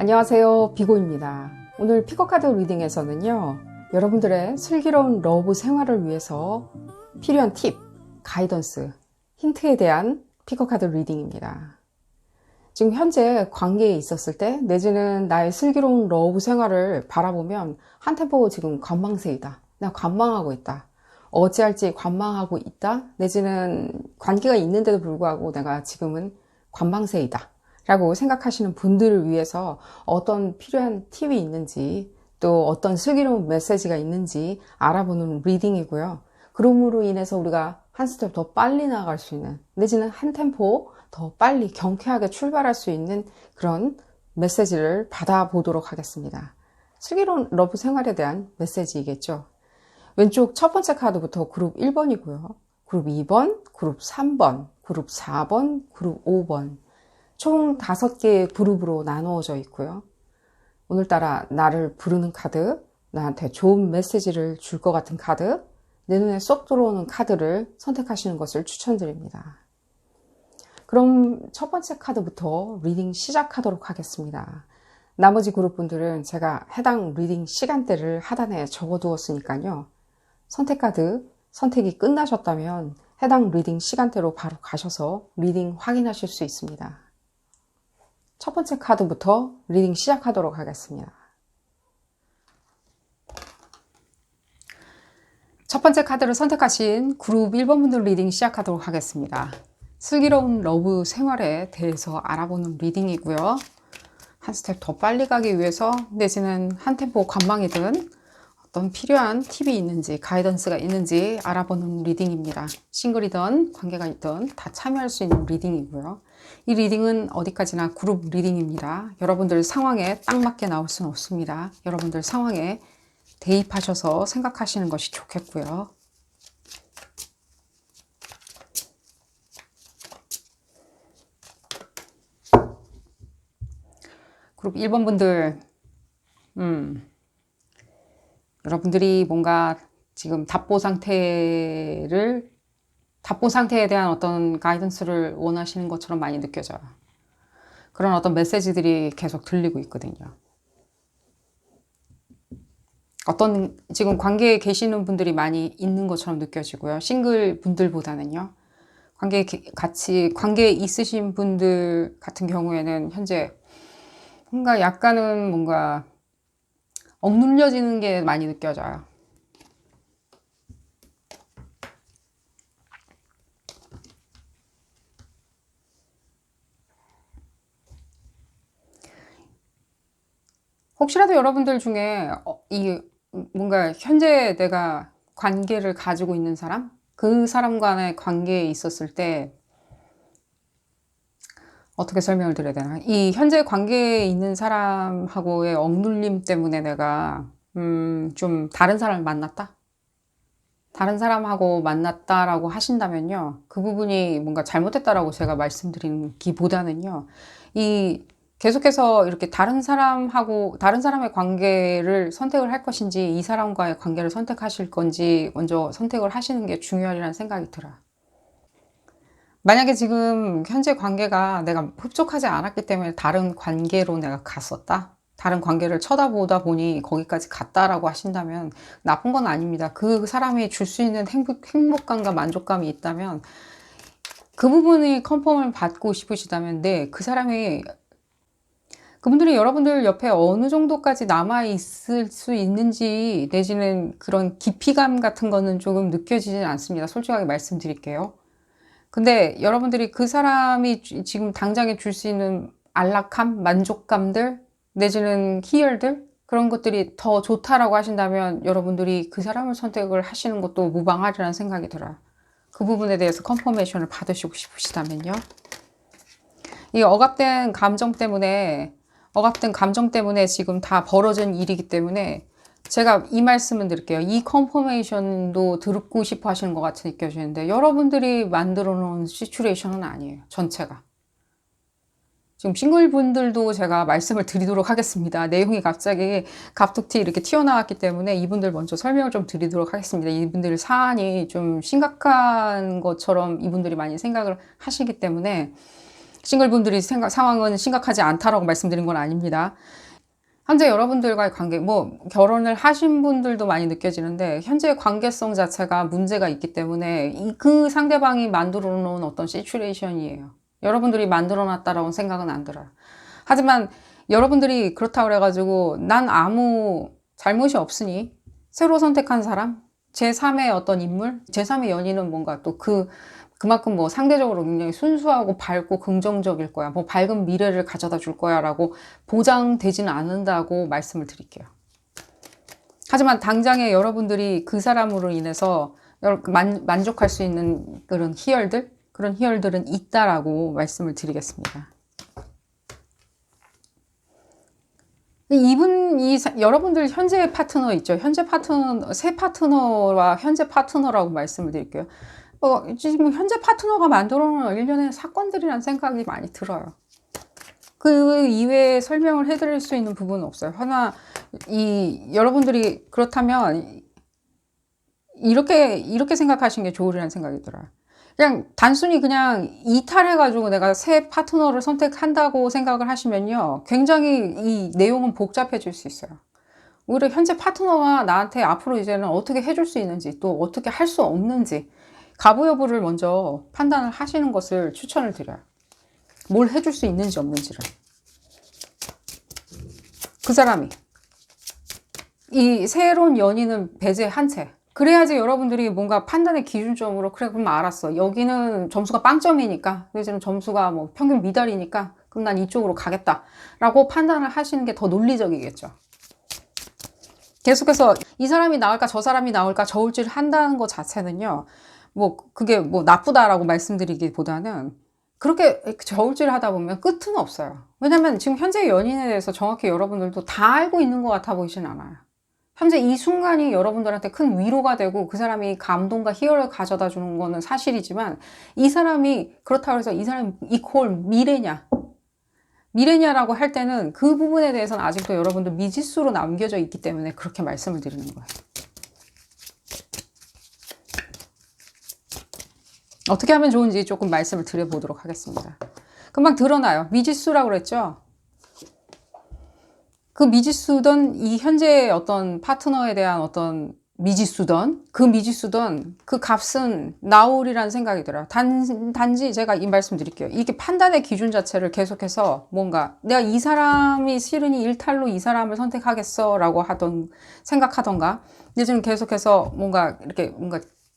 안녕하세요, 비고입니다. 오늘 피거카드 리딩에서는요, 여러분들의 슬기로운 러브 생활을 위해서 필요한 팁, 가이던스, 힌트에 대한 피거카드 리딩입니다. 지금 현재 관계에 있었을 때 내지는 나의 슬기로운 러브 생활을 바라보면 한 템포 지금 관망세이다. 내가 관망하고 있다. 어찌할지 관망하고 있다. 내지는 관계가 있는데도 불구하고 내가 지금은 관망세이다 라고 생각하시는 분들을 위해서 어떤 필요한 팁이 있는지 또 어떤 슬기로운 메시지가 있는지 알아보는 리딩이고요. 그럼으로 인해서 우리가 한 스텝 더 빨리 나아갈 수 있는 내지는 한 템포 더 빨리 경쾌하게 출발할 수 있는 그런 메시지를 받아보도록 하겠습니다. 슬기로운 러브 생활에 대한 메시지이겠죠. 왼쪽 첫 번째 카드부터 그룹 1번이고요. 그룹 2번, 그룹 3번, 그룹 4번, 그룹 5번 총 5개의 그룹으로 나누어져 있고요. 오늘따라 나를 부르는 카드, 나한테 좋은 메시지를 줄 것 같은 카드, 내 눈에 쏙 들어오는 카드를 선택하시는 것을 추천드립니다. 그럼 첫 번째 카드부터 리딩 시작하도록 하겠습니다. 나머지 그룹분들은 제가 해당 리딩 시간대를 하단에 적어두었으니까요. 선택 카드, 선택이 끝나셨다면 해당 리딩 시간대로 바로 가셔서 리딩 확인하실 수 있습니다. 첫 번째 카드부터 리딩 시작하도록 하겠습니다. 첫 번째 카드를 선택하신 그룹 1번 분들 리딩 시작하도록 하겠습니다. 슬기로운 러브 생활에 대해서 알아보는 리딩이고요. 한 스텝 더 빨리 가기 위해서 내지는 한 템포 관망이든 어떤 필요한 팁이 있는지 가이던스가 있는지 알아보는 리딩입니다. 싱글이든 관계가 있든 다 참여할 수 있는 리딩이고요. 이 리딩은 어디까지나 그룹 리딩입니다. 여러분들 상황에 딱 맞게 나올 수는 없습니다. 여러분들 상황에 대입하셔서 생각하시는 것이 좋겠고요. 그룹 1번 분들 여러분들이 뭔가 지금 답보 상태에 대한 어떤 가이던스를 원하시는 것처럼 많이 느껴져요. 그런 어떤 메시지들이 계속 들리고 있거든요. 어떤 지금 관계에 계시는 분들이 많이 있는 것처럼 느껴지고요. 싱글 분들보다는요. 관계에 있으신 분들 같은 경우에는 현재 뭔가 약간은 뭔가 억눌려지는 게 많이 느껴져요. 혹시라도 여러분들 중에 뭔가 현재 내가 관계를 가지고 있는 사람? 그 사람과의 관계에 있었을 때 어떻게 설명을 드려야 되나? 이 현재 관계에 있는 사람하고의 억눌림 때문에 내가 좀 다른 사람을 만났다? 다른 사람하고 만났다라고 하신다면요. 그 부분이 뭔가 잘못됐다라고 제가 말씀드리기보다는요. 계속해서 이렇게 다른 사람의 관계를 선택을 할 것인지 이 사람과의 관계를 선택하실 건지 먼저 선택을 하시는 게 중요하리라는 생각이 들어요. 만약에 지금 현재 관계가 내가 흡족하지 않았기 때문에 다른 관계로 내가 갔었다. 다른 관계를 쳐다보다 보니 거기까지 갔다라고 하신다면 나쁜 건 아닙니다. 그 사람이 줄 수 있는 행복감과 만족감이 있다면 그 부분이 컨펌을 받고 싶으시다면 그분들이 여러분들 옆에 어느 정도까지 남아 있을 수 있는지 내지는 그런 깊이감 같은 거는 조금 느껴지진 않습니다. 솔직하게 말씀드릴게요. 근데 여러분들이 그 사람이 지금 당장에 줄 수 있는 안락함, 만족감들 내지는 희열들 그런 것들이 더 좋다라고 하신다면 여러분들이 그 사람을 선택을 하시는 것도 무방하리라는 생각이 들어요. 그 부분에 대해서 컨퍼메이션을 받으시고 싶으시다면요. 이 억압된 감정 때문에 지금 다 벌어진 일이기 때문에 제가 이 말씀을 드릴게요. 이 컨퍼메이션도 듣고 싶어 하시는 것 같이 느껴지는데 여러분들이 만들어 놓은 시츄레이션은 아니에요. 전체가. 지금 싱글분들도 제가 말씀을 드리도록 하겠습니다. 내용이 갑자기 갑툭튀 이렇게 튀어나왔기 때문에 이분들 먼저 설명을 좀 드리도록 하겠습니다. 이분들 사안이 좀 심각한 것처럼 이분들이 많이 생각을 하시기 때문에 싱글분들이 상황은 심각하지 않다라고 말씀드린 건 아닙니다. 현재 여러분들과의 관계, 뭐 결혼을 하신 분들도 많이 느껴지는데 현재 관계성 자체가 문제가 있기 때문에 그 상대방이 만들어 놓은 어떤 시츄에이션이에요. 여러분들이 만들어 놨다라고 생각은 안 들어요. 하지만 여러분들이 그렇다고 그래가지고 난 아무 잘못이 없으니 새로 선택한 사람, 제3의 어떤 인물, 제3의 연인은 뭔가 또 그만큼 뭐 상대적으로 굉장히 순수하고 밝고 긍정적일 거야. 뭐 밝은 미래를 가져다 줄 거야 라고 보장되지는 않는다고 말씀을 드릴게요. 하지만 당장에 여러분들이 그 사람으로 인해서 만족할 수 있는 그런 희열들은 있다라고 말씀을 드리겠습니다. 여러분들 현재 파트너 있죠. 현재 파트너, 새 파트너와 현재 파트너라고 말씀을 드릴게요. 지금 현재 파트너가 만들어놓은 일련의 사건들이라는 생각이 많이 들어요. 그 이외에 설명을 해드릴 수 있는 부분은 없어요. 하나, 여러분들이 그렇다면, 이렇게 생각하시는 게 좋으리라는 생각이 들어요. 그냥 단순히 그냥 이탈해가지고 내가 새 파트너를 선택한다고 생각을 하시면요. 굉장히 이 내용은 복잡해질 수 있어요. 오히려 현재 파트너가 나한테 앞으로 이제는 어떻게 해줄 수 있는지, 또 어떻게 할 수 없는지, 가부 여부를 먼저 판단을 하시는 것을 추천을 드려요. 뭘 해줄 수 있는지 없는지를. 그 사람이 이 새로운 연인은 배제한 채, 그래야지 여러분들이 뭔가 판단의 기준점으로 그래 그럼 알았어, 여기는 점수가 빵점이니까, 이제는 점수가 뭐 평균 미달이니까 그럼 난 이쪽으로 가겠다 라고 판단을 하시는 게 더 논리적이겠죠. 계속해서 이 사람이 나올까 저 사람이 나올까 저울질 한다는 것 자체는요, 뭐 그게 뭐 나쁘다라고 말씀드리기보다는 그렇게 저울질 하다 보면 끝은 없어요. 왜냐면 지금 현재 연인에 대해서 정확히 여러분들도 다 알고 있는 것 같아 보이진 않아요. 현재 이 순간이 여러분들한테 큰 위로가 되고 그 사람이 감동과 희열을 가져다 주는 거는 사실이지만, 이 사람이 그렇다고 해서 이 사람이 이퀄 미래냐라고 할 때는 그 부분에 대해서는 아직도 여러분들 미지수로 남겨져 있기 때문에 그렇게 말씀을 드리는 거예요. 어떻게 하면 좋은지 조금 말씀을 드려보도록 하겠습니다. 금방 드러나요. 미지수라고 그랬죠? 그 미지수든 이 현재의 어떤 파트너에 대한 어떤 미지수든 그 값은 나올이라는 생각이 들어요. 단지 제가 이 말씀 드릴게요. 이게 판단의 기준 자체를 계속해서 뭔가 내가 이 사람이 싫으니 일탈로 이 사람을 선택하겠어 라고 생각하던가, 이제는 계속해서 뭔가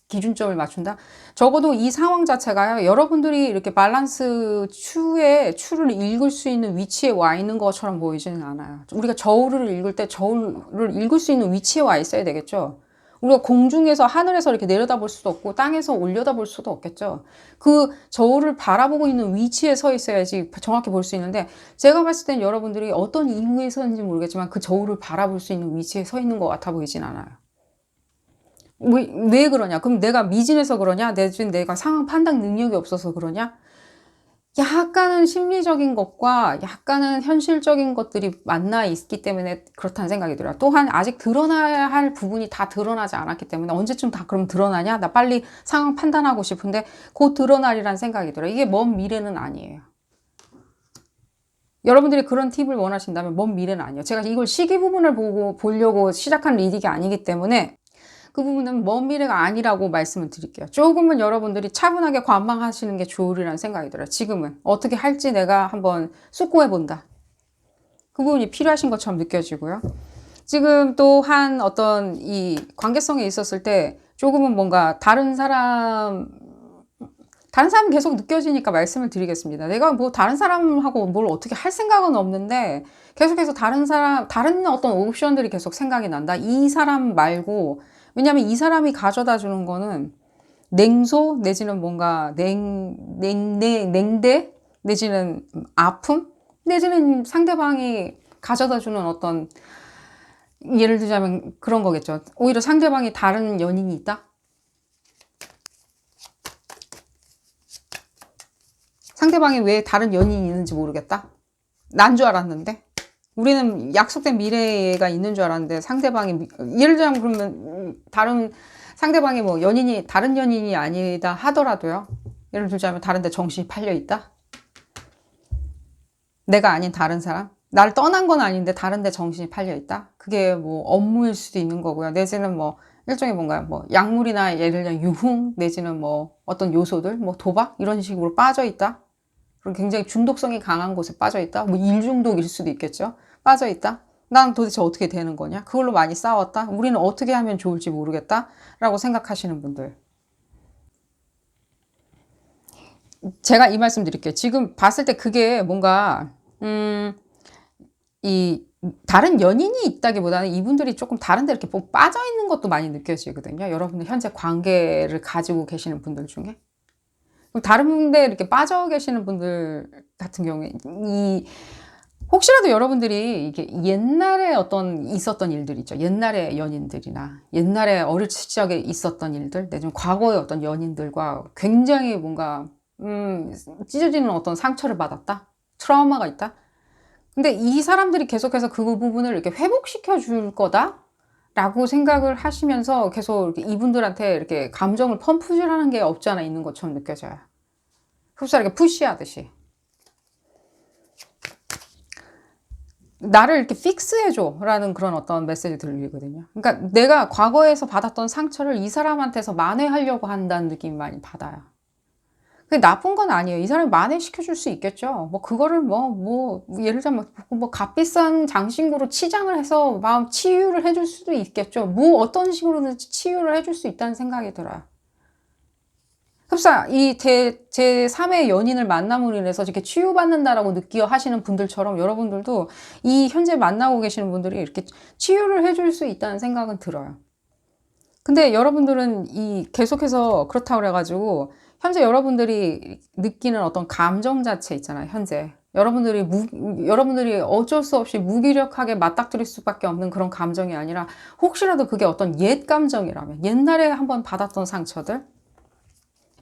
기준점을 맞춘다. 적어도 이 상황 자체가요, 여러분들이 이렇게 밸런스 추를 읽을 수 있는 위치에 와 있는 것처럼 보이지는 않아요. 우리가 저울을 읽을 때 저울을 읽을 수 있는 위치에 와 있어야 되겠죠. 우리가 공중에서 하늘에서 이렇게 내려다볼 수도 없고 땅에서 올려다볼 수도 없겠죠. 그 저울을 바라보고 있는 위치에 서 있어야지 정확히 볼 수 있는데, 제가 봤을 땐 여러분들이 어떤 이유에서인지 모르겠지만 그 저울을 바라볼 수 있는 위치에 서 있는 것 같아 보이진 않아요. 왜 그러냐? 그럼 내가 미진해서 그러냐? 내가 상황 판단 능력이 없어서 그러냐? 약간은 심리적인 것과 약간은 현실적인 것들이 만나 있기 때문에 그렇다는 생각이 들어요. 또한 아직 드러나야 할 부분이 다 드러나지 않았기 때문에 언제쯤 다 그럼 드러나냐? 나 빨리 상황 판단하고 싶은데 곧 드러나리라는 생각이 들어요. 이게 먼 미래는 아니에요. 여러분들이 그런 팁을 원하신다면 먼 미래는 아니에요. 제가 이걸 시기 부분을 보려고 시작한 리딩이 아니기 때문에 그 부분은 먼 미래가 아니라고 말씀을 드릴게요. 조금은 여러분들이 차분하게 관망하시는 게 좋으리라는 생각이 들어요. 지금은 어떻게 할지 내가 한번 숙고해 본다. 그 부분이 필요하신 것처럼 느껴지고요. 지금 또한 어떤 이 관계성에 있었을 때 조금은 뭔가 다른 사람 계속 느껴지니까 말씀을 드리겠습니다. 내가 뭐 다른 사람하고 뭘 어떻게 할 생각은 없는데 계속해서 다른 어떤 옵션들이 계속 생각이 난다. 이 사람 말고, 왜냐면 이 사람이 가져다 주는 거는 냉소 내지는 뭔가 냉대 내지는 아픔 내지는 상대방이 가져다 주는 어떤, 예를 들자면 그런 거겠죠. 오히려 상대방이 다른 연인이 있다? 상대방이 왜 다른 연인이 있는지 모르겠다? 난 줄 알았는데? 우리는 약속된 미래가 있는 줄 알았는데 상대방이, 예를 들자면 그러면 상대방이 뭐 다른 연인이 아니다 하더라도요. 예를 들자면 다른 데 정신이 팔려 있다? 내가 아닌 다른 사람? 나를 떠난 건 아닌데 다른 데 정신이 팔려 있다? 그게 뭐 업무일 수도 있는 거고요. 내지는 뭐 일종의 뭔가 뭐 약물이나 예를 들면 유흥 내지는 뭐 어떤 요소들 뭐 도박 이런 식으로 빠져 있다. 그리고 굉장히 중독성이 강한 곳에 빠져 있다. 뭐 일중독일 수도 있겠죠. 빠져 있다. 난 도대체 어떻게 되는 거냐? 그걸로 많이 싸웠다. 우리는 어떻게 하면 좋을지 모르겠다. 라고 생각하시는 분들. 제가 이 말씀 드릴게요. 지금 봤을 때 그게 뭔가 이 다른 연인이 있다기보다는 이분들이 조금 다른 데 이렇게 빠져 있는 것도 많이 느껴지거든요. 여러분들 현재 관계를 가지고 계시는 분들 중에. 다른 분들 이렇게 빠져 계시는 분들 같은 경우에 혹시라도 여러분들이 이게 옛날에 어떤 있었던 일들 있죠. 옛날의 연인들이나 옛날에 어릴 적에 있었던 일들, 내지는 과거의 어떤 연인들과 굉장히 뭔가 찢어지는 어떤 상처를 받았다. 트라우마가 있다. 근데 이 사람들이 계속해서 그 부분을 이렇게 회복시켜 줄 거다? 라고 생각을 하시면서 계속 이렇게 이분들한테 이렇게 감정을 펌프질하는 게 없지 않아 있는 것처럼 느껴져요. 흡사하게 푸시하듯이. 나를 이렇게 픽스해줘 라는 그런 어떤 메시지 들리거든요. 그러니까 내가 과거에서 받았던 상처를 이 사람한테서 만회하려고 한다는 느낌이 많이 받아요. 그게 나쁜 건 아니에요. 이 사람이 만회시켜줄 수 있겠죠. 뭐, 그거를 예를 들면, 값비싼 장신구로 치장을 해서 마음 치유를 해줄 수도 있겠죠. 뭐, 어떤 식으로든 치유를 해줄 수 있다는 생각이 들어요. 흡사, 제3의 연인을 만남으로 인해서 이렇게 치유받는다라고 느끼어 하시는 분들처럼 여러분들도 이 현재 만나고 계시는 분들이 이렇게 치유를 해줄 수 있다는 생각은 들어요. 근데 여러분들은 계속해서 그렇다고 그래가지고 현재 여러분들이 느끼는 어떤 감정 자체 있잖아요, 현재. 여러분들이 어쩔 수 없이 무기력하게 맞닥뜨릴 수밖에 없는 그런 감정이 아니라 혹시라도 그게 어떤 옛 감정이라면, 옛날에 한번 받았던 상처들,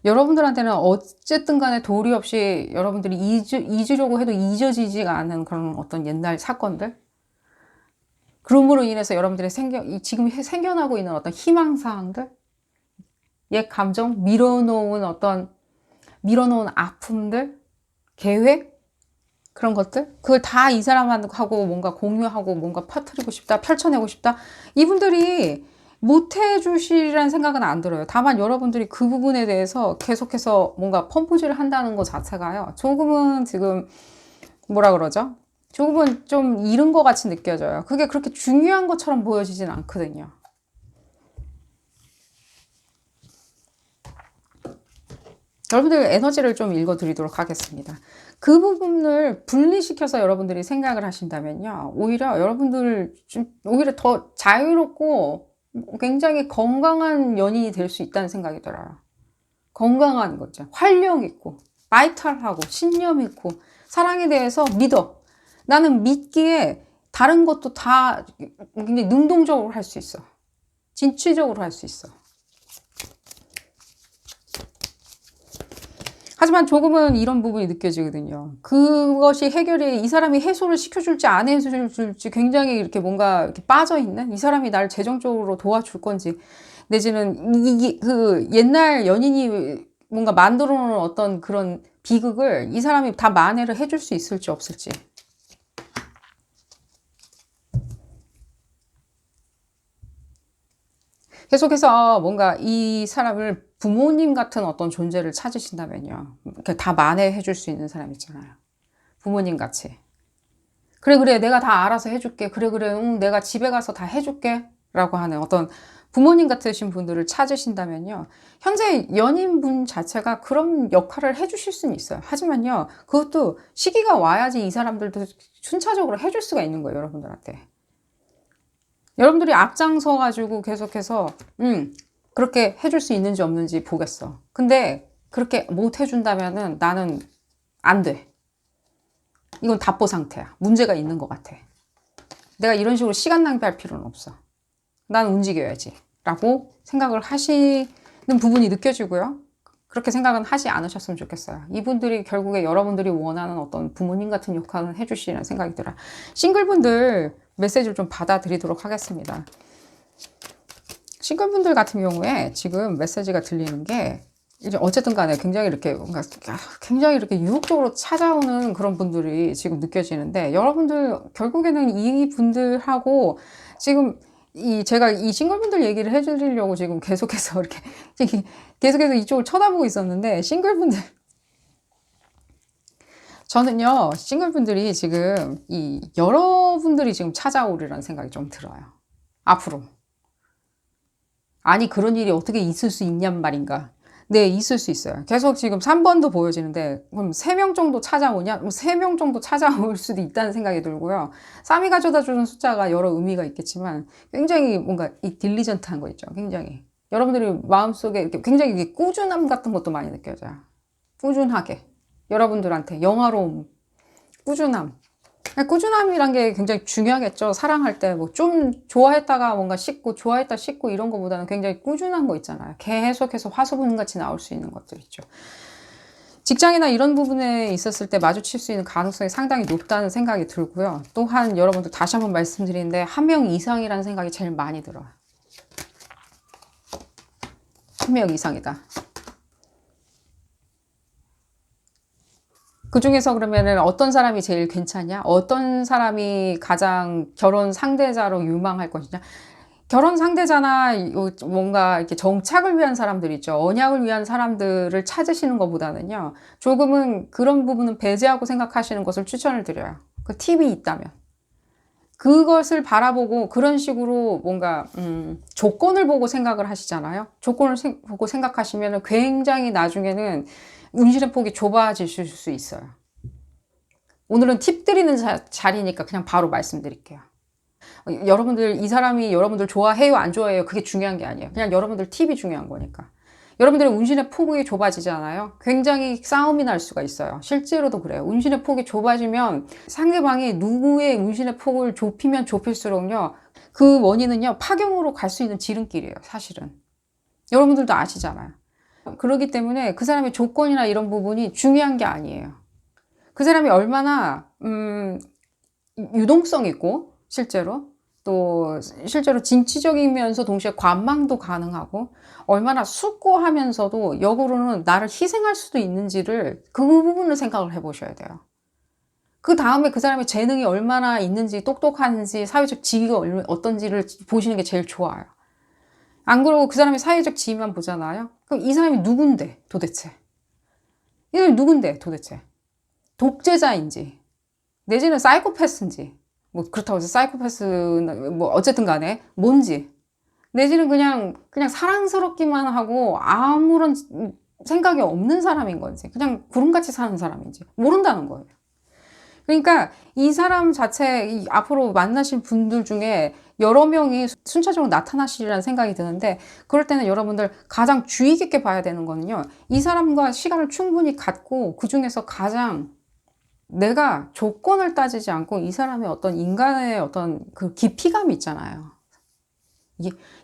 여러분들한테는 어쨌든 간에 도리 없이 여러분들이 잊으려고 해도 잊어지지가 않는 그런 어떤 옛날 사건들, 그럼으로 인해서 여러분들이 지금 생겨나고 있는 어떤 희망사항들, 옛 감정, 밀어놓은 아픔들, 계획, 그런 것들, 그걸 다 이 사람하고 뭔가 공유하고 뭔가 퍼뜨리고 싶다, 펼쳐내고 싶다. 이분들이 못 해주시라는 생각은 안 들어요. 다만 여러분들이 그 부분에 대해서 계속해서 뭔가 펌프질을 한다는 것 자체가요. 조금은 지금 뭐라 그러죠? 조금은 좀 잃은 것 같이 느껴져요. 그게 그렇게 중요한 것처럼 보여지진 않거든요. 여러분들 에너지를 좀 읽어드리도록 하겠습니다. 그 부분을 분리시켜서 여러분들이 생각을 하신다면요. 오히려 더 자유롭고 굉장히 건강한 연인이 될 수 있다는 생각이 들어요. 건강한 거죠. 활력 있고, 바이탈하고, 신념 있고, 사랑에 대해서 믿어. 나는 믿기에 다른 것도 다 굉장히 능동적으로 할 수 있어. 진취적으로 할 수 있어. 하지만 조금은 이런 부분이 느껴지거든요. 그것이 이 사람이 해소를 시켜줄지 안 해줄지 굉장히 이렇게 뭔가 이렇게 빠져있는, 이 사람이 나를 재정적으로 도와줄 건지, 내지는 그 옛날 연인이 뭔가 만들어 놓은 어떤 그런 비극을 이 사람이 다 만회를 해줄 수 있을지 없을지. 계속해서 뭔가 이 사람을 부모님 같은 어떤 존재를 찾으신다면요. 다 만회해 줄 수 있는 사람 있잖아요. 부모님 같이. 그래, 내가 다 알아서 해줄게. 그래, 내가 집에 가서 다 해줄게. 라고 하는 어떤 부모님 같으신 분들을 찾으신다면요. 현재 연인분 자체가 그런 역할을 해주실 수는 있어요. 하지만요. 그것도 시기가 와야지 이 사람들도 순차적으로 해줄 수가 있는 거예요. 여러분들한테. 여러분들이 앞장서 가지고 계속해서 그렇게 해줄 수 있는지 없는지 보겠어. 근데 그렇게 못 해준다면은 나는 안 돼. 이건 답보 상태야. 문제가 있는 것 같아. 내가 이런 식으로 시간 낭비할 필요는 없어. 난 움직여야지. 라고 생각을 하시는 부분이 느껴지고요. 그렇게 생각은 하지 않으셨으면 좋겠어요. 이분들이 결국에 여러분들이 원하는 어떤 부모님 같은 역할은 해주시는 생각이 들어요. 싱글분들 메시지를 좀 받아드리도록 하겠습니다. 싱글분들 같은 경우에 지금 메시지가 들리는 게 이제 어쨌든 간에 굉장히 이렇게 뭔가 굉장히 이렇게 유혹적으로 찾아오는 그런 분들이 지금 느껴지는데, 여러분들 결국에는 이 분들하고 지금 제가 이 싱글분들 얘기를 해드리려고 지금 계속해서 이렇게 계속해서 이쪽을 쳐다보고 있었는데, 싱글분들, 저는요 싱글분들이 지금 여러분들이 지금 찾아오리라는 생각이 좀 들어요. 앞으로. 아니 그런 일이 어떻게 있을 수 있냔 말인가. 네, 있을 수 있어요. 계속 지금 3번도 보여지는데, 그럼 3명 정도 찾아오냐? 3명 정도 찾아올 수도 있다는 생각이 들고요. 3이 가져다 주는 숫자가 여러 의미가 있겠지만, 굉장히 뭔가 이 딜리전트한 거 있죠. 굉장히. 여러분들이 마음속에 이렇게 굉장히 이게 꾸준함 같은 것도 많이 느껴져요. 꾸준하게. 여러분들한테 영화로움, 꾸준함. 꾸준함이란 게 굉장히 중요하겠죠. 사랑할 때 뭐 좀 좋아했다가 뭔가 식고 좋아했다 식고 이런 거보다는 굉장히 꾸준한 거 있잖아요. 계속해서 화수분같이 나올 수 있는 것들 있죠. 직장이나 이런 부분에 있었을 때 마주칠 수 있는 가능성이 상당히 높다는 생각이 들고요. 또한 여러분들 다시 한번 말씀드리는데, 한 명 이상이라는 생각이 제일 많이 들어요. 한 명 이상이다. 그 중에서 그러면은 어떤 사람이 제일 괜찮냐? 어떤 사람이 가장 결혼 상대자로 유망할 것이냐? 결혼 상대자나 뭔가 이렇게 정착을 위한 사람들 있죠. 언약을 위한 사람들을 찾으시는 것보다는요, 조금은 그런 부분은 배제하고 생각하시는 것을 추천을 드려요. 그 팁이 있다면. 그것을 바라보고 그런 식으로 뭔가 조건을 보고 생각을 하시잖아요. 조건을 보고 생각하시면 굉장히 나중에는 운신의 폭이 좁아지실 수 있어요. 오늘은 팁 드리는 자리니까 그냥 바로 말씀드릴게요. 여러분들, 이 사람이 여러분들 좋아해요 안 좋아해요 그게 중요한 게 아니에요. 그냥 여러분들 팁이 중요한 거니까. 여러분들의 운신의 폭이 좁아지잖아요. 굉장히 싸움이 날 수가 있어요. 실제로도 그래요. 운신의 폭이 좁아지면 상대방이 누구의 운신의 폭을 좁히면 좁힐수록요, 그 원인은요 파경으로 갈 수 있는 지름길이에요. 사실은 여러분들도 아시잖아요. 그렇기 때문에 그 사람의 조건이나 이런 부분이 중요한 게 아니에요. 그 사람이 얼마나 유동성 있고, 실제로 진취적이면서 동시에 관망도 가능하고, 얼마나 숙고하면서도 역으로는 나를 희생할 수도 있는지를, 그 부분을 생각을 해보셔야 돼요. 그 다음에 그 사람의 재능이 얼마나 있는지, 똑똑한지, 사회적 지위가 어떤지를 보시는 게 제일 좋아요. 안 그러고 그 사람의 사회적 지위만 보잖아요. 그럼 이 사람이 누군데 도대체? 이 사람이 누군데 도대체? 독재자인지, 내지는 사이코패스인지, 뭐 그렇다고 해서 사이코패스 뭐 어쨌든 간에 뭔지, 내지는 그냥 사랑스럽기만 하고 아무런 생각이 없는 사람인 건지, 그냥 구름같이 사는 사람인지 모른다는 거예요. 그러니까 이 사람 자체, 앞으로 만나실 분들 중에 여러 명이 순차적으로 나타나시리라는 생각이 드는데, 그럴 때는 여러분들 가장 주의 깊게 봐야 되는 거는요, 이 사람과 시간을 충분히 갖고 그 중에서 가장 내가 조건을 따지지 않고 이 사람의 어떤 인간의 어떤 그 깊이감이 있잖아요.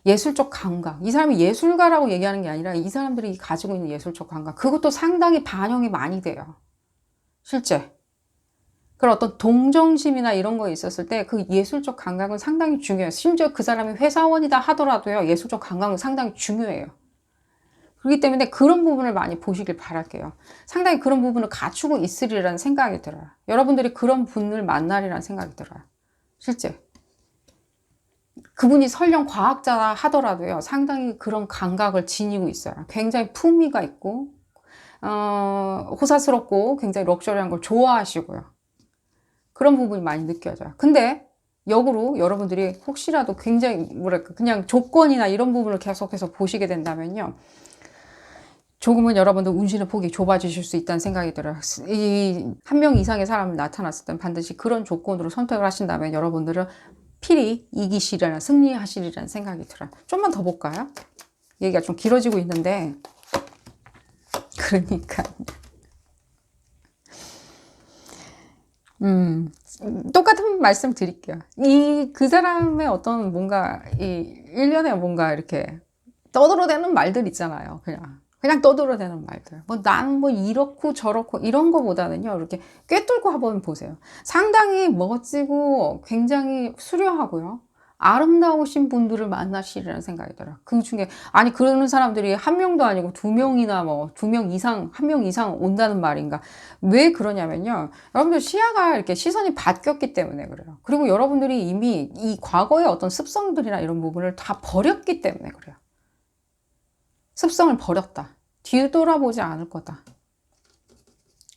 예술적 감각. 이 사람이 예술가라고 얘기하는 게 아니라 이 사람들이 가지고 있는 예술적 감각. 그것도 상당히 반영이 많이 돼요. 실제. 그런 어떤 동정심이나 이런 거 있었을 때 그 예술적 감각은 상당히 중요해요. 심지어 그 사람이 회사원이다 하더라도요, 예술적 감각은 상당히 중요해요. 그렇기 때문에 그런 부분을 많이 보시길 바랄게요. 상당히 그런 부분을 갖추고 있으리라는 생각이 들어요. 여러분들이 그런 분을 만나리라는 생각이 들어요. 실제. 그분이 설령 과학자라 하더라도요, 상당히 그런 감각을 지니고 있어요. 굉장히 품위가 있고, 호사스럽고 굉장히 럭셔리한 걸 좋아하시고요. 그런 부분이 많이 느껴져요. 근데 역으로 여러분들이 혹시라도 굉장히 뭐랄까 그냥 조건이나 이런 부분을 계속해서 보시게 된다면요, 조금은 여러분들 운신의 폭이 좁아지실 수 있다는 생각이 들어요. 이 한 명 이상의 사람이 나타났을 땐 반드시 그런 조건으로 선택을 하신다면 여러분들은 필히 이기시리라, 승리하시리라는 생각이 들어요. 좀만 더 볼까요? 얘기가 좀 길어지고 있는데, 그러니까 똑같은 말씀 드릴게요. 그 사람의 어떤 뭔가 일련의 뭔가 이렇게 떠들어대는 말들 있잖아요. 그냥 떠들어대는 말들. 뭐 나는 뭐 이렇고 저렇고 이런 거보다는요, 이렇게 꿰뚫고 한번 보세요. 상당히 멋지고 굉장히 수려하고요. 아름다우신 분들을 만나시리라는 생각이 들어요. 그 중에, 아니, 그러는 사람들이 한 명도 아니고 두 명이나 뭐, 두 명 이상, 한 명 이상 온다는 말인가. 왜 그러냐면요. 여러분들 시야가 이렇게 시선이 바뀌었기 때문에 그래요. 그리고 여러분들이 이미 이 과거의 어떤 습성들이나 이런 부분을 다 버렸기 때문에 그래요. 습성을 버렸다. 뒤돌아보지 않을 거다.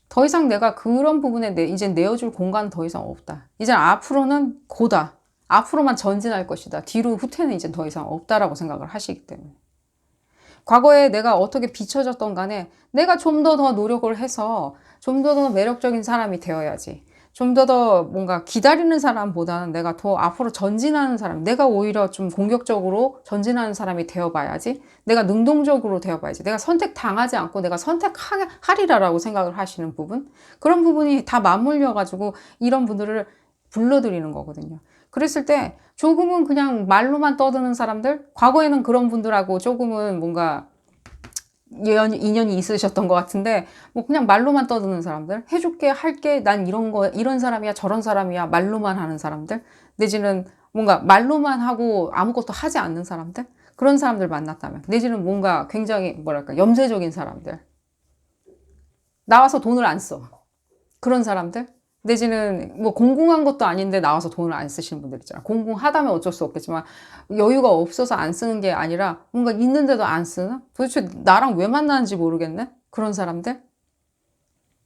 더 이상 내가 그런 부분에 이제 내어줄 공간은 더 이상 없다. 이제 앞으로는 고다. 앞으로만 전진할 것이다. 뒤로 후퇴는 이제 더 이상 없다라고 생각을 하시기 때문에. 과거에 내가 어떻게 비춰졌던 간에 내가 좀 더 노력을 해서 좀 더 매력적인 사람이 되어야지. 좀 더 뭔가 기다리는 사람보다는 내가 더 앞으로 전진하는 사람, 내가 오히려 좀 공격적으로 전진하는 사람이 되어봐야지. 내가 능동적으로 되어봐야지. 내가 선택당하지 않고 내가 선택하리라라고 생각을 하시는 부분. 그런 부분이 다 맞물려가지고 이런 분들을 불러들이는 거거든요. 그랬을 때 조금은 그냥 말로만 떠드는 사람들, 과거에는 그런 분들하고 조금은 뭔가 인연이 있으셨던 것 같은데, 뭐 그냥 말로만 떠드는 사람들, 해줄게, 할게, 난 이런 사람이야, 저런 사람이야, 말로만 하는 사람들, 내지는 뭔가 말로만 하고 아무것도 하지 않는 사람들, 그런 사람들 만났다면, 내지는 뭔가 굉장히 뭐랄까, 염세적인 사람들, 나와서 돈을 안 써. 그런 사람들, 내지는 뭐 공공한 것도 아닌데 나와서 돈을 안 쓰시는 분들 있잖아. 공공하다면 어쩔 수 없겠지만 여유가 없어서 안 쓰는 게 아니라 뭔가 있는데도 안 쓰는? 도대체 나랑 왜 만나는지 모르겠네? 그런 사람들?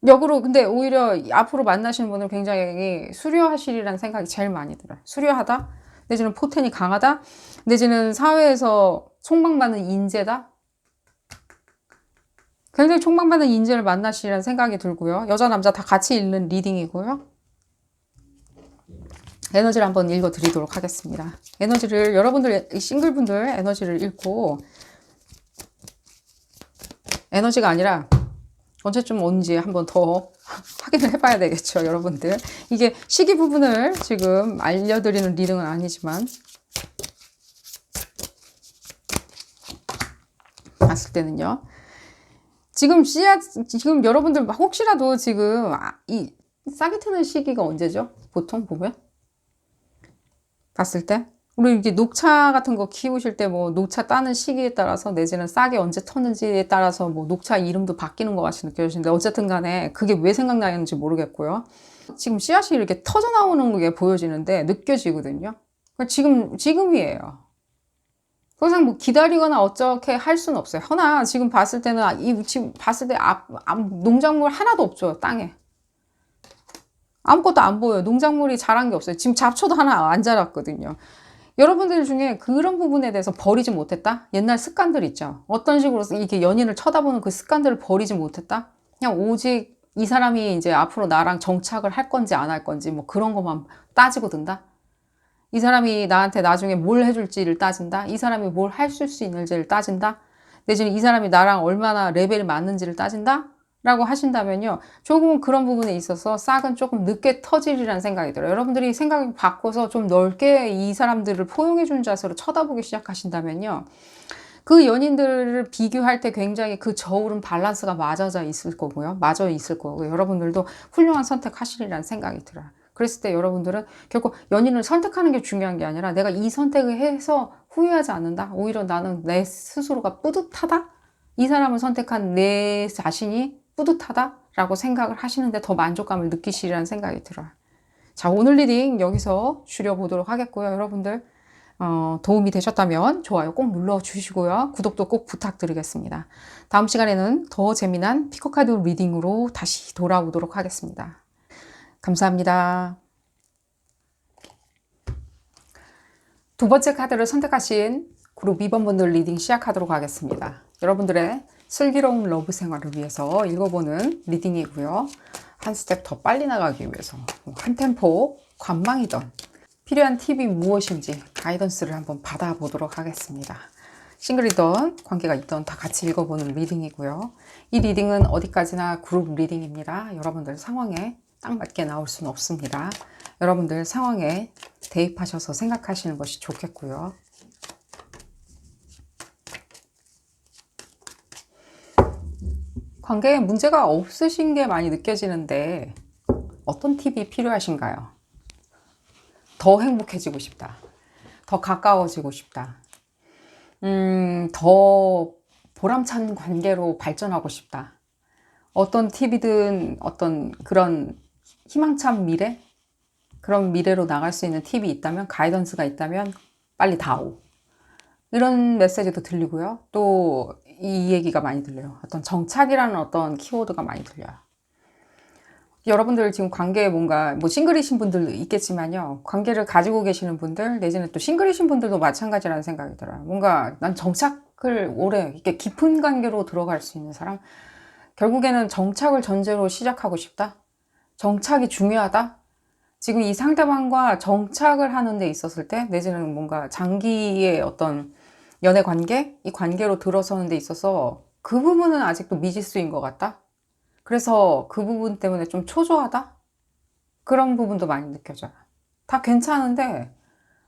역으로 근데 오히려 앞으로 만나시는 분은 굉장히 수려하시리라는 생각이 제일 많이 들어요. 수려하다? 내지는 포텐이 강하다? 내지는 사회에서 촉망받는 인재다? 굉장히 촉망받는 인재를 만나시라는 생각이 들고요. 여자, 남자 다 같이 읽는 리딩이고요. 에너지를 한번 읽어드리도록 하겠습니다. 에너지를, 여러분들, 싱글분들 에너지를 읽고, 에너지가 아니라 언제쯤 온지 한번 더 확인을 해봐야 되겠죠, 여러분들. 이게 시기 부분을 지금 알려드리는 리딩은 아니지만, 봤을 때는요. 지금 여러분들 혹시라도 지금 이 싹이 트는 시기가 언제죠? 보통 보면? 봤을 때? 우리 이렇게 녹차 같은 거 키우실 때 뭐 녹차 따는 시기에 따라서 내지는 싹이 언제 터는지에 따라서 뭐 녹차 이름도 바뀌는 것 같이 느껴지는데 어쨌든 간에 그게 왜 생각나는지 모르겠고요. 지금 씨앗이 이렇게 터져 나오는 게 보여지는데 느껴지거든요. 지금이에요. 더 이상 뭐 기다리거나 어떻게 할 수는 없어요. 허나 지금 봤을 때는 지금 봤을 때 농작물 하나도 없죠, 땅에. 아무것도 안 보여요. 농작물이 자란 게 없어요. 지금 잡초도 하나 안 자랐거든요. 여러분들 중에 그런 부분에 대해서 버리지 못했다? 옛날 습관들 있죠. 어떤 식으로 이렇게 연인을 쳐다보는 그 습관들을 버리지 못했다? 그냥 오직 이 사람이 이제 앞으로 나랑 정착을 할 건지 안 할 건지 뭐 그런 것만 따지고 든다? 이 사람이 나한테 나중에 뭘 해줄지를 따진다? 이 사람이 뭘 할 수 있는지를 따진다? 내지는 이 사람이 나랑 얼마나 레벨이 맞는지를 따진다? 라고 하신다면요. 조금은 그런 부분에 있어서 싹은 조금 늦게 터지리라는 생각이 들어요. 여러분들이 생각을 바꿔서 좀 넓게 이 사람들을 포용해주는 자세로 쳐다보기 시작하신다면요. 그 연인들을 비교할 때 굉장히 그 저울은 밸런스가 맞아져 있을 거고요. 맞아 있을 거고요. 여러분들도 훌륭한 선택하시리라는 생각이 들어요. 그랬을 때 여러분들은 결국 연인을 선택하는 게 중요한 게 아니라 내가 이 선택을 해서 후회하지 않는다. 오히려 나는 내 스스로가 뿌듯하다. 이 사람을 선택한 내 자신이 뿌듯하다라고 생각을 하시는데 더 만족감을 느끼시리라는 생각이 들어요. 자, 오늘 리딩 여기서 줄여보도록 하겠고요. 여러분들 도움이 되셨다면 좋아요 꼭 눌러주시고요. 구독도 꼭 부탁드리겠습니다. 다음 시간에는 더 재미난 피커카드 리딩으로 다시 돌아오도록 하겠습니다. 감사합니다. 두 번째 카드를 선택하신 그룹 2번분들 리딩 시작하도록 하겠습니다. 여러분들의 슬기로운 러브 생활을 위해서 읽어보는 리딩이고요. 한 스텝 더 빨리 나가기 위해서 한 템포 관망이던 필요한 팁이 무엇인지 가이던스를 한번 받아보도록 하겠습니다. 싱글이든 관계가 있든 다 같이 읽어보는 리딩이고요. 이 리딩은 어디까지나 그룹 리딩입니다. 여러분들 상황에 딱 맞게 나올 수는 없습니다. 여러분들 상황에 대입하셔서 생각하시는 것이 좋겠고요. 관계에 문제가 없으신 게 많이 느껴지는데 어떤 팁이 필요하신가요? 더 행복해지고 싶다. 더 가까워지고 싶다. 더 보람찬 관계로 발전하고 싶다. 어떤 팁이든 어떤 그런 희망찬 미래? 그런 미래로 나갈 수 있는 팁이 있다면, 가이던스가 있다면 빨리 다오. 이런 메시지도 들리고요. 또 이 얘기가 많이 들려요. 어떤 정착이라는 어떤 키워드가 많이 들려요. 여러분들 지금 관계에 뭔가 뭐 싱글이신 분들도 있겠지만요. 관계를 가지고 계시는 분들 내지는 또 싱글이신 분들도 마찬가지라는 생각이 들어요. 뭔가 난 정착을 오래 이렇게 깊은 관계로 들어갈 수 있는 사람, 결국에는 정착을 전제로 시작하고 싶다. 정착이 중요하다. 지금 이 상대방과 정착을 하는 데 있었을 때 내지는 뭔가 장기의 어떤 연애 관계, 이 관계로 들어서는 데 있어서 그 부분은 아직도 미지수인 것 같다. 그래서 그 부분 때문에 좀 초조하다? 그런 부분도 많이 느껴져요. 다 괜찮은데,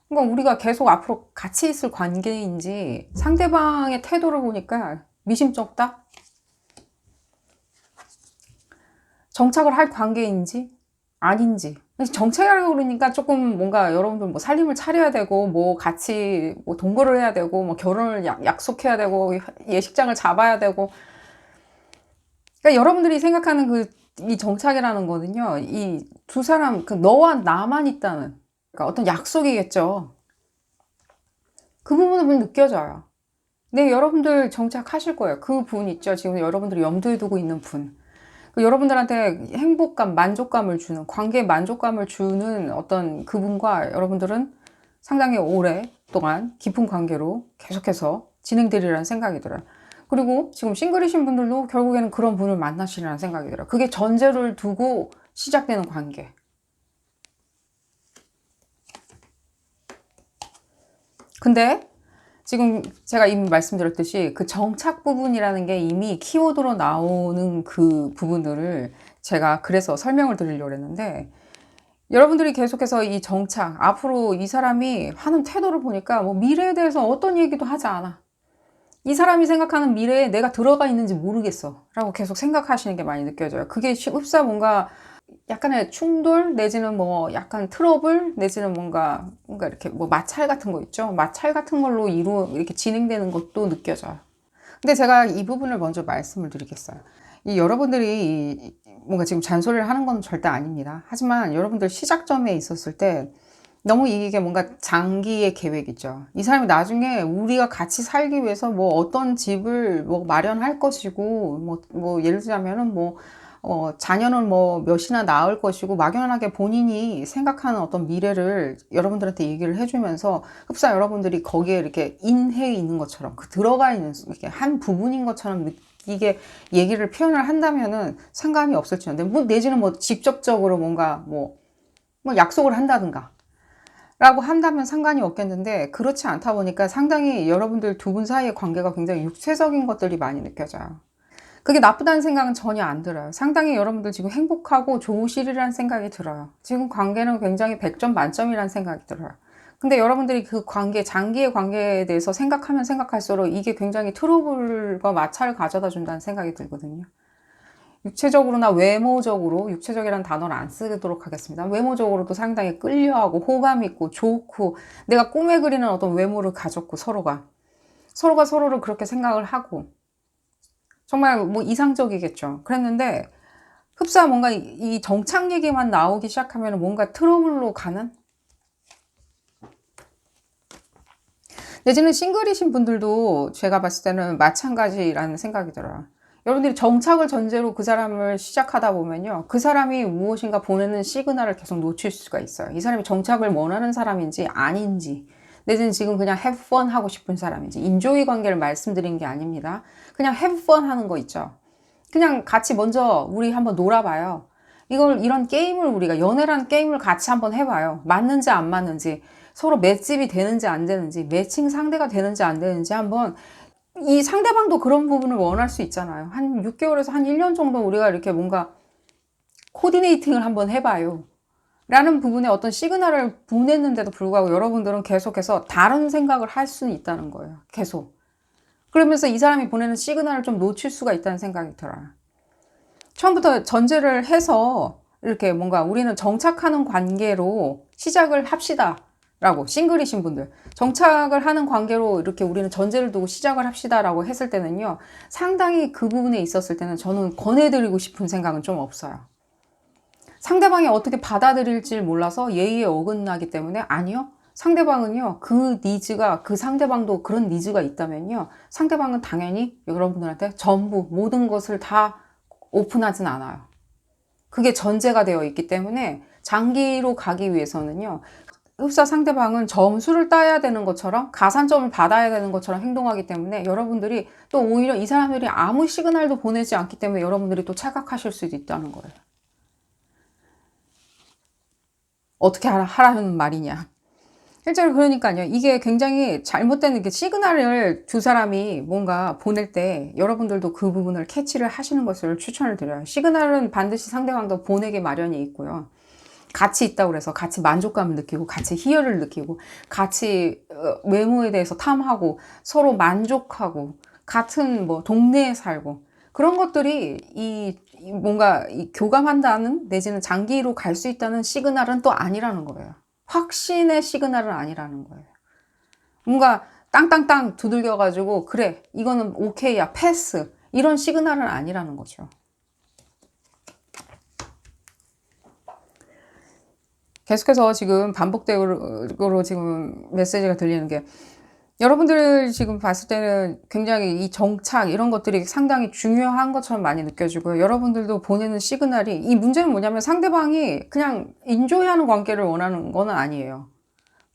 그러니까 우리가 계속 앞으로 같이 있을 관계인지 상대방의 태도를 보니까 미심쩍다? 정착을 할 관계인지 아닌지. 정착하려고 그러니까 조금 뭔가 여러분들 뭐 살림을 차려야 되고, 뭐 같이 뭐 동거를 해야 되고, 뭐 결혼을 약속해야 되고, 예식장을 잡아야 되고, 그러니까 여러분들이 생각하는 이 정착이라는 거는요, 이 두 사람, 너와 나만 있다는, 그러니까 어떤 약속이겠죠. 그 부분은 느껴져요. 네, 여러분들 정착하실 거예요. 그 분 있죠. 지금 여러분들이 염두에 두고 있는 분. 여러분들한테 행복감, 만족감을 주는, 관계에 만족감을 주는 어떤 그분과 여러분들은 상당히 오랫동안 깊은 관계로 계속해서 진행되리라는 생각이 들어요. 그리고 지금 싱글이신 분들도 결국에는 그런 분을 만나시리라는 생각이 들어요. 그게 전제를 두고 시작되는 관계. 근데 지금 제가 이미 말씀드렸듯이 그 정착 부분이라는 게 이미 키워드로 나오는 그 부분들을 제가 그래서 설명을 드리려고 했는데, 여러분들이 계속해서 이 정착, 앞으로 이 사람이 하는 태도를 보니까 뭐 미래에 대해서 어떤 얘기도 하지 않아. 이 사람이 생각하는 미래에 내가 들어가 있는지 모르겠어 라고 계속 생각하시는 게 많이 느껴져요. 그게 흡사 뭔가 약간의 충돌 내지는 뭐 약간 트러블 내지는 뭔가 이렇게 뭐 마찰 같은 거 있죠. 마찰 같은 걸로 이렇게 진행되는 것도 느껴져요. 근데 제가 이 부분을 먼저 말씀을 드리겠어요. 여러분들이 뭔가 지금 잔소리를 하는 건 절대 아닙니다. 하지만 여러분들 시작점에 있었을 때 너무 이게 뭔가 장기의 계획이죠. 이 사람이 나중에 우리가 같이 살기 위해서 뭐 어떤 집을 뭐 마련할 것이고, 뭐 예를 들자면은 자녀는 뭐 몇이나 낳을 것이고, 막연하게 본인이 생각하는 어떤 미래를 여러분들한테 얘기를 해주면서 흡사 여러분들이 거기에 이렇게 인해 있는 것처럼, 들어가 있는, 이렇게 한 부분인 것처럼 이게 얘기를 표현을 한다면은 상관이 없을지언데, 내지는 뭐 직접적으로 뭔가 뭐 약속을 한다든가, 라고 한다면 상관이 없겠는데, 그렇지 않다 보니까 상당히 여러분들 두 분 사이의 관계가 굉장히 육체적인 것들이 많이 느껴져요. 그게 나쁘다는 생각은 전혀 안 들어요. 상당히 여러분들 지금 행복하고 좋으시리라는 생각이 들어요. 지금 관계는 굉장히 100점 만점이라는 생각이 들어요. 근데 여러분들이 그 관계, 장기의 관계에 대해서 생각하면 생각할수록 이게 굉장히 트러블과 마찰을 가져다 준다는 생각이 들거든요. 육체적으로나 외모적으로, 육체적이라는 단어를 안 쓰도록 하겠습니다. 외모적으로도 상당히 끌려하고 호감 있고 좋고, 내가 꿈에 그리는 어떤 외모를 가졌고, 서로가 서로를 그렇게 생각을 하고, 정말 뭐 이상적이겠죠. 그랬는데 흡사 뭔가 이 정착 얘기만 나오기 시작하면 뭔가 트러블로 가는? 내지는 싱글이신 분들도 제가 봤을 때는 마찬가지라는 생각이 들어요. 여러분들이 정착을 전제로 그 사람을 시작하다 보면요, 그 사람이 무엇인가 보내는 시그널을 계속 놓칠 수가 있어요. 이 사람이 정착을 원하는 사람인지 아닌지, 내지는 지금 그냥 have fun 하고 싶은 사람인지. 인조이 관계를 말씀드린 게 아닙니다. 그냥 have fun 하는 거 있죠. 그냥 같이 먼저 우리 한번 놀아봐요. 이런 게임을, 우리가 연애라는 게임을 같이 한번 해봐요. 맞는지 안 맞는지, 서로 맷집이 되는지 안 되는지, 매칭 상대가 되는지 안 되는지 한번, 이 상대방도 그런 부분을 원할 수 있잖아요. 한 6개월에서 한 1년 정도 우리가 이렇게 뭔가 코디네이팅을 한번 해봐요. 라는 부분에 어떤 시그널을 보냈는데도 불구하고 여러분들은 계속해서 다른 생각을 할 수는 있다는 거예요. 계속. 그러면서 이 사람이 보내는 시그널을 좀 놓칠 수가 있다는 생각이 들어요. 처음부터 전제를 해서 이렇게 뭔가 우리는 정착하는 관계로 시작을 합시다 라고, 싱글이신 분들. 정착을 하는 관계로 이렇게 우리는 전제를 두고 시작을 합시다라고 했을 때는요, 상당히 그 부분에 있었을 때는 저는 권해드리고 싶은 생각은 좀 없어요. 상대방이 어떻게 받아들일지 몰라서 예의에 어긋나기 때문에 아니요. 상대방은요, 그 니즈가, 그 상대방도 그런 니즈가 있다면요, 상대방은 당연히 여러분들한테 전부 모든 것을 다 오픈하진 않아요. 그게 전제가 되어 있기 때문에 장기로 가기 위해서는요, 흡사 상대방은 점수를 따야 되는 것처럼 가산점을 받아야 되는 것처럼 행동하기 때문에 여러분들이 또 오히려 이 사람들이 아무 시그널도 보내지 않기 때문에 여러분들이 또 착각하실 수도 있다는 거예요. 어떻게 하라는 말이냐. 실제로 그러니까요. 이게 굉장히 잘못된 이렇게 시그널을 두 사람이 뭔가 보낼 때 여러분들도 그 부분을 캐치를 하시는 것을 추천을 드려요. 시그널은 반드시 상대방도 보내게 마련이 있고요. 같이 있다고 그래서 같이 만족감을 느끼고 같이 희열을 느끼고 같이 외모에 대해서 탐하고 서로 만족하고 같은 뭐 동네에 살고 그런 것들이 뭔가 교감한다는 내지는 장기로 갈 수 있다는 시그널은 또 아니라는 거예요. 확신의 시그널은 아니라는 거예요. 뭔가 땅땅땅 두들겨가지고 그래 이거는 오케이야 패스 이런 시그널은 아니라는 거죠. 계속해서 지금 반복적으로 지금 메시지가 들리는 게 여러분들 지금 봤을 때는 굉장히 이 정착 이런 것들이 상당히 중요한 것처럼 많이 느껴지고요. 여러분들도 보내는 시그널이 이 문제는 뭐냐면 상대방이 그냥 인조이하는 관계를 원하는 건 아니에요.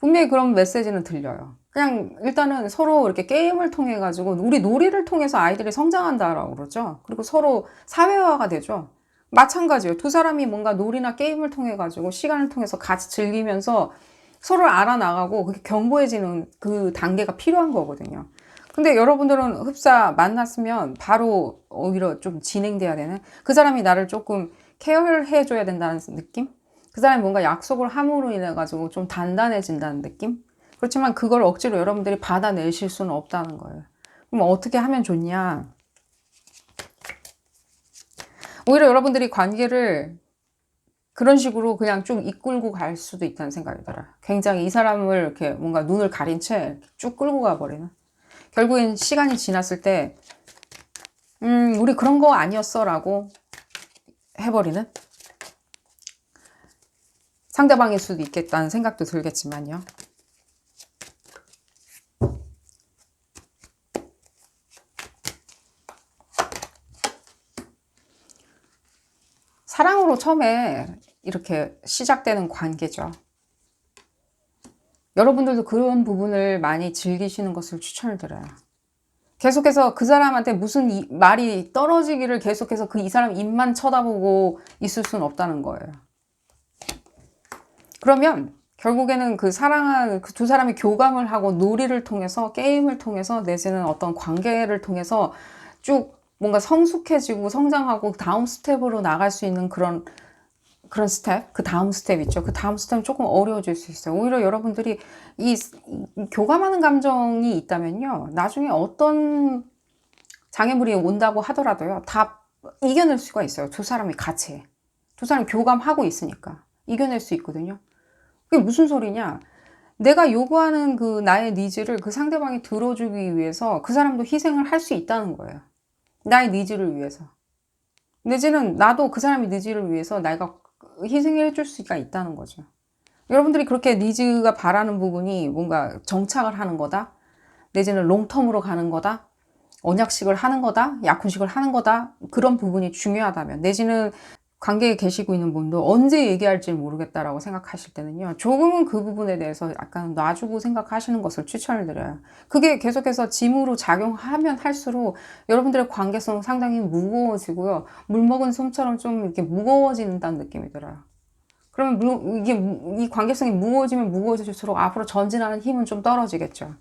분명히 그런 메시지는 들려요. 그냥 일단은 서로 이렇게 게임을 통해 가지고 우리 놀이를 통해서 아이들이 성장한다라고 그러죠. 그리고 서로 사회화가 되죠. 마찬가지예요. 두 사람이 뭔가 놀이나 게임을 통해 가지고 시간을 통해서 같이 즐기면서 서로를 알아나가고 그게 견고해지는 그 단계가 필요한 거거든요. 근데 여러분들은 흡사 만났으면 바로 오히려 좀 진행돼야 되는 그 사람이 나를 조금 케어를 해줘야 된다는 느낌? 그 사람이 뭔가 약속을 함으로 인해 가지고 좀 단단해진다는 느낌? 그렇지만 그걸 억지로 여러분들이 받아내실 수는 없다는 거예요. 그럼 어떻게 하면 좋냐? 오히려 여러분들이 관계를 그런 식으로 그냥 쭉 이끌고 갈 수도 있다는 생각이 들어요. 굉장히 이 사람을 이렇게 뭔가 눈을 가린 채 쭉 끌고 가버리는. 결국엔 시간이 지났을 때, 우리 그런 거 아니었어 라고 해버리는 상대방일 수도 있겠다는 생각도 들겠지만요. 사랑으로 처음에 이렇게 시작되는 관계죠. 여러분들도 그런 부분을 많이 즐기시는 것을 추천을 드려요. 계속해서 그 사람한테 무슨 말이 떨어지기를 계속해서 그 이 사람 입만 쳐다보고 있을 수는 없다는 거예요. 그러면 결국에는 그 사랑한 그 두 사람이 교감을 하고 놀이를 통해서 게임을 통해서 내지는 어떤 관계를 통해서 쭉 뭔가 성숙해지고 성장하고 다음 스텝으로 나갈 수 있는 그런 스텝, 그 다음 스텝 있죠. 그 다음 스텝은 조금 어려워질 수 있어요. 오히려 여러분들이 이 교감하는 감정이 있다면요. 나중에 어떤 장애물이 온다고 하더라도요. 다 이겨낼 수가 있어요. 두 사람이 같이. 두 사람이 교감하고 있으니까. 이겨낼 수 있거든요. 그게 무슨 소리냐. 내가 요구하는 그 나의 니즈를 그 상대방이 들어주기 위해서 그 사람도 희생을 할 수 있다는 거예요. 나의 니즈를 위해서. 내지는 나도 그 사람의 니즈를 위해서 내가 희생해 줄 수가 있다는 거죠. 여러분들이 그렇게 니즈가 바라는 부분이 뭔가 정착을 하는 거다. 내지는 롱텀으로 가는 거다. 언약식을 하는 거다. 약혼식을 하는 거다. 그런 부분이 중요하다면 내지는 관계에 계시고 있는 분도 언제 얘기할지 모르겠다라고 생각하실 때는요. 조금은 그 부분에 대해서 약간 놔주고 생각하시는 것을 추천을 드려요. 그게 계속해서 짐으로 작용하면 할수록 여러분들의 관계성은 상당히 무거워지고요. 물 먹은 솜처럼 좀 이렇게 무거워진다는 느낌이 들어요. 그러면 이 관계성이 무거워지면 무거워질수록 앞으로 전진하는 힘은 좀 떨어지겠죠.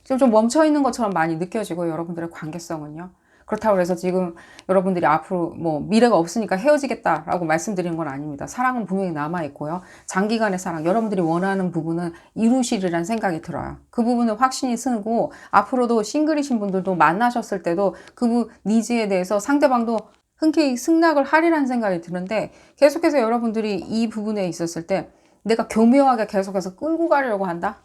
지금 좀 멈춰있는 것처럼 많이 느껴지고 여러분들의 관계성은요. 그렇다고 해서 지금 여러분들이 앞으로 뭐 미래가 없으니까 헤어지겠다라고 말씀드리는 건 아닙니다. 사랑은 분명히 남아있고요. 장기간의 사랑, 여러분들이 원하는 부분은 이루시리라는 생각이 들어요. 그 부분은 확신이 쓰고 앞으로도 싱글이신 분들도 만나셨을 때도 그 니즈에 대해서 상대방도 흔쾌히 승낙을 하리라는 생각이 드는데 계속해서 여러분들이 이 부분에 있었을 때 내가 교묘하게 계속해서 끌고 가려고 한다.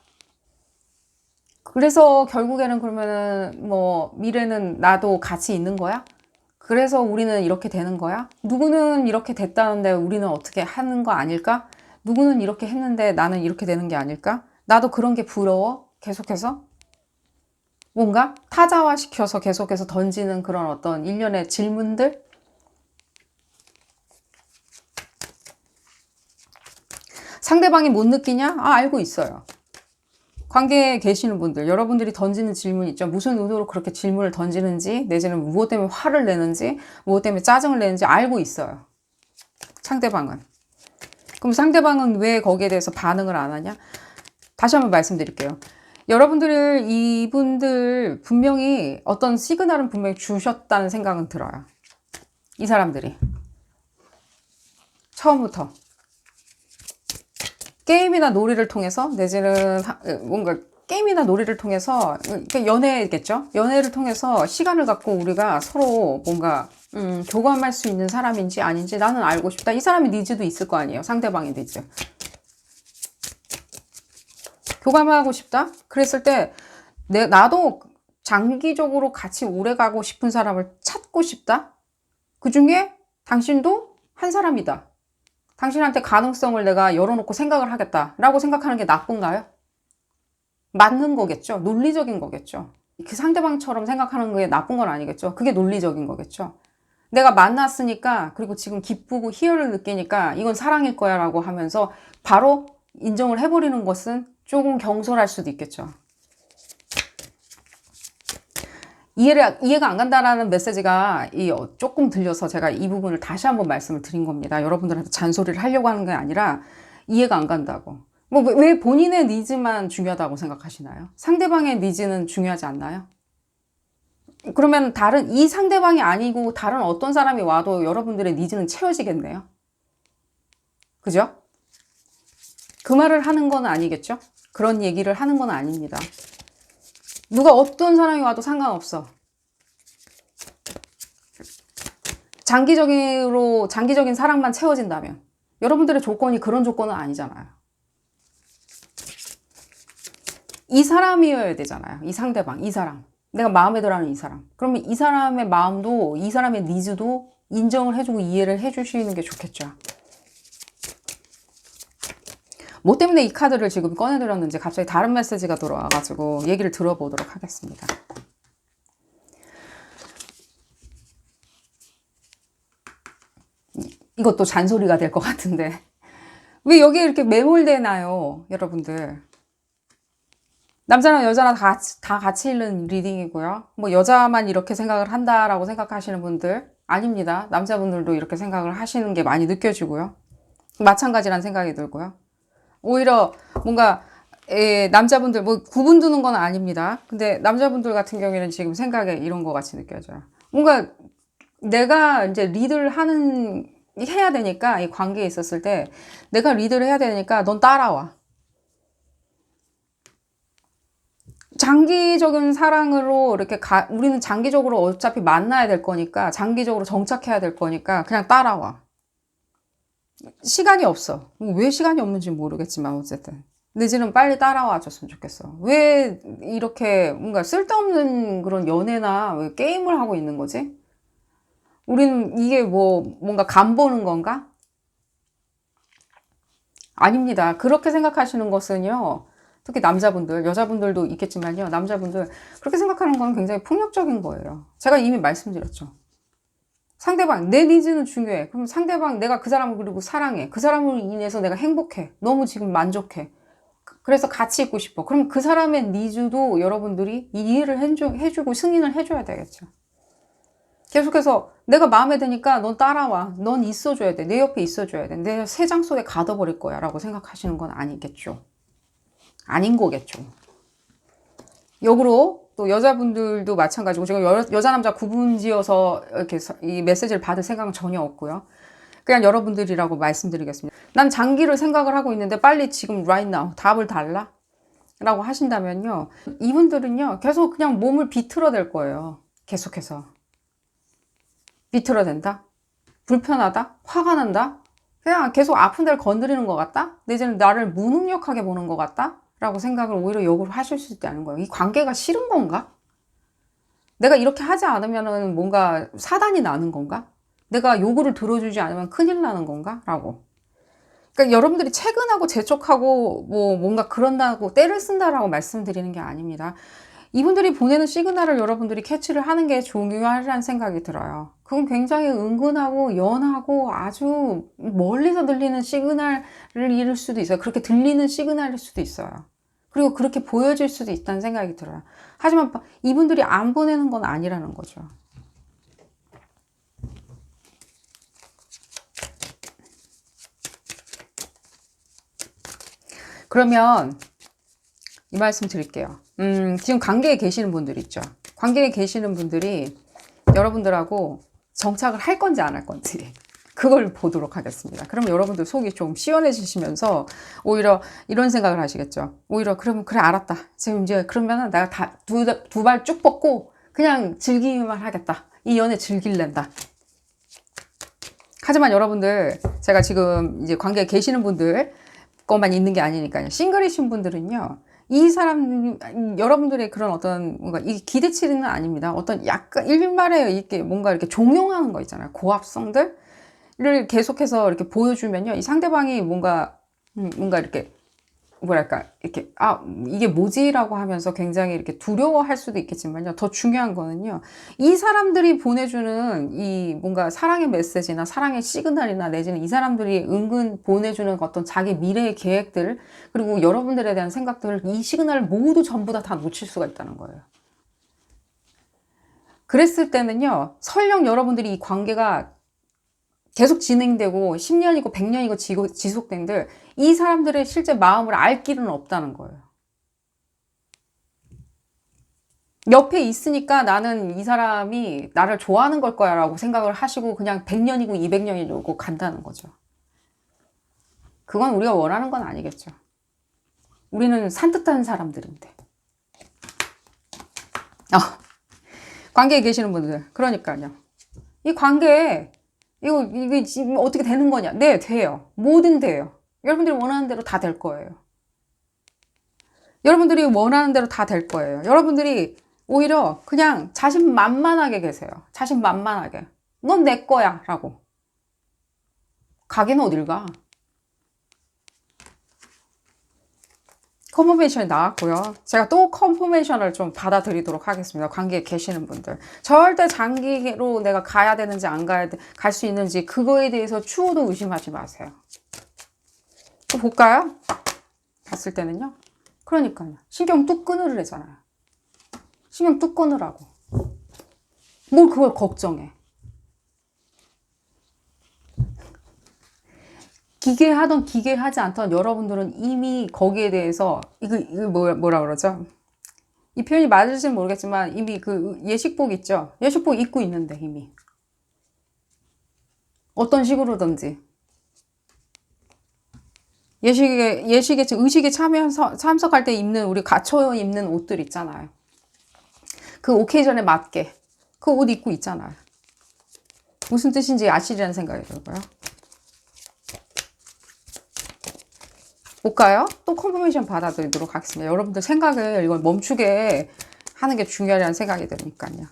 그래서 결국에는 그러면은 뭐 미래는 나도 같이 있는 거야? 그래서 우리는 이렇게 되는 거야? 누구는 이렇게 됐다는데 우리는 어떻게 하는 거 아닐까? 누구는 이렇게 했는데 나는 이렇게 되는 게 아닐까? 나도 그런 게 부러워? 계속해서? 뭔가 타자화시켜서 계속해서 던지는 그런 어떤 일련의 질문들? 상대방이 못 느끼냐? 아, 알고 있어요. 관계에 계시는 분들, 여러분들이 던지는 질문 있죠. 무슨 의도로 그렇게 질문을 던지는지, 내지는 무엇 때문에 화를 내는지, 무엇 때문에 짜증을 내는지 알고 있어요. 상대방은. 그럼 상대방은 왜 거기에 대해서 반응을 안 하냐? 다시 한번 말씀드릴게요. 여러분들, 이분들 분명히 어떤 시그널은 분명히 주셨다는 생각은 들어요. 이 사람들이. 처음부터. 게임이나 놀이를 통해서, 내지는 뭔가 게임이나 놀이를 통해서, 연애겠죠? 연애를 통해서 시간을 갖고 우리가 서로 뭔가, 교감할 수 있는 사람인지 아닌지 나는 알고 싶다. 이 사람의 니즈도 있을 거 아니에요. 상대방의 니즈. 교감하고 싶다? 그랬을 때, 나도 장기적으로 같이 오래 가고 싶은 사람을 찾고 싶다? 그 중에 당신도 한 사람이다. 당신한테 가능성을 내가 열어놓고 생각을 하겠다라고 생각하는 게 나쁜가요? 맞는 거겠죠. 논리적인 거겠죠. 그 상대방처럼 생각하는 게 나쁜 건 아니겠죠. 그게 논리적인 거겠죠. 내가 만났으니까, 그리고 지금 기쁘고 희열을 느끼니까 이건 사랑일 거야 라고 하면서 바로 인정을 해버리는 것은 조금 경솔할 수도 있겠죠. 이해가 안 간다라는 메시지가 조금 들려서 제가 이 부분을 다시 한번 말씀을 드린 겁니다. 여러분들한테 잔소리를 하려고 하는 게 아니라 이해가 안 간다고. 뭐 왜 본인의 니즈만 중요하다고 생각하시나요? 상대방의 니즈는 중요하지 않나요? 그러면 이 상대방이 아니고 다른 어떤 사람이 와도 여러분들의 니즈는 채워지겠네요. 그죠? 그 말을 하는 건 아니겠죠? 그런 얘기를 하는 건 아닙니다. 누가 어떤 사람이 와도 상관없어. 장기적인 사랑만 채워진다면. 여러분들의 조건이 그런 조건은 아니잖아요. 이 사람이어야 되잖아요. 이 상대방, 이 사람. 내가 마음에 들어하는 이 사람. 그러면 이 사람의 마음도, 이 사람의 니즈도 인정을 해주고 이해를 해주시는 게 좋겠죠. 뭐 때문에 이 카드를 지금 꺼내드렸는지 갑자기 다른 메시지가 들어와가지고 얘기를 들어보도록 하겠습니다. 이것도 잔소리가 될 것 같은데 왜 여기에 이렇게 매몰되나요, 여러분들? 남자나 여자나 다 같이 읽는 리딩이고요. 뭐 여자만 이렇게 생각을 한다라고 생각하시는 분들 아닙니다. 남자분들도 이렇게 생각을 하시는 게 많이 느껴지고요. 마찬가지란 생각이 들고요. 오히려 뭔가 남자분들 뭐 구분 두는 건 아닙니다. 근데 남자분들 같은 경우에는 지금 생각에 이런 거 같이 느껴져요. 뭔가 내가 이제 리드를 해야 되니까, 이 관계에 있었을 때 내가 리드를 해야 되니까 넌 따라와. 장기적인 사랑으로 이렇게 우리는 장기적으로 어차피 만나야 될 거니까, 장기적으로 정착해야 될 거니까 그냥 따라와. 시간이 없어. 왜 시간이 없는지 모르겠지만 어쨌든 내지는 빨리 따라와 줬으면 좋겠어. 왜 이렇게 뭔가 쓸데없는 그런 연애나 왜 게임을 하고 있는 거지? 우리는 이게 뭔가 간 보는 건가? 아닙니다. 그렇게 생각하시는 것은요, 특히 남자분들, 여자분들도 있겠지만요, 남자분들 그렇게 생각하는 건 굉장히 폭력적인 거예요. 제가 이미 말씀드렸죠. 상대방, 내 니즈는 중요해. 그럼 상대방, 내가 그 사람을 그리고 사랑해. 그 사람으로 인해서 내가 행복해. 너무 지금 만족해. 그래서 같이 있고 싶어. 그럼 그 사람의 니즈도 여러분들이 이해를 해주고 승인을 해줘야 되겠죠. 계속해서 내가 마음에 드니까 넌 따라와. 넌 있어줘야 돼. 내 옆에 있어줘야 돼. 내 새장 속에 가둬버릴 거야. 라고 생각하시는 건 아니겠죠. 아닌 거겠죠. 역으로 또 여자분들도 마찬가지고, 제가 여자 남자 구분 지어서 이렇게 이 메시지를 받을 생각은 전혀 없고요. 그냥 여러분들이라고 말씀드리겠습니다. 난 장기를 생각을 하고 있는데 빨리 지금 right now 답을 달라? 라고 하신다면요, 이분들은요 계속 그냥 몸을 비틀어댈 거예요. 계속해서 비틀어댄다? 불편하다? 화가 난다? 그냥 계속 아픈 데를 건드리는 것 같다? 내지는 나를 무능력하게 보는 것 같다? 라고 생각을 오히려 역으로 하실 수 있다는 거예요. 이 관계가 싫은 건가? 내가 이렇게 하지 않으면 뭔가 사단이 나는 건가? 내가 요구를 들어주지 않으면 큰일 나는 건가? 라고. 그러니까 여러분들이 채근하고 재촉하고 뭐 뭔가 그런다고 때를 쓴다라고 말씀드리는 게 아닙니다. 이분들이 보내는 시그널을 여러분들이 캐치를 하는 게 중요하다는 생각이 들어요. 그건 굉장히 은근하고 연하고 아주 멀리서 들리는 시그널을 잃을 수도 있어요. 그렇게 들리는 시그널일 수도 있어요. 그리고 그렇게 보여질 수도 있다는 생각이 들어요. 하지만 이분들이 안 보내는 건 아니라는 거죠. 그러면 이 말씀 드릴게요. 지금 관계에 계시는 분들 있죠. 관계에 계시는 분들이 여러분들하고 정착을 할 건지 안 할 건지 그걸 보도록 하겠습니다. 그러면 여러분들 속이 좀 시원해지시면서 오히려 이런 생각을 하시겠죠. 오히려 그러면 그래 알았다. 지금 이제 그러면은 내가 다 두 발 쭉 뻗고 그냥 즐기기만 하겠다. 이 연애 즐길랜다. 하지만 여러분들 제가 지금 이제 관계에 계시는 분들 것만 있는 게 아니니까요. 싱글이신 분들은요. 이 사람, 여러분들의 그런 어떤, 뭔가, 이 기대치는 아닙니다. 어떤 약간, 일말에 이렇게 뭔가 이렇게 종용하는 거 있잖아요. 고합성들을 계속해서 이렇게 보여주면요. 이 상대방이 뭔가 이렇게, 뭐랄까, 이렇게, 아, 이게 뭐지라고 하면서 굉장히 이렇게 두려워할 수도 있겠지만요. 더 중요한 거는요. 이 사람들이 보내주는 이 뭔가 사랑의 메시지나 사랑의 시그널이나 내지는 이 사람들이 은근 보내주는 어떤 자기 미래의 계획들, 그리고 여러분들에 대한 생각들을 이 시그널을 모두 전부 다 놓칠 수가 있다는 거예요. 그랬을 때는요. 설령 여러분들이 이 관계가 계속 진행되고 10년이고 100년이고 지속된들 이 사람들의 실제 마음을 알 길은 없다는 거예요. 옆에 있으니까 나는 이 사람이 나를 좋아하는 걸 거야 라고 생각을 하시고 그냥 100년이고 200년이고 간다는 거죠. 그건 우리가 원하는 건 아니겠죠. 우리는 산뜻한 사람들인데. 관계에 계시는 분들 그러니까요. 이 관계에 이게 지금 어떻게 되는 거냐? 네, 돼요. 뭐든 돼요. 여러분들이 원하는 대로 다 될 거예요. 여러분들이 원하는 대로 다 될 거예요. 여러분들이 오히려 그냥 자신만만하게 계세요. 자신만만하게. 넌 내 거야. 라고. 가긴 어딜 가? 컨포메이션이 나왔고요. 제가 또 컨포메이션을 좀 받아들이도록 하겠습니다. 관계에 계시는 분들. 절대 장기로 내가 가야 되는지 안 갈 수 있는지 그거에 대해서 추호도 의심하지 마세요. 또 볼까요? 봤을 때는요. 그러니까요. 신경 뚝 끊으래잖아요. 신경 뚝 끊으라고. 뭘 그걸 걱정해. 기계하던 기계하지 않던 여러분들은 이미 거기에 대해서 이거 뭐라 그러죠? 이 표현이 맞을지는 모르겠지만 이미 그 예식복 있죠? 예식복 입고 있는데 이미 어떤 식으로든지 예식에 의식에 참석할 때 입는 우리 갖춰 입는 옷들 있잖아요. 그 오케이전에 맞게 그 옷 입고 있잖아요. 무슨 뜻인지 아시리라는 생각이 들고요. 볼까요? 또 컨포메이션 받아들이도록 하겠습니다. 여러분들 생각을 이걸 멈추게 하는 게 중요하다는 생각이 드니까요.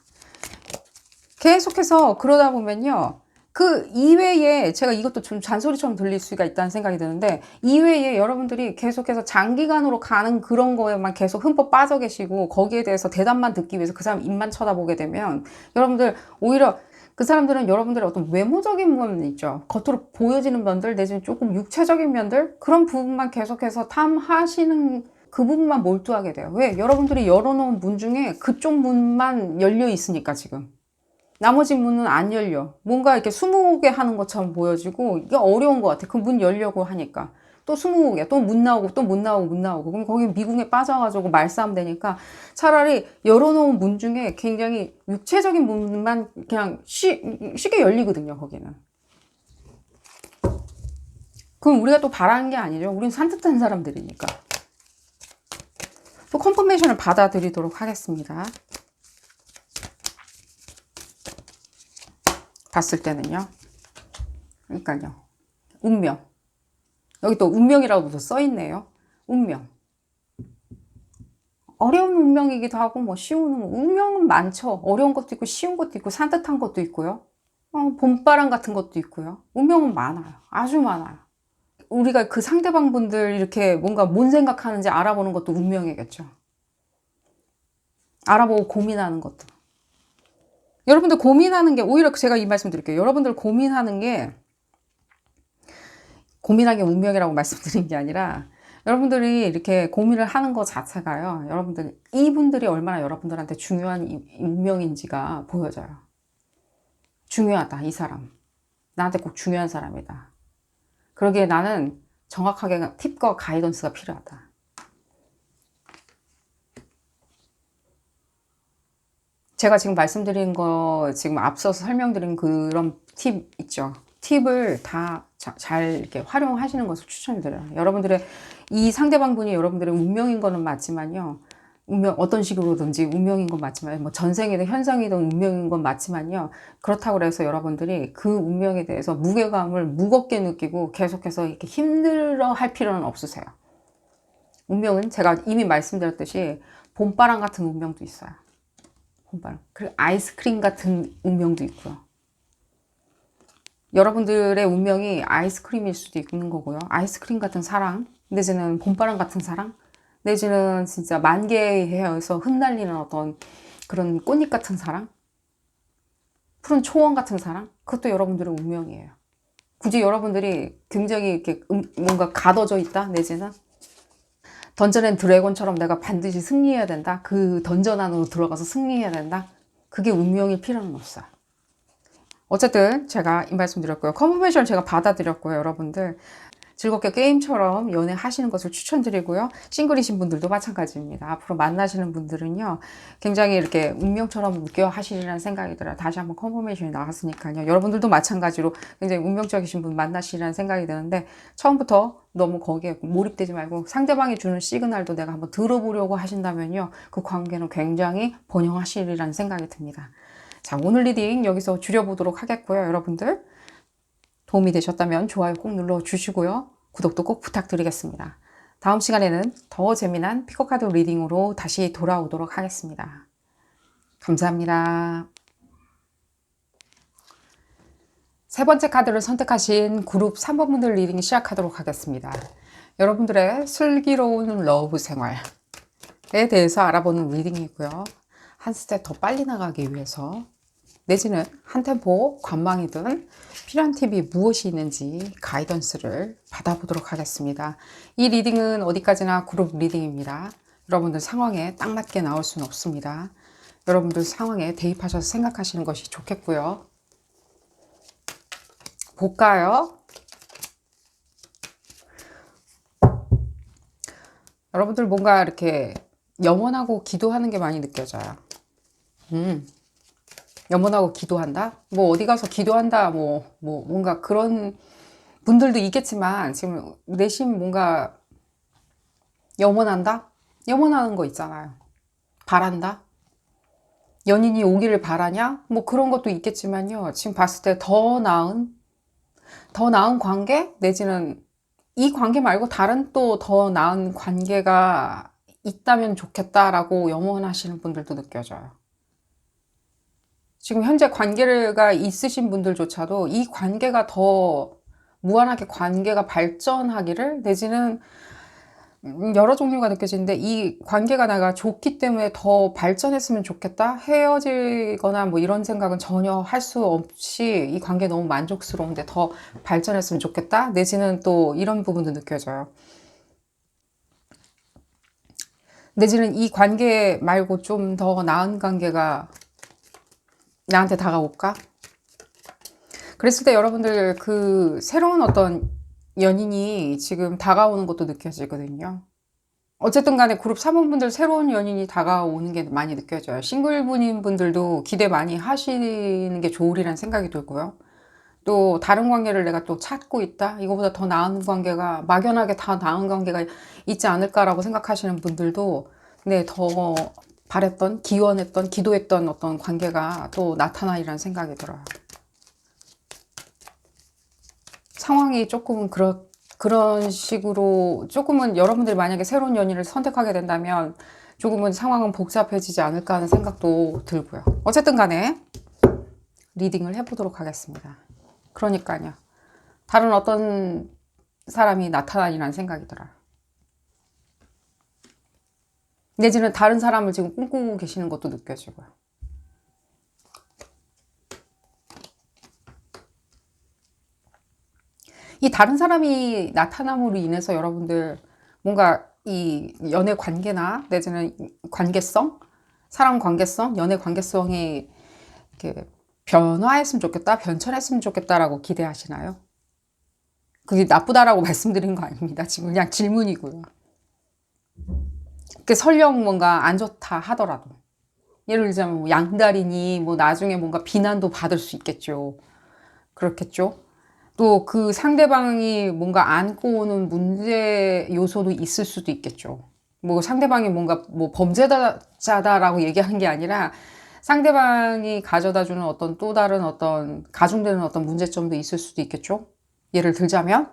계속해서 그러다 보면요. 그 이외에 제가 이것도 좀 잔소리처럼 들릴 수가 있다는 생각이 드는데 이외에 여러분들이 계속해서 장기간으로 가는 그런 거에만 계속 흠뻑 빠져 계시고 거기에 대해서 대답만 듣기 위해서 그 사람 입만 쳐다보게 되면 여러분들 오히려 그 사람들은 여러분들의 어떤 외모적인 부분 있죠. 겉으로 보여지는 면들 내지는 조금 육체적인 면들 그런 부분만 계속해서 탐하시는 그 부분만 몰두하게 돼요. 왜? 여러분들이 열어놓은 문 중에 그쪽 문만 열려 있으니까 지금. 나머지 문은 안 열려. 뭔가 이렇게 20개 하는 것처럼 보여지고 이게 어려운 것 같아. 그 문 열려고 하니까. 또 20개, 또 문 나오고, 또 문 나오고, 문 나오고. 그럼 거기 미궁에 빠져가지고 말싸움 되니까 차라리 열어놓은 문 중에 굉장히 육체적인 문만 그냥 쉽게 열리거든요, 거기는. 그럼 우리가 또 바라는 게 아니죠. 우리는 산뜻한 사람들이니까. 또 컨포메이션을 받아들이도록 하겠습니다. 봤을 때는요. 그러니까요. 운명. 여기 또 운명이라고도 써있네요. 운명. 어려운 운명이기도 하고 뭐 쉬운 운명은 많죠. 어려운 것도 있고 쉬운 것도 있고 산뜻한 것도 있고요. 봄바람 같은 것도 있고요. 운명은 많아요. 아주 많아요. 우리가 그 상대방 분들 이렇게 뭔가 뭔 생각하는지 알아보는 것도 운명이겠죠. 알아보고 고민하는 것도. 여러분들 고민하는 게 오히려 제가 이 말씀 드릴게요. 여러분들 고민하는 게 운명이라고 말씀드린 게 아니라 여러분들이 이렇게 고민을 하는 것 자체가요. 여러분들 이분들이 얼마나 여러분들한테 중요한 운명인지가 보여져요. 중요하다, 이 사람. 나한테 꼭 중요한 사람이다. 그러기에 나는 정확하게 팁과 가이던스가 필요하다. 제가 지금 말씀드린 거, 지금 앞서서 설명드린 그런 팁 있죠. 팁을 다 잘 이렇게 활용하시는 것을 추천드려요. 여러분들의 이 상대방 분이 여러분들의 운명인 거는 맞지만요. 운명, 어떤 식으로든지 운명인 건 맞지만, 뭐 전생이든 현생이든 운명인 건 맞지만요. 그렇다고 해서 여러분들이 그 운명에 대해서 무게감을 무겁게 느끼고 계속해서 이렇게 힘들어 할 필요는 없으세요. 운명은 제가 이미 말씀드렸듯이 봄바람 같은 운명도 있어요. 봄바람. 그리고 아이스크림 같은 운명도 있고요. 여러분들의 운명이 아이스크림일 수도 있는 거고요. 아이스크림 같은 사랑, 내지는 봄바람 같은 사랑, 내지는 진짜 만개에서 흩날리는 어떤 그런 꽃잎 같은 사랑, 푸른 초원 같은 사랑, 그것도 여러분들의 운명이에요. 굳이 여러분들이 굉장히 이렇게 뭔가 가둬져 있다, 내지는 던전 앤 드래곤처럼 내가 반드시 승리해야 된다, 그 던전 안으로 들어가서 승리해야 된다, 그게 운명일 필요는 없어요. 어쨌든 제가 이 말씀 드렸고요. 컨퍼메이션을 제가 받아들였고요. 여러분들 즐겁게 게임처럼 연애하시는 것을 추천드리고요. 싱글이신 분들도 마찬가지입니다. 앞으로 만나시는 분들은요. 굉장히 이렇게 운명처럼 느껴 하시리라는 생각이 들어요. 다시 한번 컨퍼메이션이 나왔으니까요. 여러분들도 마찬가지로 굉장히 운명적이신 분 만나시리라는 생각이 드는데 처음부터 너무 거기에 몰입되지 말고 상대방이 주는 시그널도 내가 한번 들어보려고 하신다면요. 그 관계는 굉장히 번영하시리라는 생각이 듭니다. 자, 오늘 리딩 여기서 줄여보도록 하겠고요. 여러분들 도움이 되셨다면 좋아요 꼭 눌러주시고요. 구독도 꼭 부탁드리겠습니다. 다음 시간에는 더 재미난 피코카드 리딩으로 다시 돌아오도록 하겠습니다. 감사합니다. 세 번째 카드를 선택하신 그룹 3번 분들 리딩 시작하도록 하겠습니다. 여러분들의 슬기로운 러브 생활에 대해서 알아보는 리딩이고요. 한 스텝 더 빨리 나가기 위해서 내지는 한 템포 관망이든 필요한 팁이 무엇이 있는지 가이던스를 받아보도록 하겠습니다. 이 리딩은 어디까지나 그룹 리딩입니다. 여러분들 상황에 딱 맞게 나올 수는 없습니다. 여러분들 상황에 대입하셔서 생각하시는 것이 좋겠고요. 볼까요? 여러분들 뭔가 이렇게 염원하고 기도하는 게 많이 느껴져요. 염원하고 기도한다? 뭐 어디 가서 기도한다, 뭔가 그런 분들도 있겠지만 지금 내심 뭔가 염원한다? 염원하는 거 있잖아요. 바란다? 연인이 오기를 바라냐? 뭐 그런 것도 있겠지만요. 지금 봤을 때 더 나은 관계? 내지는 이 관계 말고 다른 또 더 나은 관계가 있다면 좋겠다라고 염원하시는 분들도 느껴져요. 지금 현재 관계가 있으신 분들조차도 이 관계가 더 무한하게 관계가 발전하기를 내지는 여러 종류가 느껴지는데 이 관계가 내가 좋기 때문에 더 발전했으면 좋겠다, 헤어지거나 뭐 이런 생각은 전혀 할 수 없이 이 관계 너무 만족스러운데 더 발전했으면 좋겠다, 내지는 또 이런 부분도 느껴져요. 내지는 이 관계 말고 좀 더 나은 관계가 나한테 다가올까? 그랬을 때 여러분들 그 새로운 어떤 연인이 지금 다가오는 것도 느껴지거든요. 어쨌든 간에 그룹 3번분들 새로운 연인이 다가오는 게 많이 느껴져요. 싱글분인 분들도 기대 많이 하시는 게 좋으리라는 생각이 들고요. 또 다른 관계를 내가 또 찾고 있다, 이거보다 더 나은 관계가, 막연하게 다 나은 관계가 있지 않을까라고 생각하시는 분들도 네, 더 바랬던, 기원했던, 기도했던 어떤 관계가 또 나타나리라는 생각이 들어요. 상황이 조금은 그런 식으로 조금은 여러분들이 만약에 새로운 연인을 선택하게 된다면 조금은 상황은 복잡해지지 않을까 하는 생각도 들고요. 어쨌든 간에 리딩을 해보도록 하겠습니다. 그러니까요. 다른 어떤 사람이 나타나리라는 생각이 들어요. 내지는 다른 사람을 지금 꿈꾸고 계시는 것도 느껴지고요. 이 다른 사람이 나타남으로 인해서 여러분들 뭔가 이 연애 관계나 내지는 관계성, 사람 관계성, 연애 관계성이 이렇게 변화했으면 좋겠다, 변천했으면 좋겠다라고 기대하시나요? 그게 나쁘다라고 말씀드린 거 아닙니다. 지금 그냥 질문이고요. 설령 뭔가 안 좋다 하더라도 예를 들자면 뭐 양다리니 뭐 나중에 뭔가 비난도 받을 수 있겠죠. 그렇겠죠. 또 그 상대방이 뭔가 안고 오는 문제 요소도 있을 수도 있겠죠. 뭐 상대방이 뭔가 뭐 범죄자다라고 얘기하는 게 아니라 상대방이 가져다 주는 어떤 또 다른 어떤 가중되는 어떤 문제점도 있을 수도 있겠죠. 예를 들자면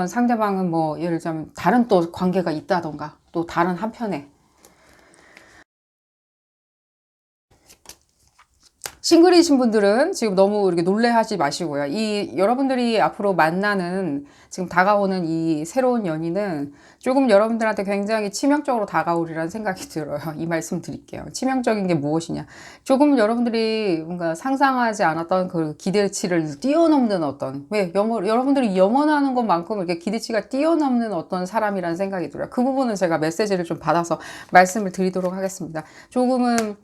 상대방은 뭐 예를 들자면 다른 또 관계가 있다던가 또 다른 한편에 싱글이신 분들은 지금 너무 이렇게 놀래하지 마시고요. 이 여러분들이 앞으로 만나는 지금 다가오는 이 새로운 연인은 조금 여러분들한테 굉장히 치명적으로 다가오리라는 생각이 들어요. 이 말씀 드릴게요. 치명적인 게 무엇이냐. 조금 여러분들이 뭔가 상상하지 않았던 그 기대치를 뛰어넘는 어떤, 여러분들이 염원하는 것만큼 이렇게 기대치가 뛰어넘는 어떤 사람이라는 생각이 들어요. 그 부분은 제가 메시지를 좀 받아서 말씀을 드리도록 하겠습니다. 조금은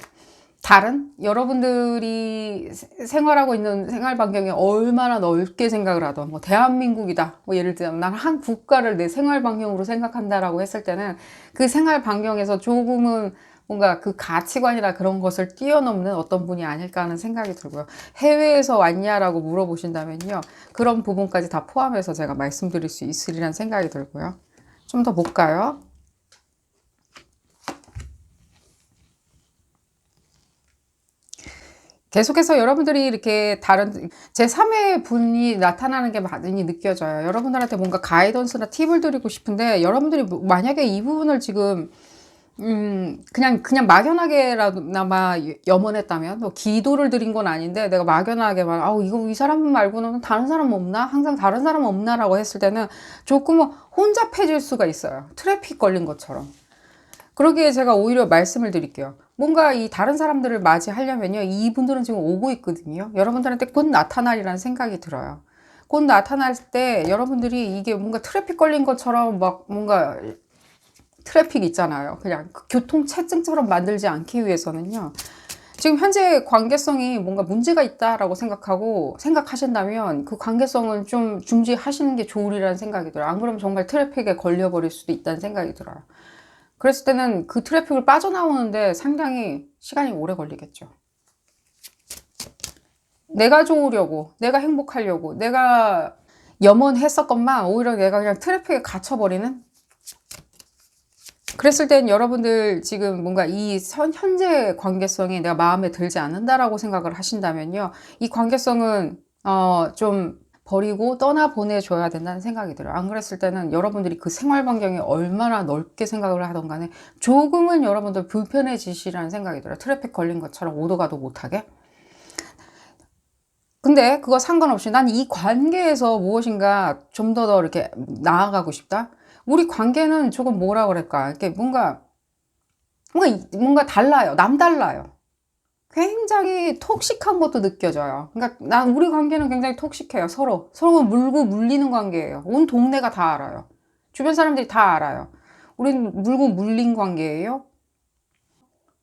다른 여러분들이 생활하고 있는 생활 반경이 얼마나 넓게 생각을 하던 뭐 대한민국이다 뭐 예를 들면 난 한 국가를 내 생활 반경으로 생각한다라고 했을 때는 그 생활 반경에서 조금은 뭔가 그 가치관이나 그런 것을 뛰어넘는 어떤 분이 아닐까 하는 생각이 들고요. 해외에서 왔냐라고 물어보신다면요. 그런 부분까지 다 포함해서 제가 말씀드릴 수 있으리라는 생각이 들고요. 좀 더 볼까요? 계속해서 여러분들이 이렇게 다른 제3의 분이 나타나는 게 많이 느껴져요. 여러분들한테 뭔가 가이던스나 팁을 드리고 싶은데 여러분들이 만약에 이 부분을 지금 그냥 막연하게라도나마 염원했다면 뭐 기도를 드린 건 아닌데 내가 막연하게만 아우 이거 이 사람 말고는 다른 사람 없나? 항상 다른 사람 없나라고 했을 때는 조금은 혼잡해질 수가 있어요. 트래픽 걸린 것처럼. 그러기에 제가 오히려 말씀을 드릴게요. 뭔가 이 다른 사람들을 맞이하려면요. 이분들은 지금 오고 있거든요. 여러분들한테 곧 나타나리라는 생각이 들어요. 곧 나타날 때 여러분들이 이게 뭔가 트래픽 걸린 것처럼 막 뭔가 트래픽 있잖아요. 그냥 교통체증처럼 만들지 않기 위해서는요. 지금 현재 관계성이 뭔가 문제가 있다라고 생각하신다면 그 관계성은 좀 중지하시는 게 좋으리라는 생각이 들어요. 안 그러면 정말 트래픽에 걸려버릴 수도 있다는 생각이 들어요. 그랬을 때는 그 트래픽을 빠져나오는데 상당히 시간이 오래 걸리겠죠. 내가 좋으려고, 내가 행복하려고, 내가 염원했었건만 오히려 내가 그냥 트래픽에 갇혀버리는? 그랬을 땐 여러분들 지금 뭔가 이 현재 관계성이 내가 마음에 들지 않는다라고 생각을 하신다면요. 이 관계성은 좀 버리고 떠나보내줘야 된다는 생각이 들어요. 안 그랬을 때는 여러분들이 그 생활 반경이 얼마나 넓게 생각을 하던 간에 조금은 여러분들 불편해지시라는 생각이 들어요. 트래픽 걸린 것처럼 오도 가도 못하게. 근데 그거 상관없이 난 이 관계에서 무엇인가 좀 더 이렇게 나아가고 싶다. 우리 관계는 조금 뭐라 그럴까. 이렇게 뭔가 달라요. 남달라요. 굉장히 톡식한 것도 느껴져요. 그러니까 우리 관계는 굉장히 톡식해요. 서로 물고 물리는 관계예요. 온 동네가 다 알아요. 주변 사람들이 다 알아요. 우리는 물고 물린 관계예요.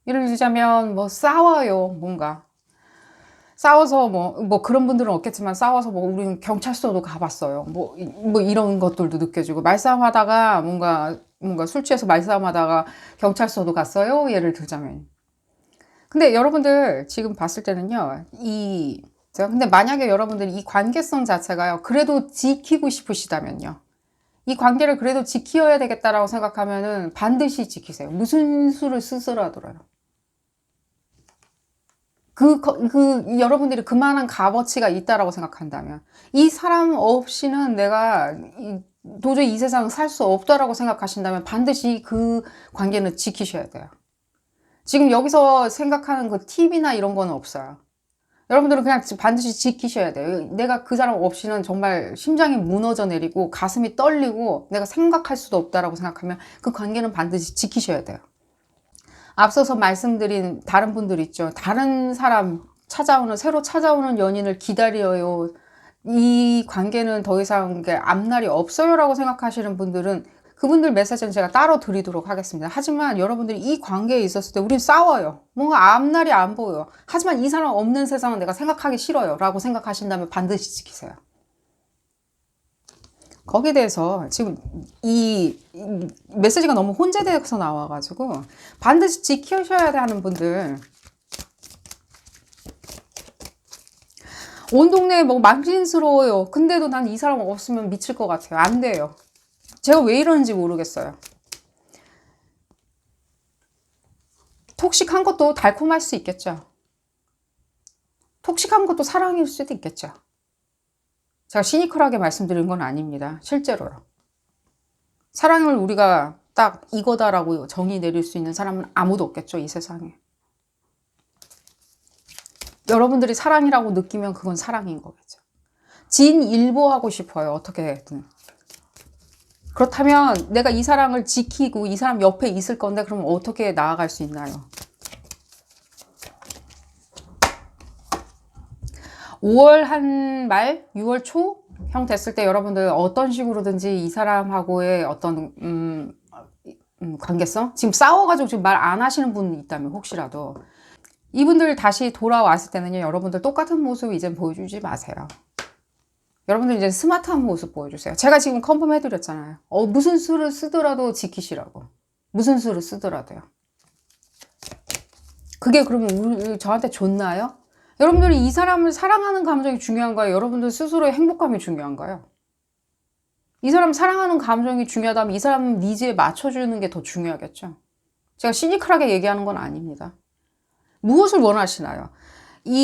예를 들자면 뭐 싸워요. 뭔가 싸워서 뭐 그런 분들은 없겠지만 싸워서 뭐 우리는 경찰서도 가봤어요. 뭐 이런 것들도 느껴지고 말싸움하다가 뭔가 술 취해서 말싸움하다가 경찰서도 갔어요. 예를 들자면. 근데 여러분들 지금 봤을 때는요, 근데 만약에 여러분들이 이 관계성 자체가요, 그래도 지키고 싶으시다면요. 이 관계를 그래도 지켜야 되겠다라고 생각하면은 반드시 지키세요. 무슨 수를 쓰더라도요. 여러분들이 그만한 값어치가 있다라고 생각한다면, 이 사람 없이는 내가 도저히 이 세상 살 수 없다라고 생각하신다면 반드시 그 관계는 지키셔야 돼요. 지금 여기서 생각하는 그 팁이나 이런 거는 없어요. 여러분들은 그냥 반드시 지키셔야 돼요. 내가 그 사람 없이는 정말 심장이 무너져 내리고 가슴이 떨리고 내가 생각할 수도 없다라고 생각하면 그 관계는 반드시 지키셔야 돼요. 앞서서 말씀드린 다른 분들 있죠. 다른 사람 새로 찾아오는 연인을 기다려요. 이 관계는 더 이상 앞날이 없어요 라고 생각하시는 분들은 그분들 메시지는 제가 따로 드리도록 하겠습니다. 하지만 여러분들이 이 관계에 있었을 때 우린 싸워요. 뭔가 앞날이 안 보여요. 하지만 이 사람 없는 세상은 내가 생각하기 싫어요 라고 생각하신다면 반드시 지키세요. 거기에 대해서 지금 이 메시지가 너무 혼재돼서 나와가지고 반드시 지키셔야 하는 분들, 온 동네에 뭐 망신스러워요. 근데도 난 이 사람 없으면 미칠 것 같아요. 안 돼요. 제가 왜 이러는지 모르겠어요. 톡식한 것도 달콤할 수 있겠죠. 톡식한 것도 사랑일 수도 있겠죠. 제가 시니컬하게 말씀드린 건 아닙니다. 실제로요. 사랑을 우리가 딱 이거다라고 정의 내릴 수 있는 사람은 아무도 없겠죠, 이 세상에. 여러분들이 사랑이라고 느끼면 그건 사랑인 거겠죠. 진일보하고 싶어요, 어떻게든. 그렇다면 내가 이 사랑을 지키고 이 사람 옆에 있을 건데 그럼 어떻게 나아갈 수 있나요? 5월 한 말, 6월 초형 됐을 때 여러분들 어떤 식으로든지 이 사람하고의 어떤 관계성? 지금 싸워가지고 지금 말 안 하시는 분 있다면 혹시라도 이분들 다시 돌아왔을 때는요, 여러분들 똑같은 모습 이제 보여주지 마세요. 여러분들 이제 스마트한 모습 보여주세요. 제가 지금 컨펌 해드렸잖아요. 무슨 수를 쓰더라도 지키시라고. 무슨 수를 쓰더라도요. 그게 그러면 저한테 좋나요? 여러분들이 이 사람을 사랑하는 감정이 중요한가요? 여러분들 스스로의 행복감이 중요한가요? 이 사람 사랑하는 감정이 중요하다면 이 사람 니즈에 맞춰주는 게 더 중요하겠죠. 제가 시니컬하게 얘기하는 건 아닙니다. 무엇을 원하시나요?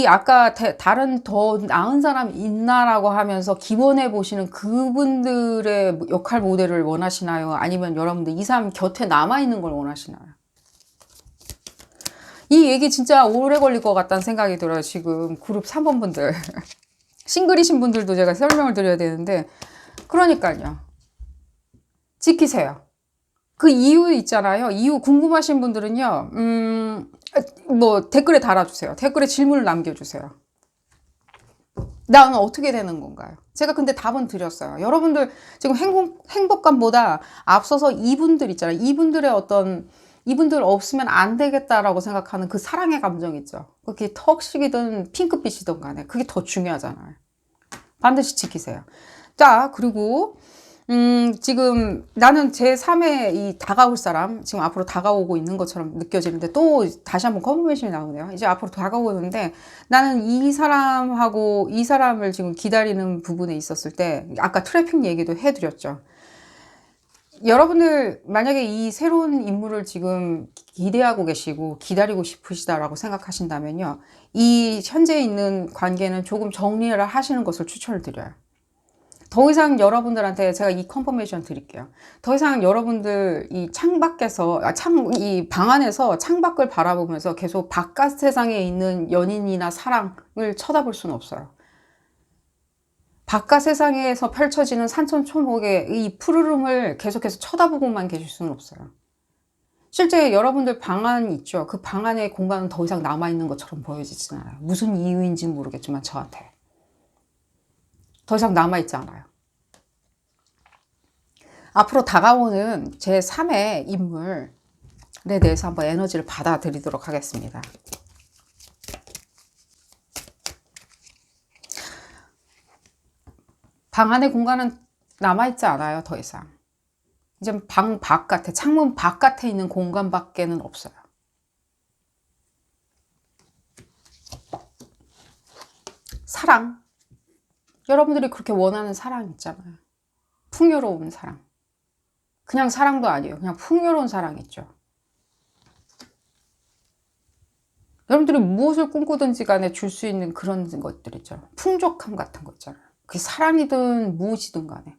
아까 다른 더 나은 사람 있나라고 하면서 기원해 보시는 그분들의 역할 모델을 원하시나요? 아니면 여러분들 이 사람 곁에 남아있는 걸 원하시나요? 이 얘기 진짜 오래 걸릴 것 같다는 생각이 들어요. 지금 그룹 3번 분들. 싱글이신 분들도 제가 설명을 드려야 되는데, 그러니까요. 지키세요. 그 이유 있잖아요. 이유 궁금하신 분들은요, 뭐 댓글에 달아주세요. 댓글에 질문을 남겨주세요. 나는 어떻게 되는 건가요? 제가 근데 답은 드렸어요. 여러분들 지금 행복감보다 앞서서 이분들 있잖아요. 이분들 없으면 안 되겠다라고 생각하는 그 사랑의 감정 있죠. 그게 턱식이든 핑크빛이든 간에 그게 더 중요하잖아요. 반드시 지키세요. 자, 그리고 지금 나는 제3의 이 다가올 사람, 지금 앞으로 다가오고 있는 것처럼 느껴지는데 또 다시 한번 컨퍼메이션이 나오네요. 이제 앞으로 다가오는데 나는 이 사람을 지금 기다리는 부분에 있었을 때 아까 트래픽 얘기도 해드렸죠. 여러분들 만약에 이 새로운 인물을 지금 기대하고 계시고 기다리고 싶으시다라고 생각하신다면요. 이 현재 있는 관계는 조금 정리를 하시는 것을 추천을 드려요. 더 이상 여러분들한테 제가 이 컨퍼메이션 드릴게요. 더 이상 여러분들 이 이 방 안에서 창밖을 바라보면서 계속 바깥 세상에 있는 연인이나 사랑을 쳐다볼 수는 없어요. 바깥 세상에서 펼쳐지는 산천초목의 이 푸르름을 계속해서 쳐다보고만 계실 수는 없어요. 실제 여러분들 방 안 있죠? 그 방 안의 공간은 더 이상 남아있는 것처럼 보여지진 않아요. 무슨 이유인지는 모르겠지만 저한테. 더 이상 남아있지 않아요. 앞으로 다가오는 제3의 인물에 대해서 한번 에너지를 받아들이도록 하겠습니다. 방 안의 공간은 남아있지 않아요, 더 이상. 이제 방 바깥에, 창문 바깥에 있는 공간밖에는 없어요. 사랑. 여러분들이 그렇게 원하는 사랑 있잖아요. 풍요로운 사랑. 그냥 사랑도 아니에요. 그냥 풍요로운 사랑 있죠. 여러분들이 무엇을 꿈꾸든지 간에 줄 수 있는 그런 것들 있잖아요. 풍족함 같은 거 있잖아요. 그게 사랑이든 무엇이든 간에.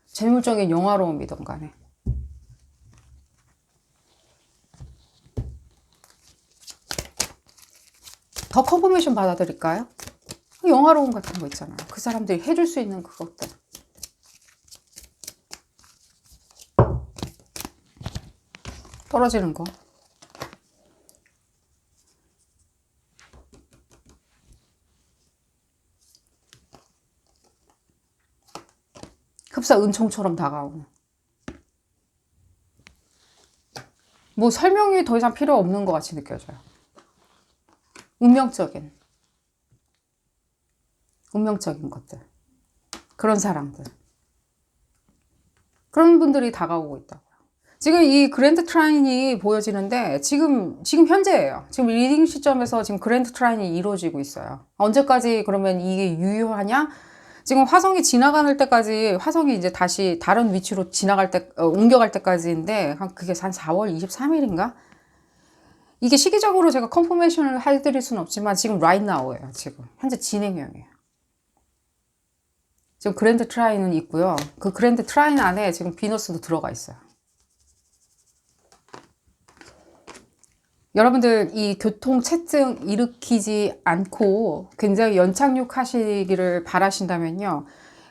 재물적인 영화로움이든 간에. 더 컨포메이션 받아드릴까요? 영화로움 같은 거 있잖아요. 그 사람들이 해줄 수 있는 그것들. 떨어지는 거. 흡사 은총처럼 다가오는. 뭐 설명이 더 이상 필요 없는 것 같이 느껴져요. 운명적인 것들. 그런 사람들. 그런 분들이 다가오고 있다고요. 지금 이 그랜드 트라인이 보여지는데 지금 현재예요. 지금 리딩 시점에서 지금 그랜드 트라인이 이루어지고 있어요. 언제까지 그러면 이게 유효하냐? 지금 화성이 지나가는 때까지, 화성이 이제 다시 다른 위치로 지나갈 때, 옮겨갈 때까지인데, 그게 한 4월 23일인가? 이게 시기적으로 제가 컨포메이션을 해드릴 수는 없지만, 지금 right now예요, 지금. 현재 진행형이에요. 지금 그랜드 트라인은 있고요. 그 그랜드 트라인 안에 지금 비너스도 들어가 있어요. 여러분들 이 교통체증 일으키지 않고 굉장히 연착륙 하시기를 바라신다면요.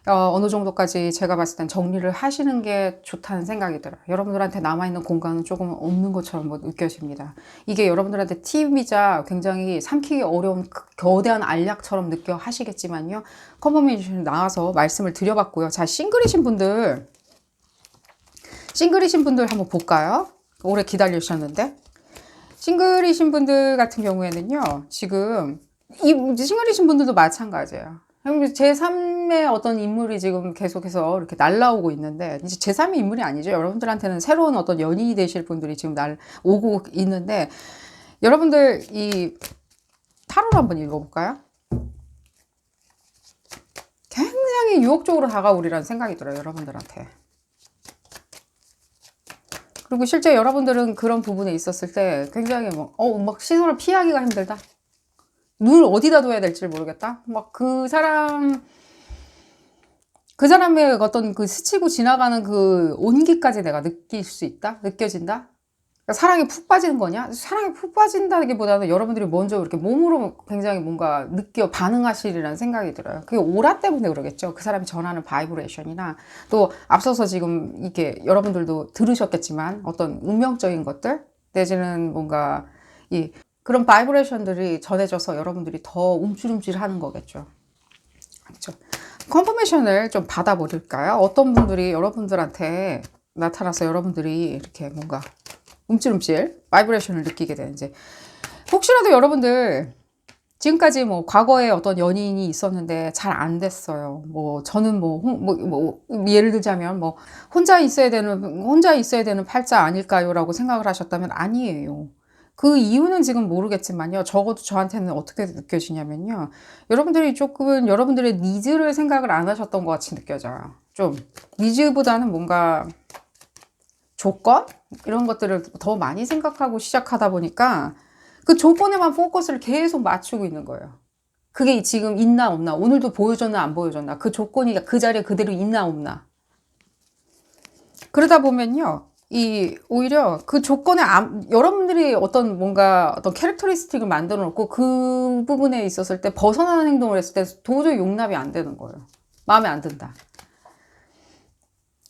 어느 정도까지 제가 봤을 땐 정리를 하시는 게 좋다는 생각이 들어요. 여러분들한테 남아있는 공간은 조금 없는 것처럼 느껴집니다. 이게 여러분들한테 팁이자 굉장히 삼키기 어려운 거대한 알약처럼 느껴 하시겠지만요. 컨퍼메이션이 나와서 말씀을 드려봤고요. 자, 싱글이신 분들 한번 볼까요? 오래 기다리셨는데. 싱글이신 분들 같은 경우에는요, 지금, 싱글이신 분들도 마찬가지예요. 제3의 어떤 인물이 지금 계속해서 이렇게 날라오고 있는데, 이제 제3의 인물이 아니죠. 여러분들한테는 새로운 어떤 연인이 되실 분들이 지금 오고 있는데, 여러분들 이 타로를 한번 읽어볼까요? 굉장히 유혹적으로 다가오리라는 생각이 들어요, 여러분들한테. 그리고 실제 여러분들은 그런 부분에 있었을 때 굉장히 막 시선을 피하기가 힘들다. 눈을 어디다 둬야 될지 모르겠다. 막 그 사람의 어떤 그 스치고 지나가는 그 온기까지 내가 느낄 수 있다? 느껴진다? 그러니까 사랑에 푹 빠지는 거냐? 사랑에 푹 빠진다기보다는 여러분들이 먼저 이렇게 몸으로 굉장히 뭔가 반응하시리라는 생각이 들어요. 그게 오라 때문에 그러겠죠. 그 사람이 전하는 바이브레이션이나 또 앞서서 지금 이게 여러분들도 들으셨겠지만 어떤 운명적인 것들 내지는 뭔가 그런 바이브레이션들이 전해져서 여러분들이 더 움찔움찔 하는 거겠죠. 그렇죠. 컨퍼메이션을 좀 받아버릴까요? 어떤 분들이 여러분들한테 나타나서 여러분들이 이렇게 뭔가 움찔움찔 바이브레이션을 느끼게 되는지. 혹시라도 여러분들 지금까지 뭐 과거에 어떤 연인이 있었는데 잘 안 됐어요. 뭐 저는 예를 들자면 뭐 혼자 있어야 되는 팔자 아닐까요라고 생각을 하셨다면 아니에요. 그 이유는 지금 모르겠지만요. 적어도 저한테는 어떻게 느껴지냐면요. 여러분들이 조금 여러분들의 니즈를 생각을 안 하셨던 것 같이 느껴져요. 좀 니즈보다는 뭔가 조건? 이런 것들을 더 많이 생각하고 시작하다 보니까 그 조건에만 포커스를 계속 맞추고 있는 거예요. 그게 지금 있나 없나, 오늘도 보여줬나 안 보여줬나, 그 조건이 그 자리에 그대로 있나 없나. 그러다 보면요, 오히려 그 조건에 여러분들이 어떤 캐릭터리스틱을 만들어 놓고 그 부분에 있었을 때 벗어나는 행동을 했을 때 도저히 용납이 안 되는 거예요. 마음에 안 든다.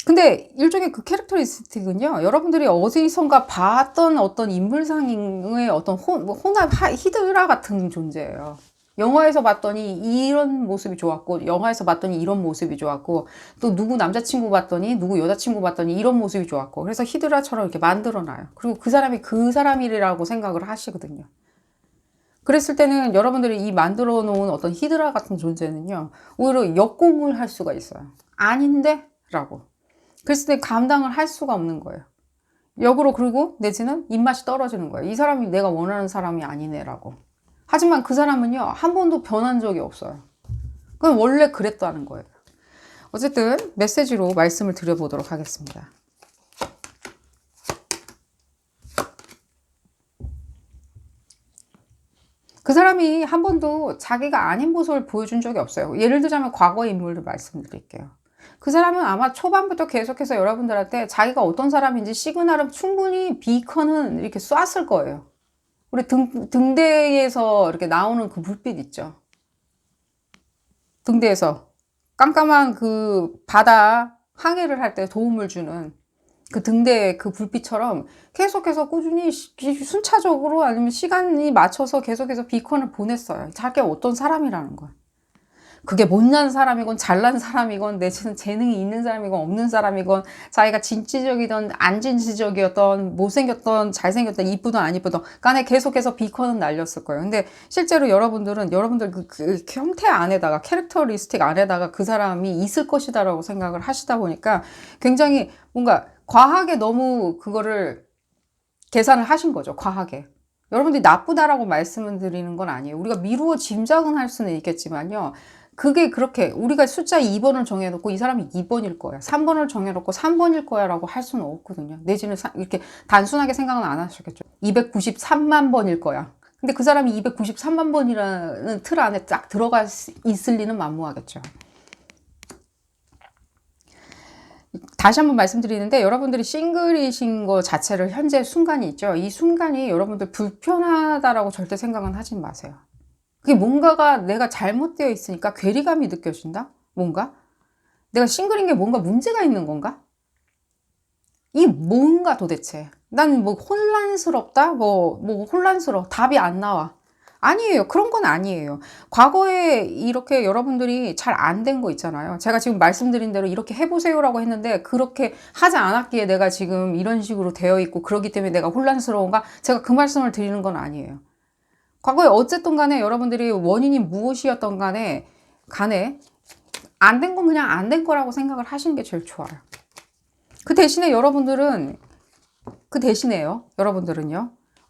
근데 일종의 그 캐릭터리스틱은요, 여러분들이 어디선가 봤던 어떤 인물상의 어떤 혼합 히드라 같은 존재예요. 영화에서 봤더니 이런 모습이 좋았고, 영화에서 봤더니 이런 모습이 좋았고, 또 누구 남자친구 봤더니, 누구 여자친구 봤더니 이런 모습이 좋았고, 그래서 히드라처럼 이렇게 만들어놔요. 그리고 그 사람이 그 사람이라고 생각을 하시거든요. 그랬을 때는 여러분들이 이 만들어 놓은 어떤 히드라 같은 존재는요, 오히려 역공을 할 수가 있어요. 아닌데? 라고. 그랬을 때 감당을 할 수가 없는 거예요. 역으로 그리고 내지는 입맛이 떨어지는 거예요. 이 사람이 내가 원하는 사람이 아니네라고. 하지만 그 사람은요, 한 번도 변한 적이 없어요. 그건 원래 그랬다는 거예요. 어쨌든 메시지로 말씀을 드려보도록 하겠습니다. 그 사람이 한 번도 자기가 아닌 모습을 보여준 적이 없어요. 예를 들자면 과거의 인물을 말씀드릴게요. 그 사람은 아마 초반부터 계속해서 여러분들한테 자기가 어떤 사람인지 시그널을 충분히 비컨은 이렇게 쐈을 거예요. 우리 등대에서 이렇게 나오는 그 불빛 있죠. 등대에서 깜깜한 그 바다 항해를 할 때 도움을 주는 그 등대의 그 불빛처럼 계속해서 꾸준히 순차적으로 아니면 시간이 맞춰서 계속해서 비컨을 보냈어요. 자기가 어떤 사람이라는 걸. 그게 못난 사람이건 잘난 사람이건 내지는 재능이 있는 사람이건 없는 사람이건 자기가 진취적이든 안 진취적이었던 못생겼던 잘생겼던 이쁘든 안 이쁘든 간에 계속해서 비컨은 날렸을 거예요. 근데 실제로 여러분들 그 형태 안에다가 캐릭터리스틱 안에다가 그 사람이 있을 것이다 라고 생각을 하시다 보니까 굉장히 뭔가 과하게 너무 그거를 계산을 하신 거죠. 과하게. 여러분들이 나쁘다라고 말씀을 드리는 건 아니에요. 우리가 미루어 짐작은 할 수는 있겠지만요. 그게 그렇게 우리가 숫자 2번을 정해놓고 이 사람이 2번일 거야. 3번을 정해놓고 3번일 거야 라고 할 수는 없거든요. 내지는 이렇게 단순하게 생각은 안 하셨겠죠. 293만 번일 거야. 근데 그 사람이 293만 번이라는 틀 안에 딱 들어가 있을 리는 만무하겠죠. 다시 한번 말씀드리는데 여러분들이 싱글이신 거 자체를 현재 순간이 있죠. 이 순간이 여러분들 불편하다라고 절대 생각은 하지 마세요. 그게 뭔가가 내가 잘못되어 있으니까 괴리감이 느껴진다? 뭔가? 내가 싱글인 게 뭔가 문제가 있는 건가? 이 뭔가 도대체? 나는 뭐 혼란스럽다? 뭐 혼란스러워. 답이 안 나와. 아니에요. 그런 건 아니에요. 과거에 이렇게 여러분들이 잘 안 된 거 있잖아요. 제가 지금 말씀드린 대로 이렇게 해보세요라고 했는데 그렇게 하지 않았기에 내가 지금 이런 식으로 되어 있고 그렇기 때문에 내가 혼란스러운가? 제가 그 말씀을 드리는 건 아니에요. 과거에 어쨌든 간에 여러분들이 원인이 무엇이었던 간에 안 된 건 그냥 안 된 거라고 생각을 하시는 게 제일 좋아요. 그 대신에 여러분들은요.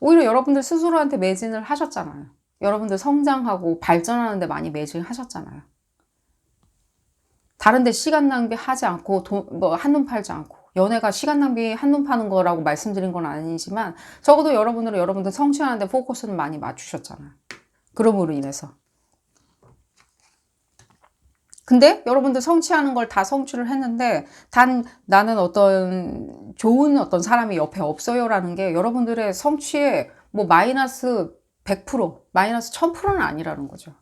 오히려 여러분들 스스로한테 매진을 하셨잖아요. 여러분들 성장하고 발전하는데 많이 매진하셨잖아요. 다른데 시간 낭비하지 않고 한눈 팔지 않고 연애가 시간 낭비 한눈 파는 거라고 말씀드린 건 아니지만 적어도 여러분들 성취하는데 포커스는 많이 맞추셨잖아요. 그럼으로 인해서. 근데 여러분들 성취하는 걸 다 성취를 했는데 단 나는 어떤 좋은 어떤 사람이 옆에 없어요라는 게 여러분들의 성취에 뭐 마이너스 100%, 마이너스 1000%는 아니라는 거죠.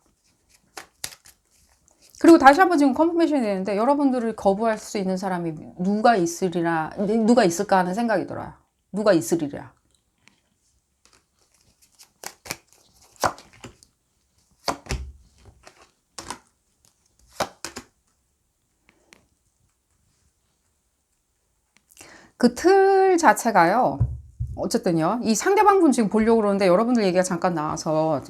그리고 다시 한번 지금 컨퍼메이션이 되는데 여러분들을 거부할 수 있는 사람이 누가 있을까 하는 생각이 들어요. 누가 있으리라. 그 틀 자체가요. 어쨌든요. 이 상대방 분 지금 보려고 그러는데 여러분들 얘기가 잠깐 나와서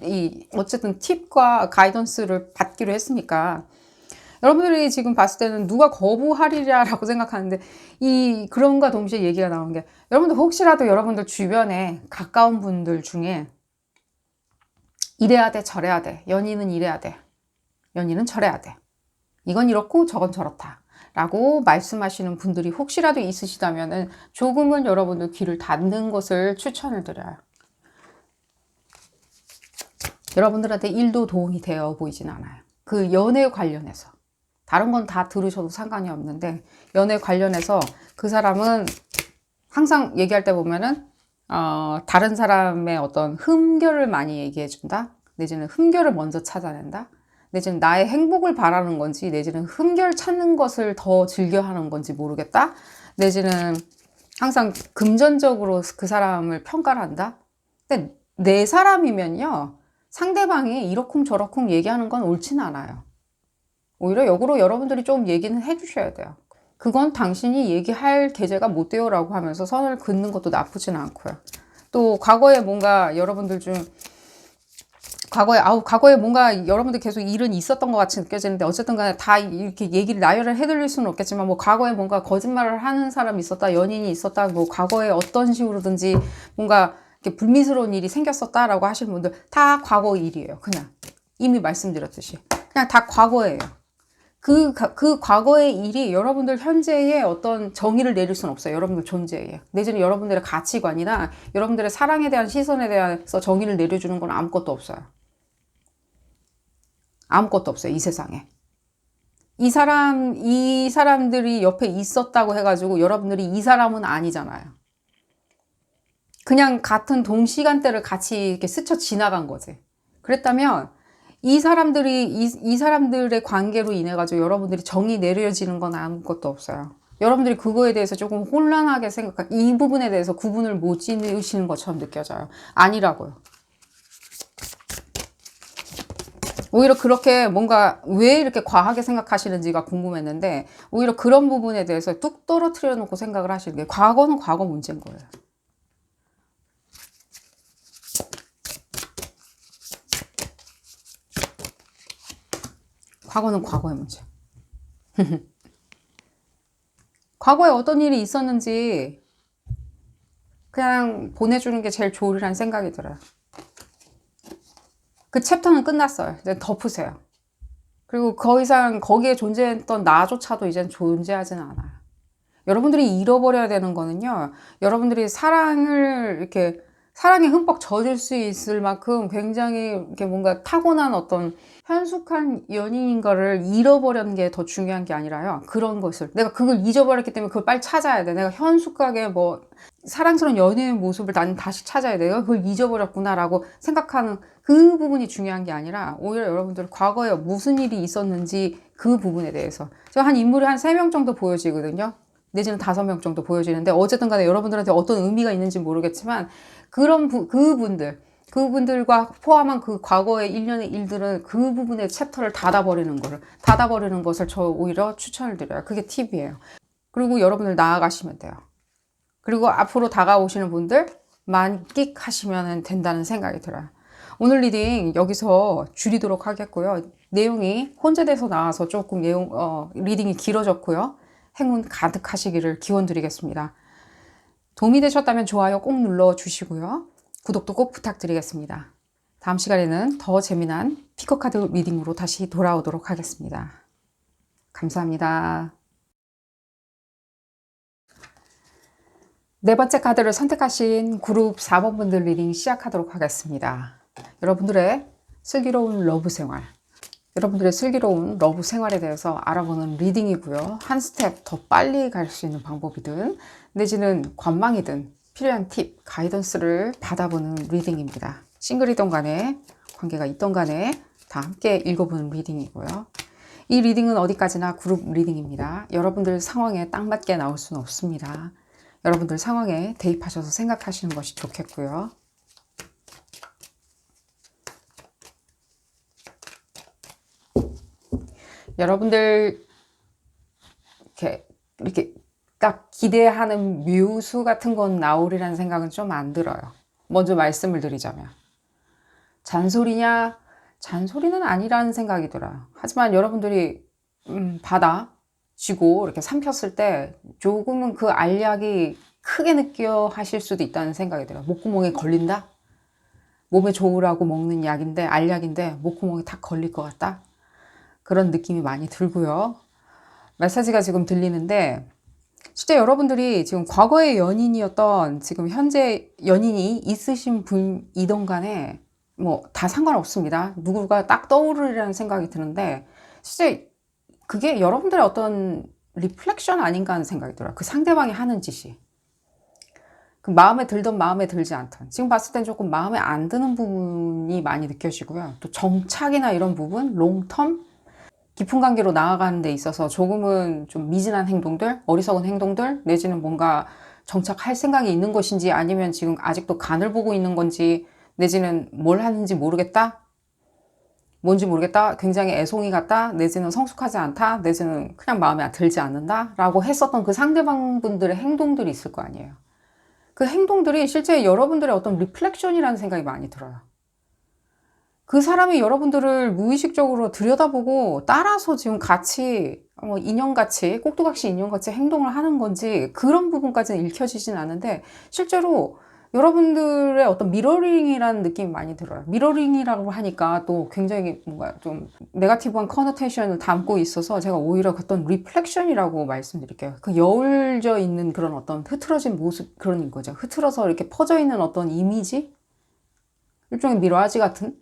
어쨌든 팁과 가이던스를 받기로 했으니까 여러분들이 지금 봤을 때는 누가 거부하리라라고 생각하는데 그런가 동시에 얘기가 나온 게 여러분들 혹시라도 여러분들 주변에 가까운 분들 중에 이래야 돼 저래야 돼 연인은 이래야 돼 연인은 저래야 돼 이건 이렇고 저건 저렇다 라고 말씀하시는 분들이 혹시라도 있으시다면 조금은 여러분들 귀를 닫는 것을 추천을 드려요. 여러분들한테 1도 도움이 되어 보이진 않아요. 그 연애 관련해서 다른 건 다 들으셔도 상관이 없는데 연애 관련해서 그 사람은 항상 얘기할 때 보면은 다른 사람의 어떤 흠결을 많이 얘기해 준다. 내지는 흠결을 먼저 찾아낸다. 내지는 나의 행복을 바라는 건지 내지는 흠결 찾는 것을 더 즐겨하는 건지 모르겠다. 내지는 항상 금전적으로 그 사람을 평가를 한다. 근데 내 사람이면요. 상대방이 이러쿵저러쿵 얘기하는 건 옳지는 않아요. 오히려 역으로 여러분들이 좀 얘기는 해주셔야 돼요. 그건 당신이 얘기할 계제가 못 돼요 라고 하면서 선을 긋는 것도 나쁘진 않고요. 또 과거에 뭔가 여러분들 중 과거에 뭔가 여러분들 계속 일은 있었던 것 같이 느껴지는데 어쨌든 간에 다 이렇게 얘기를 나열을 해드릴 수는 없겠지만 뭐 과거에 뭔가 거짓말을 하는 사람이 있었다, 연인이 있었다, 뭐 과거에 어떤 식으로든지 뭔가 이렇게 불미스러운 일이 생겼었다라고 하시는 분들 다 과거 일이에요. 그냥 이미 말씀드렸듯이 그냥 다 과거예요. 그 과거의 일이 여러분들 현재의 어떤 정의를 내릴 수는 없어요. 여러분들 존재에. 내지는 여러분들의 가치관이나 여러분들의 사랑에 대한 시선에 대해서 정의를 내려주는 건 아무것도 없어요. 아무것도 없어요, 이 세상에. 이 사람들이 옆에 있었다고 해가지고 여러분들이 이 사람은 아니잖아요. 그냥 같은 동시간대를 같이 이렇게 스쳐 지나간 거지. 그랬다면 이 사람들의 관계로 인해 가지고 여러분들이 정이 내려지는 건 아무것도 없어요. 여러분들이 그거에 대해서 조금 혼란하게 이 부분에 대해서 구분을 못 지으시는 것처럼 느껴져요. 아니라고요. 오히려 그렇게 뭔가 왜 이렇게 과하게 생각하시는지가 궁금했는데, 오히려 그런 부분에 대해서 뚝 떨어뜨려 놓고 생각을 하시는 게, 과거는 과거 문제인 거예요. 과거는 과거의 문제. 과거에 어떤 일이 있었는지 그냥 보내주는 게 제일 좋으리라는 생각이 들어요. 그 챕터는 끝났어요. 이제 덮으세요. 그리고 더 이상 거기에 존재했던 나조차도 이젠 존재하지는 않아요. 여러분들이 잃어버려야 되는 거는요, 여러분들이 사랑에 흠뻑 젖을 수 있을 만큼 굉장히 이렇게 뭔가 타고난 어떤 현숙한 연인인가를 잃어버리는 게 더 중요한 게 아니라요. 그런 것을 내가 그걸 잊어버렸기 때문에 그걸 빨리 찾아야 돼. 내가 현숙하게 뭐 사랑스러운 연인의 모습을 나는 다시 찾아야 돼. 내가 그걸 잊어버렸구나라고 생각하는 그 부분이 중요한 게 아니라, 오히려 여러분들 과거에 무슨 일이 있었는지 그 부분에 대해서, 제가 한 인물이 한 3명 정도 보여지거든요. 내지는 5명 정도 보여지는데, 어쨌든 간에 여러분들한테 어떤 의미가 있는지 모르겠지만, 그분들과 포함한 그 과거의 일련의 일들은 그 부분의 챕터를 닫아버리는 것을 저 오히려 추천을 드려요. 그게 팁이에요. 그리고 여러분들 나아가시면 돼요. 그리고 앞으로 다가오시는 분들 만끽하시면 된다는 생각이 들어요. 오늘 리딩 여기서 줄이도록 하겠고요. 내용이 혼재돼서 나와서 조금 리딩이 길어졌고요. 행운 가득하시기를 기원 드리겠습니다. 도움이 되셨다면 좋아요 꼭 눌러주시고요. 구독도 꼭 부탁드리겠습니다. 다음 시간에는 더 재미난 피커카드 리딩으로 다시 돌아오도록 하겠습니다. 감사합니다. 네 번째 카드를 선택하신 그룹 4번 분들 리딩 시작하도록 하겠습니다. 여러분들의 슬기로운 러브 생활에 대해서 알아보는 리딩이고요. 한 스텝 더 빨리 갈 수 있는 방법이든 내지는 관망이든 필요한 팁, 가이던스를 받아보는 리딩입니다. 싱글이든 간에 관계가 있던 간에 다 함께 읽어보는 리딩이고요. 이 리딩은 어디까지나 그룹 리딩입니다. 여러분들 상황에 딱 맞게 나올 수는 없습니다. 여러분들 상황에 대입하셔서 생각하시는 것이 좋겠고요. 여러분들 이렇게 딱 기대하는 묘수 같은 건 나오리라는 생각은 좀 안 들어요. 먼저 말씀을 드리자면 잔소리냐? 잔소리는 아니라는 생각이 들어요. 하지만 여러분들이 받아쥐고 이렇게 삼켰을 때 조금은 그 알약이 크게 느껴 하실 수도 있다는 생각이 들어요. 목구멍에 걸린다? 몸에 좋으라고 먹는 약인데, 알약인데 목구멍에 탁 걸릴 것 같다? 그런 느낌이 많이 들고요. 메시지가 지금 들리는데, 실제 여러분들이 지금 과거의 연인이었던 지금 현재 연인이 있으신 분이던 간에 뭐 다 상관없습니다. 누구가 딱 떠오르리라는 생각이 드는데, 실제 그게 여러분들의 어떤 리플렉션 아닌가 하는 생각이 들어요. 그 상대방이 하는 짓이. 그 마음에 들던 마음에 들지 않던, 지금 봤을 땐 조금 마음에 안 드는 부분이 많이 느껴지고요. 또 정착이나 이런 부분, 롱텀, 깊은 관계로 나아가는 데 있어서 조금은 좀 미진한 행동들, 어리석은 행동들, 내지는 뭔가 정착할 생각이 있는 것인지, 아니면 지금 아직도 간을 보고 있는 건지, 내지는 뭘 하는지 모르겠다? 뭔지 모르겠다? 굉장히 애송이 같다? 내지는 성숙하지 않다? 내지는 그냥 마음에 들지 않는다? 라고 했었던 그 상대방 분들의 행동들이 있을 거 아니에요. 그 행동들이 실제 여러분들의 어떤 리플렉션이라는 생각이 많이 들어요. 그 사람이 여러분들을 무의식적으로 들여다보고 따라서 지금 같이 인형같이, 꼭두각시 인형같이 행동을 하는 건지, 그런 부분까지는 읽혀지진 않는데, 실제로 여러분들의 어떤 미러링이라는 느낌이 많이 들어요. 미러링이라고 하니까 또 굉장히 뭔가 좀 네거티브한 커너테이션을 담고 있어서 제가 오히려 어떤 리플렉션이라고 말씀드릴게요. 그 여울져 있는 그런 어떤 흐트러진 모습, 그런 거죠. 흐트러서 이렇게 퍼져 있는 어떤 이미지? 일종의 미러아지 같은?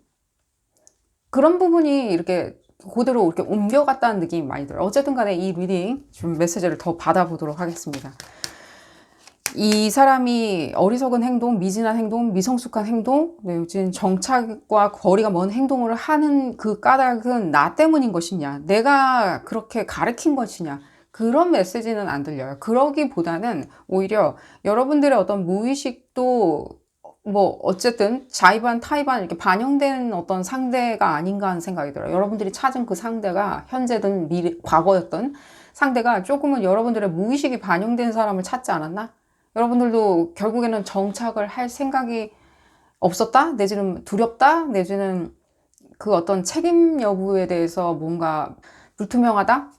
그런 부분이 이렇게 그대로 이렇게 옮겨갔다는 느낌이 많이 들어요. 어쨌든 간에 이 리딩 좀 메시지를 더 받아보도록 하겠습니다. 이 사람이 어리석은 행동, 미진한 행동, 미성숙한 행동, 네, 요즘 정착과 거리가 먼 행동을 하는 그 까닭은 나 때문인 것이냐, 내가 그렇게 가르친 것이냐, 그런 메시지는 안 들려요. 그러기보다는 오히려 여러분들의 어떤 무의식도 뭐 어쨌든 자의반 타의반 이렇게 반영된 어떤 상대가 아닌가 하는 생각이 들어요. 여러분들이 찾은 그 상대가 현재든 미래, 과거였던 상대가 조금은 여러분들의 무의식이 반영된 사람을 찾지 않았나? 여러분들도 결국에는 정착을 할 생각이 없었다? 내지는 두렵다? 내지는 그 어떤 책임 여부에 대해서 뭔가 불투명하다?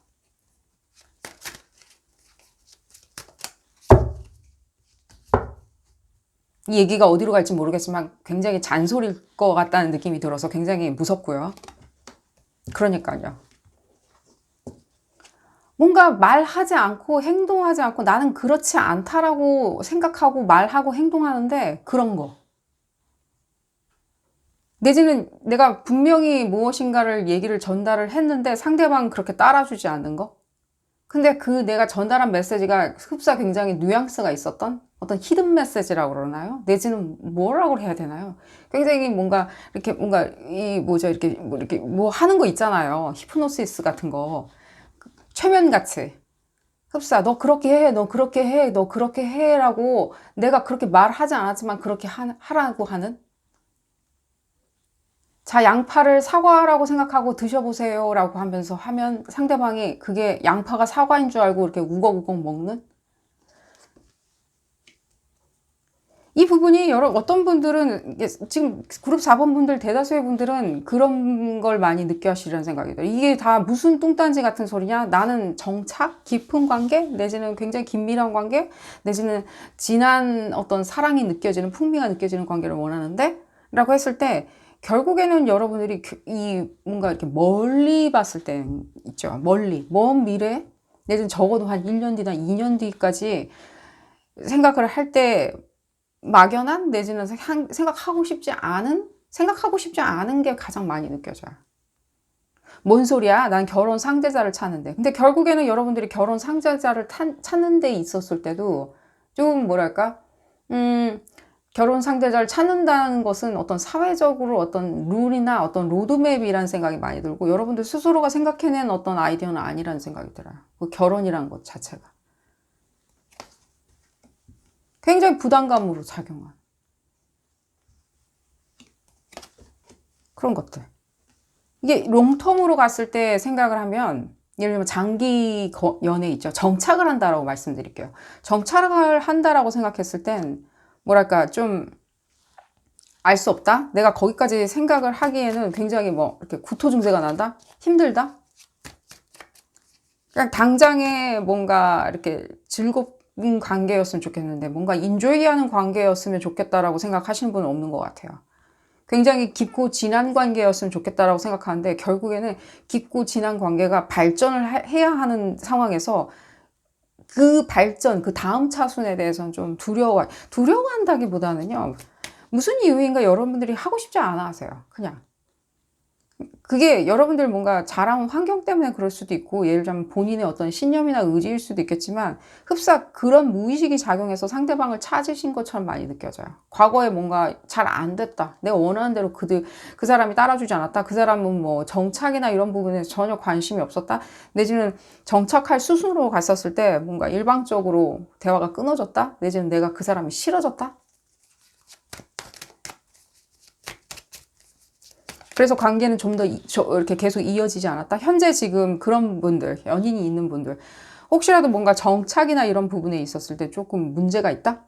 이 얘기가 어디로 갈지 모르겠지만 굉장히 잔소리일 것 같다는 느낌이 들어서 굉장히 무섭고요. 그러니까요. 뭔가 말하지 않고 행동하지 않고 나는 그렇지 않다라고 생각하고 말하고 행동하는데 그런 거. 내지는 내가 분명히 무엇인가를 얘기를 전달을 했는데 상대방 그렇게 따라주지 않는 거. 근데 그 내가 전달한 메시지가 흡사 굉장히 뉘앙스가 있었던 어떤 히든 메시지라고 그러나요? 내지는 뭐라고 해야 되나요? 굉장히 뭔가 이 뭐죠? 이렇게 뭐 하는 거 있잖아요. 히프노시스 같은 거. 최면같이. 흡사, 너 그렇게 해, 너 그렇게 해, 너 그렇게 해라고 내가 그렇게 말하지 않았지만 그렇게 하라고 하는? 자, 양파를 사과라고 생각하고 드셔보세요 라고 하면서 하면 상대방이 그게 양파가 사과인 줄 알고 이렇게 우걱우걱 먹는? 이 부분이 어떤 분들은, 지금 그룹 4번 분들, 대다수의 분들은 그런 걸 많이 느껴하시려는 생각이 들어요. 이게 다 무슨 뚱딴지 같은 소리냐? 나는 정착, 깊은 관계, 내지는 굉장히 긴밀한 관계, 내지는 진한 어떤 사랑이 느껴지는, 풍미가 느껴지는 관계를 원하는데? 라고 했을 때, 결국에는 여러분들이 이 뭔가 이렇게 멀리 봤을 때 있죠. 멀리, 먼 미래, 내지는 적어도 한 1년 뒤나 2년 뒤까지 생각을 할때 막연한 내지는 생각하고 싶지 않은 게 가장 많이 느껴져요. 뭔 소리야? 난 결혼 상대자를 찾는데. 근데 결국에는 여러분들이 결혼 상대자를 찾는 데 있었을 때도 좀 뭐랄까? 결혼 상대자를 찾는다는 것은 어떤 사회적으로 어떤 룰이나 어떤 로드맵이라는 생각이 많이 들고 여러분들 스스로가 생각해낸 어떤 아이디어는 아니라는 생각이 들어요. 그 결혼이라는 것 자체가. 굉장히 부담감으로 작용한 그런 것들. 이게 롱텀으로 갔을 때 생각을 하면 예를 들면 장기 연애 있죠. 정착을 한다라고 말씀드릴게요. 정착을 한다라고 생각했을 땐 뭐랄까 좀 알 수 없다? 내가 거기까지 생각을 하기에는 굉장히 뭐 이렇게 구토 증세가 난다? 힘들다? 그냥 당장에 뭔가 이렇게 즐거운 관계였으면 좋겠는데 뭔가 인조이하는 관계였으면 좋겠다라고 생각하시는 분은 없는 것 같아요. 굉장히 깊고 진한 관계였으면 좋겠다라고 생각하는데 결국에는 깊고 진한 관계가 발전을 해야 하는 상황에서 그 발전, 그 다음 차순에 대해서는 좀 두려워한다기보다는요. 무슨 이유인가 여러분들이 하고 싶지 않아 하세요. 그냥. 그게 여러분들 뭔가 자라온 환경 때문에 그럴 수도 있고 예를 들면 본인의 어떤 신념이나 의지일 수도 있겠지만 흡사 그런 무의식이 작용해서 상대방을 찾으신 것처럼 많이 느껴져요. 과거에 뭔가 잘 안 됐다. 내가 원하는 대로 그 사람이 따라주지 않았다. 그 사람은 뭐 정착이나 이런 부분에 전혀 관심이 없었다. 내지는 정착할 수순으로 갔었을 때 뭔가 일방적으로 대화가 끊어졌다. 내지는 내가 그 사람이 싫어졌다. 그래서 관계는 좀 더 이렇게 계속 이어지지 않았다. 현재 지금 그런 분들, 연인이 있는 분들, 혹시라도 뭔가 정착이나 이런 부분에 있었을 때 조금 문제가 있다?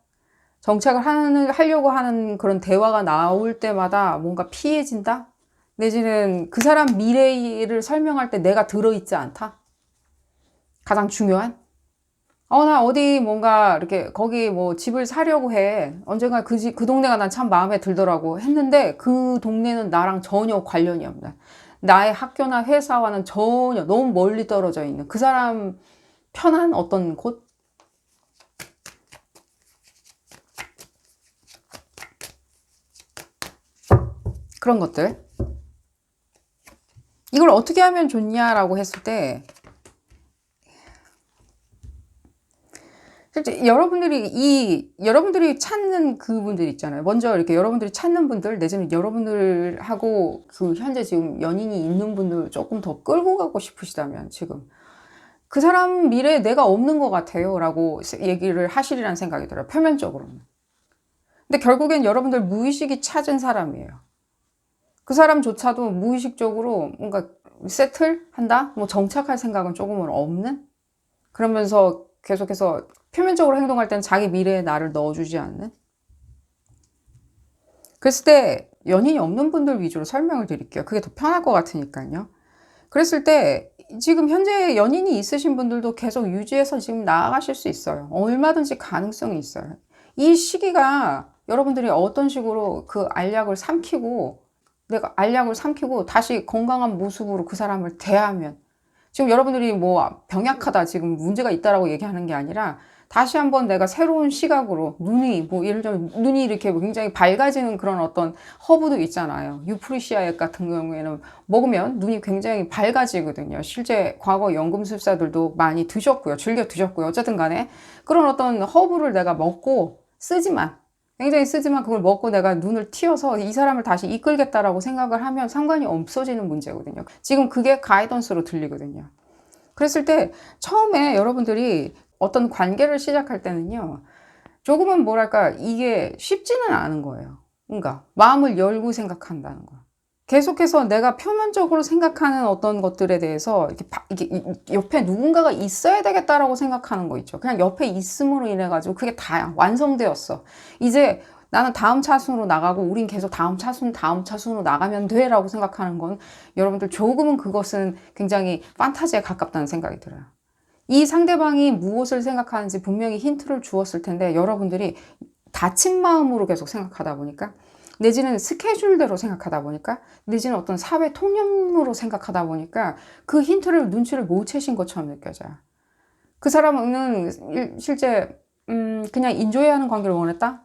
정착을 하려고 하는 그런 대화가 나올 때마다 뭔가 피해진다? 내지는 그 사람 미래를 설명할 때 내가 들어있지 않다? 가장 중요한? 나 어디 뭔가 이렇게 거기 뭐 집을 사려고 해. 언젠가 그 동네가 난 참 마음에 들더라고 했는데 그 동네는 나랑 전혀 관련이 없다. 나의 학교나 회사와는 전혀 너무 멀리 떨어져 있는 그 사람 편한 어떤 곳? 그런 것들. 이걸 어떻게 하면 좋냐라고 했을 때, 실제 여러분들이 찾는 그분들 있잖아요. 먼저 이렇게 여러분들이 찾는 분들, 내지는 여러분들하고 그 현재 지금 연인이 있는 분들 조금 더 끌고 가고 싶으시다면, 지금 그 사람 미래에 내가 없는 것 같아요 라고 얘기를 하시리란 생각이 들어요. 표면적으로는. 근데 결국엔 여러분들 무의식이 찾은 사람이에요. 그 사람조차도 무의식적으로 뭔가 세틀한다? 뭐 정착할 생각은 조금은 없는? 그러면서 계속해서 표면적으로 행동할 때는 자기 미래에 나를 넣어주지 않는? 그랬을 때 연인이 없는 분들 위주로 설명을 드릴게요. 그게 더 편할 것 같으니까요. 그랬을 때 지금 현재 연인이 있으신 분들도 계속 유지해서 지금 나아가실 수 있어요. 얼마든지 가능성이 있어요. 이 시기가 여러분들이 어떤 식으로 그 알약을 삼키고 내가 알약을 삼키고 다시 건강한 모습으로 그 사람을 대하면, 지금 여러분들이 뭐 병약하다, 지금 문제가 있다라고 얘기하는 게 아니라 다시 한번 내가 새로운 시각으로 뭐 예를 들면 눈이 이렇게 굉장히 밝아지는 그런 어떤 허브도 있잖아요. 유프리시아 약 같은 경우에는 먹으면 눈이 굉장히 밝아지거든요. 실제 과거 연금술사들도 많이 드셨고요. 즐겨 드셨고요. 어쨌든 간에 그런 어떤 허브를 내가 먹고 굉장히 쓰지만 그걸 먹고 내가 눈을 틔워서 이 사람을 다시 이끌겠다라고 생각을 하면 상관이 없어지는 문제거든요. 지금 그게 가이던스로 들리거든요. 그랬을 때 처음에 여러분들이 어떤 관계를 시작할 때는요, 조금은 뭐랄까, 이게 쉽지는 않은 거예요. 그러니까 마음을 열고 생각한다는 거. 계속해서 내가 표면적으로 생각하는 어떤 것들에 대해서 이렇게 옆에 누군가가 있어야 되겠다라고 생각하는 거 있죠. 그냥 옆에 있음으로 인해 가지고 그게 다야. 완성되었어. 이제 나는 다음 차순으로 나가고 우린 계속 다음 차순으로 나가면 돼 라고 생각하는 건, 여러분들 조금은 그것은 굉장히 판타지에 가깝다는 생각이 들어요. 이 상대방이 무엇을 생각하는지 분명히 힌트를 주었을 텐데 여러분들이 다친 마음으로 계속 생각하다 보니까, 내지는 스케줄대로 생각하다 보니까, 내지는 어떤 사회 통념으로 생각하다 보니까 그 힌트를 눈치를 못 채신 것처럼 느껴져요. 그 사람은 실제 그냥 인조해하는 관계를 원했다?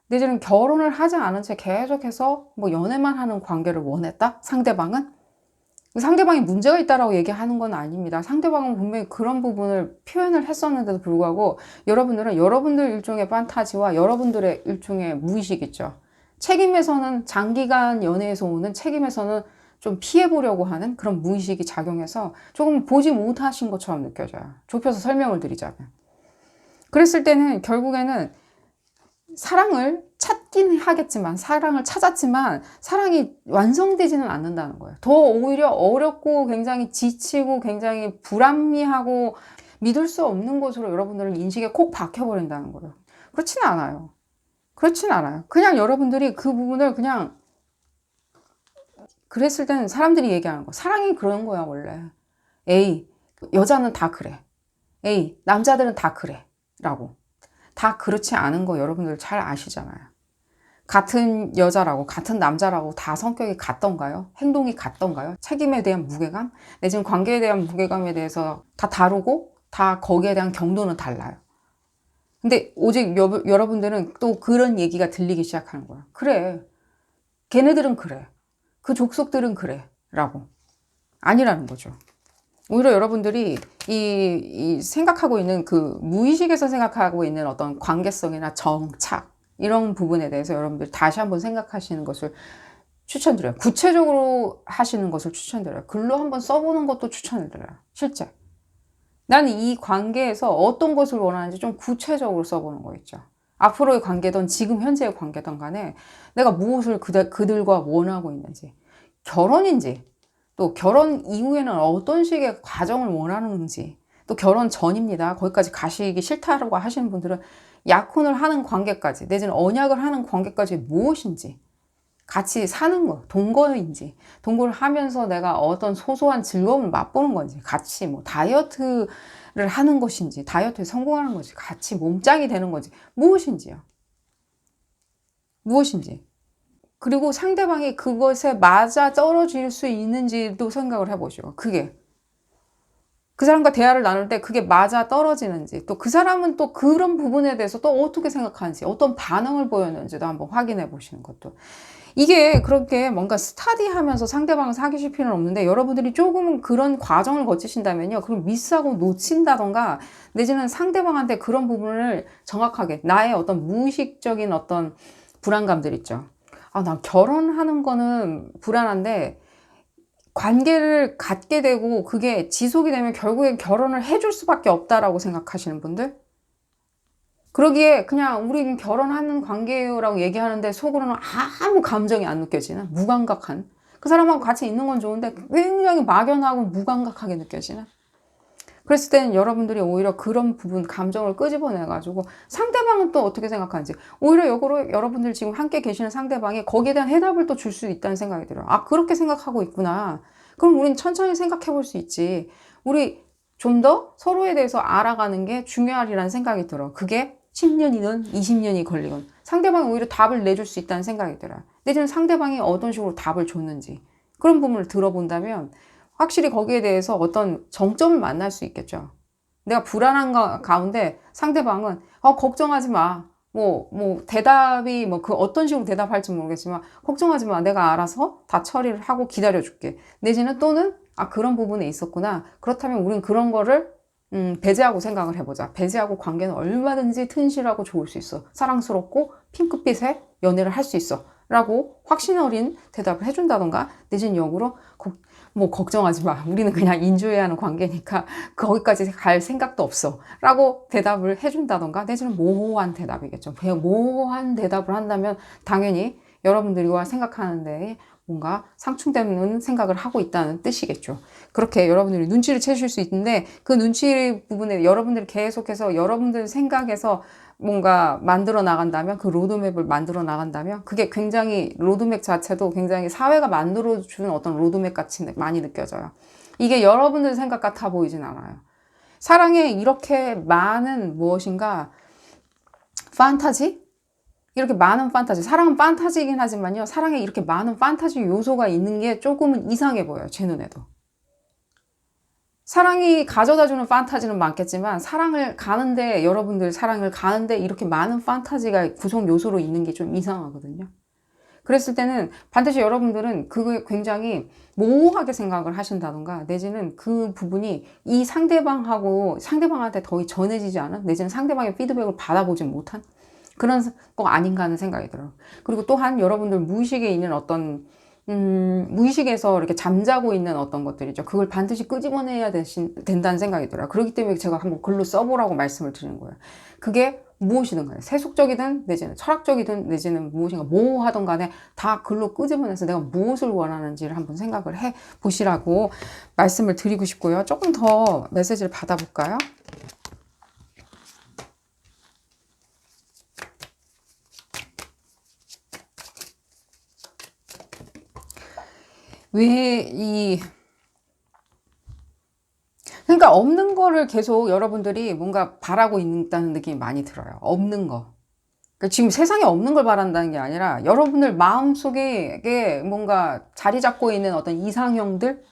내지는 결혼을 하지 않은 채 계속해서 뭐 연애만 하는 관계를 원했다? 상대방은? 상대방이 문제가 있다라고 얘기하는 건 아닙니다. 상대방은 분명히 그런 부분을 표현을 했었는데도 불구하고 여러분들은 여러분들 일종의 판타지와 여러분들의 일종의 무의식 있죠. 책임에서는, 장기간 연애에서 오는 책임에서는 좀 피해보려고 하는 그런 무의식이 작용해서 조금 보지 못하신 것처럼 느껴져요. 좁혀서 설명을 드리자면. 그랬을 때는 결국에는 사랑을 찾긴 하겠지만, 사랑을 찾았지만 사랑이 완성되지는 않는다는 거예요. 더 오히려 어렵고 굉장히 지치고 굉장히 불합리하고 믿을 수 없는 것으로 여러분들은 인식에 콕 박혀버린다는 거예요. 그렇진 않아요. 그냥 여러분들이 그 부분을 그냥, 그랬을 때는 사람들이 얘기하는 거, 사랑이 그런 거야 원래. 에이, 여자는 다 그래. 에이, 남자들은 다 그래 라고. 다 그렇지 않은 거 여러분들 잘 아시잖아요. 같은 여자라고, 같은 남자라고 다 성격이 같던가요? 행동이 같던가요? 책임에 대한 무게감, 내지는 관계에 대한 무게감에 대해서 다 다르고 다 거기에 대한 경도는 달라요. 근데 오직 여러분들은 또 그런 얘기가 들리기 시작하는 거야. 그래, 걔네들은 그래, 그 족속들은 그래 라고. 아니라는 거죠. 오히려 여러분들이 이 생각하고 있는 그 무의식에서 생각하고 있는 어떤 관계성이나 정착, 이런 부분에 대해서 여러분들 다시 한번 생각하시는 것을 추천드려요. 구체적으로 하시는 것을 추천드려요. 글로 한번 써보는 것도 추천드려요. 실제. 나는 이 관계에서 어떤 것을 원하는지 좀 구체적으로 써보는 거 있죠. 앞으로의 관계든 지금 현재의 관계든 간에 내가 무엇을 그들과 원하고 있는지, 결혼인지, 또 결혼 이후에는 어떤 식의 과정을 원하는지, 또 결혼 전입니다. 거기까지 가시기 싫다라고 하시는 분들은 약혼을 하는 관계까지, 내지는 언약을 하는 관계까지 무엇인지, 같이 사는 거, 동거인지, 동거를 하면서 내가 어떤 소소한 즐거움을 맛보는 건지, 같이 뭐 다이어트를 하는 것인지, 다이어트에 성공하는 것인지, 같이 몸짱이 되는 건지, 무엇인지요. 그리고 상대방이 그것에 맞아 떨어질 수 있는지도 생각을 해보시고, 그게 그 사람과 대화를 나눌 때 그게 맞아 떨어지는지, 또 그 사람은 또 그런 부분에 대해서 또 어떻게 생각하는지, 어떤 반응을 보였는지도 한번 확인해 보시는 것도, 이게 그렇게 뭔가 스타디하면서 상대방을 사귀실 필요는 없는데 여러분들이 조금은 그런 과정을 거치신다면요. 그걸 미스하고 놓친다던가 내지는 상대방한테 그런 부분을 정확하게 나의 어떤 무의식적인 어떤 불안감들 있죠. 아, 나 결혼하는 거는 불안한데 관계를 갖게 되고 그게 지속이 되면 결국엔 결혼을 해줄 수밖에 없다라고 생각하시는 분들? 그러기에 그냥 우린 결혼하는 관계라고 얘기하는데 속으로는 아무 감정이 안 느껴지는 무감각한 그 사람하고 같이 있는 건 좋은데 굉장히 막연하고 무감각하게 느껴지는 그랬을 때는 여러분들이 오히려 그런 부분 감정을 끄집어내 가지고 상대방은 또 어떻게 생각하는지 오히려 역으로 여러분들 지금 함께 계시는 상대방이 거기에 대한 해답을 또 줄 수 있다는 생각이 들어요. 아, 그렇게 생각하고 있구나. 그럼 우린 천천히 생각해 볼 수 있지. 우리 좀 더 서로에 대해서 알아가는 게 중요하리라는 생각이 들어. 그게 10년이든 20년이 걸리건 상대방이 오히려 답을 내줄 수 있다는 생각이 들어요. 내지는 상대방이 어떤 식으로 답을 줬는지 그런 부분을 들어본다면 확실히 거기에 대해서 어떤 정점을 만날 수 있겠죠. 내가 불안한 가운데 상대방은 걱정하지 마. 대답이 그 어떤 식으로 대답할지 모르겠지만 걱정하지 마. 내가 알아서 다 처리를 하고 기다려줄게. 내지는 또는 그런 부분에 있었구나. 그렇다면 우린 그런 거를 배제하고 생각을 해보자. 배제하고 관계는 얼마든지 튼실하고 좋을 수 있어. 사랑스럽고 핑크빛의 연애를 할 수 있어. 라고 확신 어린 대답을 해준다던가 내지는 역으로 걱정하지 마. 우리는 그냥 인조해야 하는 관계니까 거기까지 갈 생각도 없어. 라고 대답을 해준다던가 내지는 모호한 대답이겠죠. 그냥 모호한 대답을 한다면 당연히 여러분들과 생각하는데 뭔가 상충되는 생각을 하고 있다는 뜻이겠죠. 그렇게 여러분들이 눈치를 채실 수 있는데 그 눈치 부분에 여러분들이 계속해서 여러분들 생각에서 뭔가 만들어 나간다면 그 로드맵을 만들어 나간다면 그게 굉장히 로드맵 자체도 굉장히 사회가 만들어주는 어떤 로드맵 같이 많이 느껴져요. 이게 여러분들 생각 같아 보이진 않아요. 사랑에 이렇게 많은 무엇인가 판타지? 이렇게 많은 판타지. 사랑은 판타지이긴 하지만요. 사랑에 이렇게 많은 판타지 요소가 있는 게 조금은 이상해 보여요. 제 눈에도. 사랑이 가져다주는 판타지는 많겠지만 사랑을 가는데 여러분들 사랑을 가는데 이렇게 많은 판타지가 구성 요소로 있는 게 좀 이상하거든요. 그랬을 때는 반드시 여러분들은 그게 굉장히 모호하게 생각을 하신다던가 내지는 그 부분이 이 상대방한테 더 전해지지 않은 내지는 상대방의 피드백을 받아보지 못한 그런 거 아닌가 하는 생각이 들어요. 그리고 또한 여러분들 무의식에 있는 어떤 무의식에서 이렇게 잠자고 있는 어떤 것들이죠. 그걸 반드시 끄집어내야 된다는 생각이 들어요. 그렇기 때문에 제가 한번 글로 써보라고 말씀을 드리는 거예요. 그게 무엇이든 간에 세속적이든 내지는 철학적이든 내지는 무엇인가 모호하든 간에 다 글로 끄집어내서 내가 무엇을 원하는지를 한번 생각을 해 보시라고 말씀을 드리고 싶고요. 조금 더 메시지를 받아볼까요? 그러니까 없는 거를 계속 여러분들이 뭔가 바라고 있다는 느낌이 많이 들어요. 없는 거. 그러니까 지금 세상에 없는 걸 바란다는 게 아니라 여러분들 마음속에 뭔가 자리 잡고 있는 어떤 이상향들,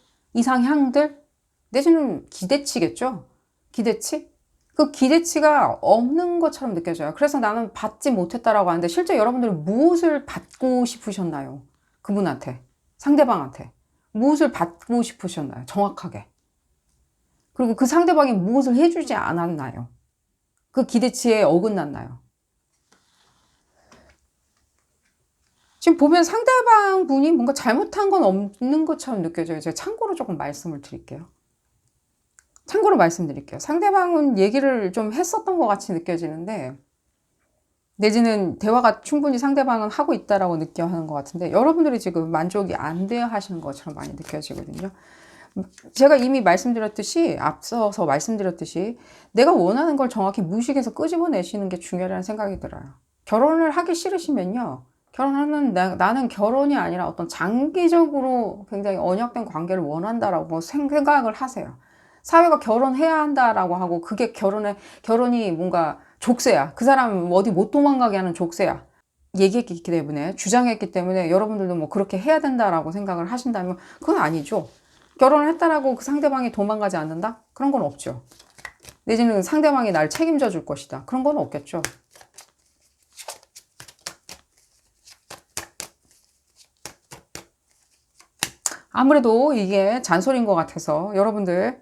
내지는 기대치겠죠? 기대치? 그 기대치가 없는 것처럼 느껴져요. 그래서 나는 받지 못했다라고 하는데 실제 여러분들은 무엇을 받고 싶으셨나요? 그분한테, 상대방한테. 무엇을 받고 싶으셨나요? 정확하게. 그리고 그 상대방이 무엇을 해주지 않았나요? 그 기대치에 어긋났나요? 지금 보면 상대방 분이 뭔가 잘못한 건 없는 것처럼 느껴져요. 제가 참고로 조금 말씀을 드릴게요. 참고로 말씀드릴게요. 상대방은 얘기를 좀 했었던 것 같이 느껴지는데 내지는 대화가 충분히 상대방은 하고 있다라고 느껴 하는 것 같은데 여러분들이 지금 만족이 안 되어 하시는 것처럼 많이 느껴지거든요. 제가 이미 말씀드렸듯이 앞서서 말씀드렸듯이 내가 원하는 걸 정확히 무의식에서 끄집어내시는 게 중요하다는 생각이 들어요. 결혼을 하기 싫으시면요. 나는 결혼이 아니라 어떤 장기적으로 굉장히 언약된 관계를 원한다라고 생각을 하세요. 사회가 결혼해야 한다라고 하고 그게 결혼이 뭔가 족쇄야. 그 사람 어디 못 도망가게 하는 족쇄야. 얘기했기 때문에 주장했기 때문에 여러분들도 뭐 그렇게 해야 된다라고 생각을 하신다면 그건 아니죠. 결혼을 했다라고 그 상대방이 도망가지 않는다? 그런 건 없죠. 내지는 상대방이 날 책임져 줄 것이다. 그런 건 없겠죠. 아무래도 이게 잔소리인 것 같아서 여러분들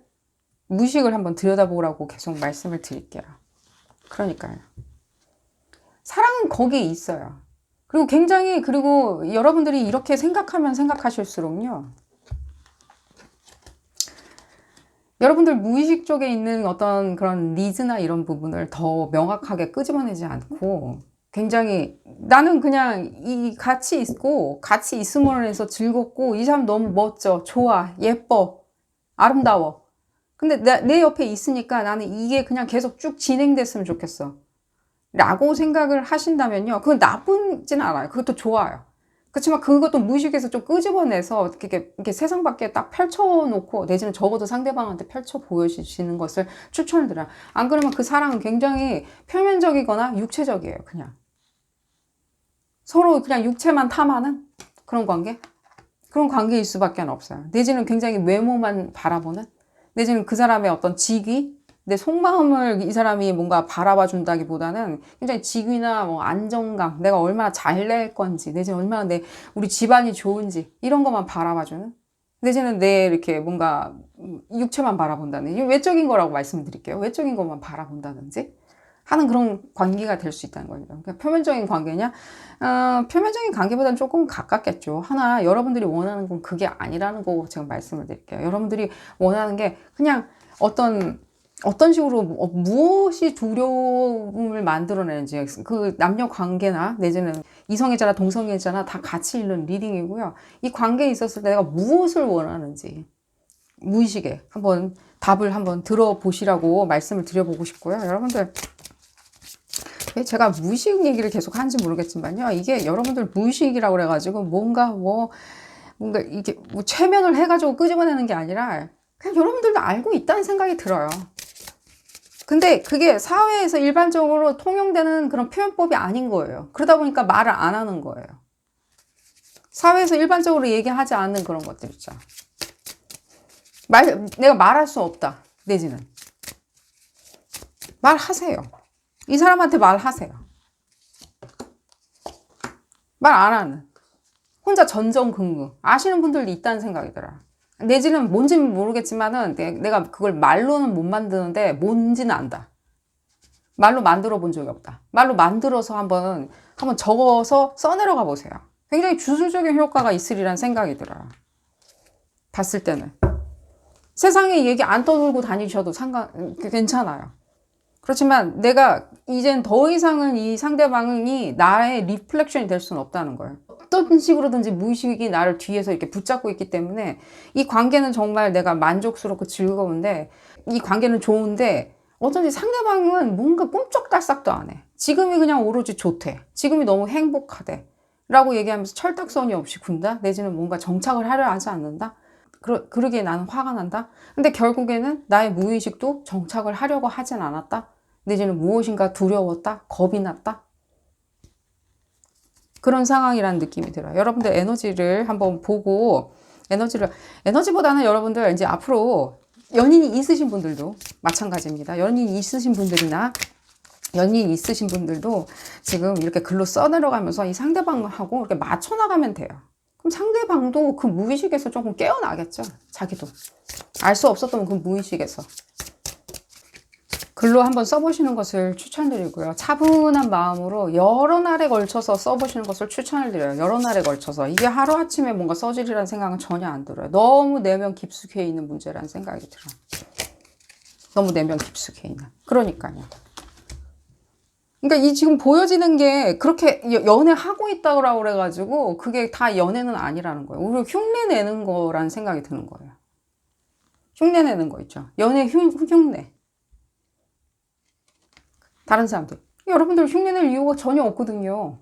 무의식을 한번 들여다보라고 계속 말씀을 드릴게요. 그러니까요. 사랑은 거기에 있어요. 그리고 굉장히, 그리고 여러분들이 이렇게 생각하면 생각하실수록요, 여러분들 무의식 쪽에 있는 어떤 그런 니즈나 이런 부분을 더 명확하게 끄집어내지 않고 굉장히 나는 그냥 이 같이 있고 같이 있음으로 해서 즐겁고 이 사람 너무 멋져, 좋아, 예뻐, 아름다워. 근데 내 옆에 있으니까 나는 이게 그냥 계속 쭉 진행됐으면 좋겠어. 라고 생각을 하신다면요. 그건 나쁘진 않아요. 그것도 좋아요. 그렇지만 그것도 무의식에서 좀 끄집어내서 이렇게 세상 밖에 딱 펼쳐놓고 내지는 적어도 상대방한테 펼쳐 보여주시는 것을 추천을 드려요. 안 그러면 그 사랑은 굉장히 표면적이거나 육체적이에요. 그냥. 서로 그냥 육체만 탐하는 그런 관계? 그런 관계일 수밖에 없어요. 내지는 굉장히 외모만 바라보는? 내지는 그 사람의 어떤 직위? 내 속마음을 이 사람이 뭔가 바라봐 준다기보다는 굉장히 직위나 뭐 안정감, 내가 얼마나 잘 낼 건지, 내지는 얼마나 우리 집안이 좋은지, 이런 것만 바라봐주는? 내지는 내 이렇게 뭔가 육체만 바라본다는, 이게 외적인 거라고 말씀드릴게요. 외적인 것만 바라본다든지 하는 그런 관계가 될 수 있다는 거예요. 그러니까 표면적인 관계냐? 표면적인 관계보다는 조금 가깝겠죠. 하나, 여러분들이 원하는 건 그게 아니라는 거 제가 말씀을 드릴게요. 여러분들이 원하는 게 그냥 어떤 식으로 무엇이 두려움을 만들어내는지, 그 남녀 관계나 내지는 이성애자나 동성애자나 다 같이 읽는 리딩이고요. 이 관계에 있었을 때 내가 무엇을 원하는지 무의식에 한번 답을 한번 들어보시라고 말씀을 드려보고 싶고요. 여러분들, 제가 무의식 얘기를 계속 하는지 모르겠지만요. 이게 여러분들 무의식이라고 그래가지고 뭔가 이게 최면을 해가지고 끄집어내는 게 아니라 그냥 여러분들도 알고 있다는 생각이 들어요. 근데 그게 사회에서 일반적으로 통용되는 그런 표현법이 아닌 거예요. 그러다 보니까 말을 안 하는 거예요. 사회에서 일반적으로 얘기하지 않는 그런 것들 있죠. 내가 말할 수 없다. 내지는 말하세요. 이 사람한테 말하세요. 말 안 하는. 혼자 전전긍긍. 아시는 분들도 있다는 생각이 들어요. 내지는 뭔지는 모르겠지만은 내가 그걸 말로는 못 만드는데 뭔지는 안다. 말로 만들어 본 적이 없다. 말로 만들어서 한번 적어서 써내려가 보세요. 굉장히 주술적인 효과가 있으리란 생각이 들어요. 봤을 때는. 세상에 얘기 안 떠들고 다니셔도 괜찮아요. 그렇지만 내가 이젠 더 이상은 이 상대방이 나의 리플렉션이 될 수는 없다는 거예요. 어떤 식으로든지 무의식이 나를 뒤에서 이렇게 붙잡고 있기 때문에 이 관계는 정말 내가 만족스럽고 즐거운데, 이 관계는 좋은데 어쩐지 상대방은 뭔가 꿈쩍달싹도 안 해. 지금이 그냥 오로지 좋대. 지금이 너무 행복하대. 라고 얘기하면서 철딱서니 없이 군다? 내지는 뭔가 정착을 하려 하지 않는다? 그러기에 나는 화가 난다? 근데 결국에는 나의 무의식도 정착을 하려고 하진 않았다? 내지는 무엇인가 두려웠다? 겁이 났다? 그런 상황이라는 느낌이 들어요. 여러분들 에너지를 한번 보고, 에너지보다는 여러분들 이제 앞으로 연인이 있으신 분들도 마찬가지입니다. 연인 있으신 분들도 지금 이렇게 글로 써내려가면서 이 상대방하고 이렇게 맞춰나가면 돼요. 그럼 상대방도 그 무의식에서 조금 깨어나겠죠. 자기도. 알 수 없었던 그 무의식에서. 글로 한번 써보시는 것을 추천드리고요. 차분한 마음으로 여러 날에 걸쳐서 써보시는 것을 추천을 드려요. 여러 날에 걸쳐서. 이게 하루아침에 뭔가 써지리라는 생각은 전혀 안 들어요. 너무 내면 깊숙이 있는 문제라는 생각이 들어요. 너무 내면 깊숙이 있는. 그러니까요. 그러니까 이 지금 보여지는 게 그렇게 연애하고 있다고 그래가지고 그게 다 연애는 아니라는 거예요. 오히려 흉내 내는 거라는 생각이 드는 거예요. 흉내 내는 거 있죠. 연애 흉내. 다른 사람들. 여러분들 흉내 낼 이유가 전혀 없거든요.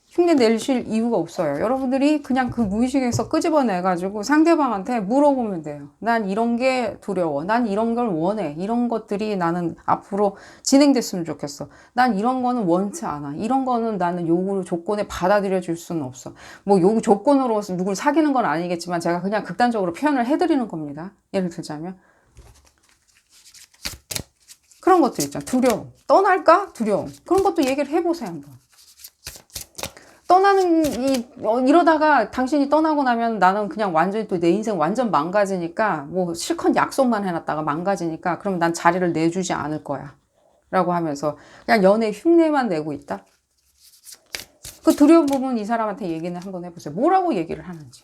흉내 내실 이유가 없어요. 여러분들이 그냥 그 무의식에서 끄집어내가지고 상대방한테 물어보면 돼요. 난 이런 게 두려워. 난 이런 걸 원해. 이런 것들이 나는 앞으로 진행됐으면 좋겠어. 난 이런 거는 원치 않아. 이런 거는 나는 요구 조건에 받아들여 줄 수는 없어. 뭐 요구 조건으로 누굴 사귀는 건 아니겠지만 제가 그냥 극단적으로 표현을 해드리는 겁니다. 예를 들자면. 그런 것들 있잖아. 두려움. 떠날까? 두려움. 그런 것도 얘기를 해보세요, 한번. 이러다가 당신이 떠나고 나면 나는 그냥 완전히 또 내 인생 완전 망가지니까, 뭐 실컷 약속만 해놨다가 망가지니까, 그럼 난 자리를 내주지 않을 거야. 라고 하면서 그냥 연애 흉내만 내고 있다. 그 두려운 부분 이 사람한테 얘기는 한번 해보세요. 뭐라고 얘기를 하는지.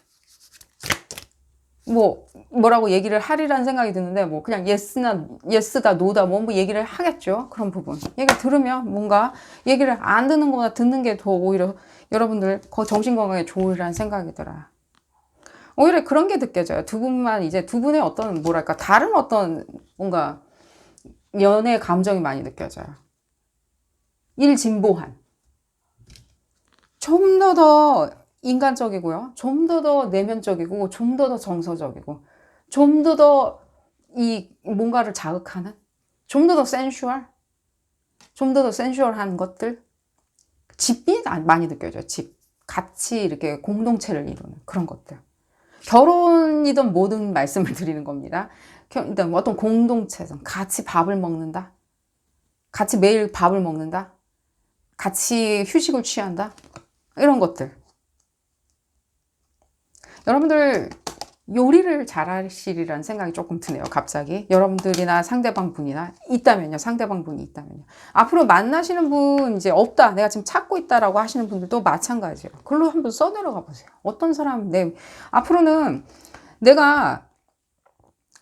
뭐라고 얘기를 하리라는 생각이 드는데, 뭐 그냥 예스다 노다 뭐 얘기를 하겠죠. 그런 부분 얘기 들으면 뭔가 얘기를 안 듣는 것보다 듣는 게 더 오히려 여러분들 정신건강에 좋으리라는 생각이 들어요. 오히려 그런 게 느껴져요. 두 분의 어떤 뭐랄까 다른 어떤 뭔가 연애 감정이 많이 느껴져요. 일진보한, 좀 더 인간적이고요. 좀 더 내면적이고, 좀 더 정서적이고, 좀 더 이 뭔가를 자극하는, 좀 더 센슈얼, 좀 더 센슈얼한 것들, 집이 많이 느껴져요. 집, 같이 이렇게 공동체를 이루는 그런 것들. 결혼이든 뭐든 말씀을 드리는 겁니다. 일단 어떤 공동체든 같이 밥을 먹는다, 같이 매일 밥을 먹는다, 같이 휴식을 취한다, 이런 것들. 여러분들 요리를 잘하시리라는 생각이 조금 드네요. 갑자기 여러분들이나 상대방 분이나 상대방 분이 있다면요. 앞으로 만나시는 분 이제 없다, 내가 지금 찾고 있다라고 하시는 분들도 마찬가지예요. 글로 한번 써내려가 보세요. 어떤 사람, 앞으로는 내가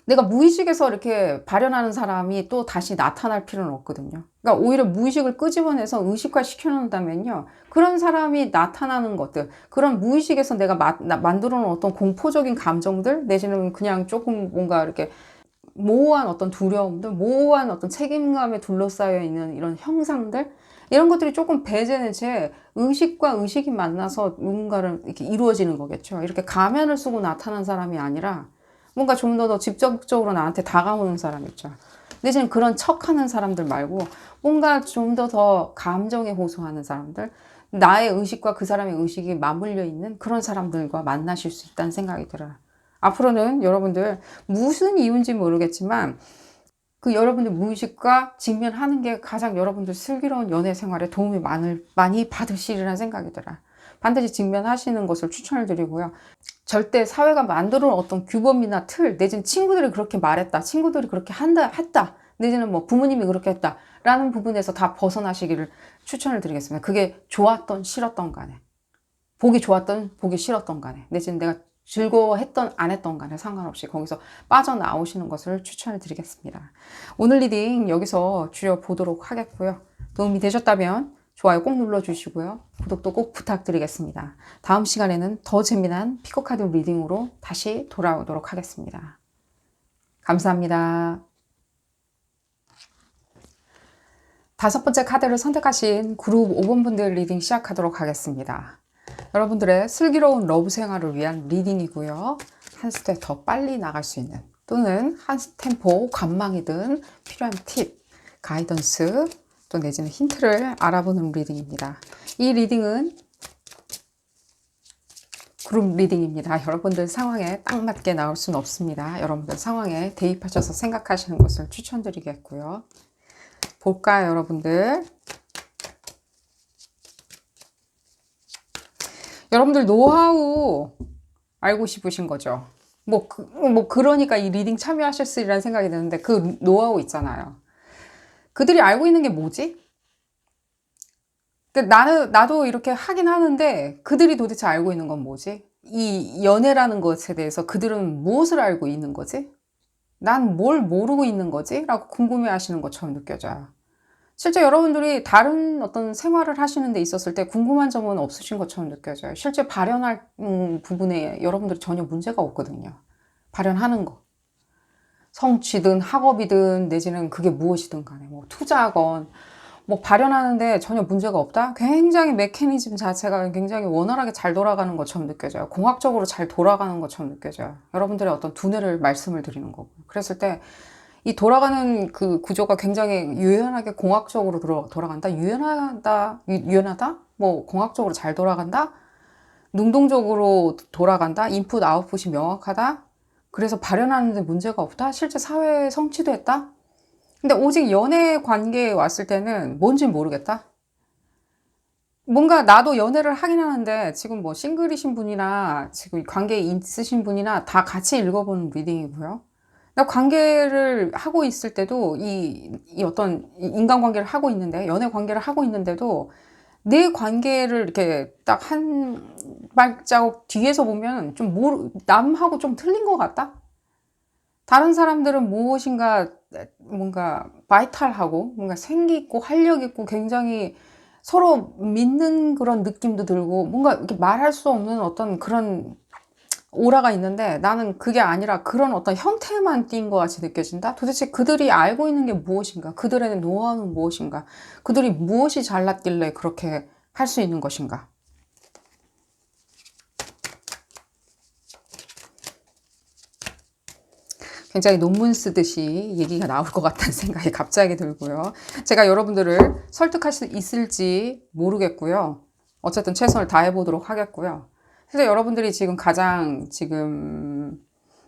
무의식에서 이렇게 발현하는 사람이 또 다시 나타날 필요는 없거든요. 그러니까 오히려 무의식을 끄집어내서 의식화 시켜놓는다면요, 그런 사람이 나타나는 것들, 그런 무의식에서 내가 만들어 놓은 어떤 공포적인 감정들, 내지는 그냥 조금 뭔가 이렇게 모호한 어떤 두려움들, 모호한 어떤 책임감에 둘러싸여 있는 이런 형상들, 이런 것들이 조금 배제된 채 의식과 의식이 만나서 누군가를 이렇게 이루어지는 거겠죠. 이렇게 가면을 쓰고 나타난 사람이 아니라 뭔가 좀 더 직접적으로 나한테 다가오는 사람 있죠. 내지는 그런 척하는 사람들 말고 뭔가 좀 더 감정에 호소하는 사람들, 나의 의식과 그 사람의 의식이 맞물려 있는 그런 사람들과 만나실 수 있다는 생각이 들어요. 앞으로는 여러분들 무슨 이유인지 모르겠지만 그 여러분들 무의식과 직면하는 게 가장 여러분들 슬기로운 연애 생활에 도움이 많이 받으시리라는 생각이 들어요. 반드시 직면하시는 것을 추천을 드리고요. 절대 사회가 만들어 놓은 어떤 규범이나 틀, 내지는 친구들이 그렇게 말했다, 친구들이 그렇게 했다, 내지는 뭐 부모님이 그렇게 했다 라는 부분에서 다 벗어나시기를 추천을 드리겠습니다. 그게 좋았던 싫었던 간에, 보기 좋았던 보기 싫었던 간에, 내지는 내가 즐거워했던 안 했던 간에 상관없이 거기서 빠져나오시는 것을 추천을 드리겠습니다. 오늘 리딩 여기서 줄여보도록 하겠고요. 도움이 되셨다면 좋아요 꼭 눌러주시고요. 구독도 꼭 부탁드리겠습니다. 다음 시간에는 더 재미난 피코카드 리딩으로 다시 돌아오도록 하겠습니다. 감사합니다. 5번째 카드를 선택하신 그룹 5번 분들 리딩 시작하도록 하겠습니다. 여러분들의 슬기로운 러브 생활을 위한 리딩이고요. 한 스텝 더 빨리 나갈 수 있는, 또는 한 템포 관망이든 필요한 팁, 가이던스, 또 내지는 힌트를 알아보는 리딩입니다. 이 리딩은 그룹 리딩입니다. 여러분들 상황에 딱 맞게 나올 수는 없습니다. 여러분들 상황에 대입하셔서 생각하시는 것을 추천드리겠고요. 볼까요, 여러분들? 여러분들 노하우 알고 싶으신 거죠? 그러니까 이 리딩 참여하셨으리라는 생각이 드는데, 그 노하우 있잖아요. 그들이 알고 있는 게 뭐지? 나도 이렇게 하긴 하는데, 그들이 도대체 알고 있는 건 뭐지? 이 연애라는 것에 대해서 그들은 무엇을 알고 있는 거지? 난 뭘 모르고 있는 거지? 라고 궁금해 하시는 것처럼 느껴져요. 실제 여러분들이 다른 어떤 생활을 하시는 데 있었을 때 궁금한 점은 없으신 것처럼 느껴져요. 실제 발현할 부분에 여러분들이 전혀 문제가 없거든요. 발현하는 거. 성취든 학업이든 내지는 그게 무엇이든 간에 뭐 투자건 뭐 발현하는데 전혀 문제가 없다? 굉장히 메커니즘 자체가 굉장히 원활하게 잘 돌아가는 것처럼 느껴져요. 공학적으로 잘 돌아가는 것처럼 느껴져요. 여러분들의 어떤 두뇌를 말씀을 드리는 거고. 그랬을 때 이 돌아가는 그 구조가 굉장히 유연하게 공학적으로 돌아간다? 유연하다? 뭐 공학적으로 잘 돌아간다? 능동적으로 돌아간다? 인풋 아웃풋이 명확하다? 그래서 발현하는데 문제가 없다? 실제 사회에 성취도 했다? 근데 오직 연애 관계에 왔을 때는 뭔지 모르겠다? 뭔가 나도 연애를 하긴 하는데 지금 뭐 싱글이신 분이나 지금 관계에 있으신 분이나 다 같이 읽어보는 리딩이고요. 나 관계를 하고 있을 때도 이 어떤 인간관계를 하고 있는데, 연애 관계를 하고 있는데도 내 관계를 이렇게 딱 한 발자국 뒤에서 보면 좀 남하고 좀 틀린 것 같다? 다른 사람들은 무엇인가 뭔가 바이탈하고 뭔가 생기 있고 활력 있고 굉장히 서로 믿는 그런 느낌도 들고 뭔가 이렇게 말할 수 없는 어떤 그런 오라가 있는데 나는 그게 아니라 그런 어떤 형태만 띈 것 같이 느껴진다? 도대체 그들이 알고 있는 게 무엇인가? 그들의 노하우는 무엇인가? 그들이 무엇이 잘났길래 그렇게 할 수 있는 것인가? 굉장히 논문 쓰듯이 얘기가 나올 것 같다는 생각이 갑자기 들고요. 제가 여러분들을 설득할 수 있을지 모르겠고요. 어쨌든 최선을 다해보도록 하겠고요. 그래서 여러분들이 지금 가장 지금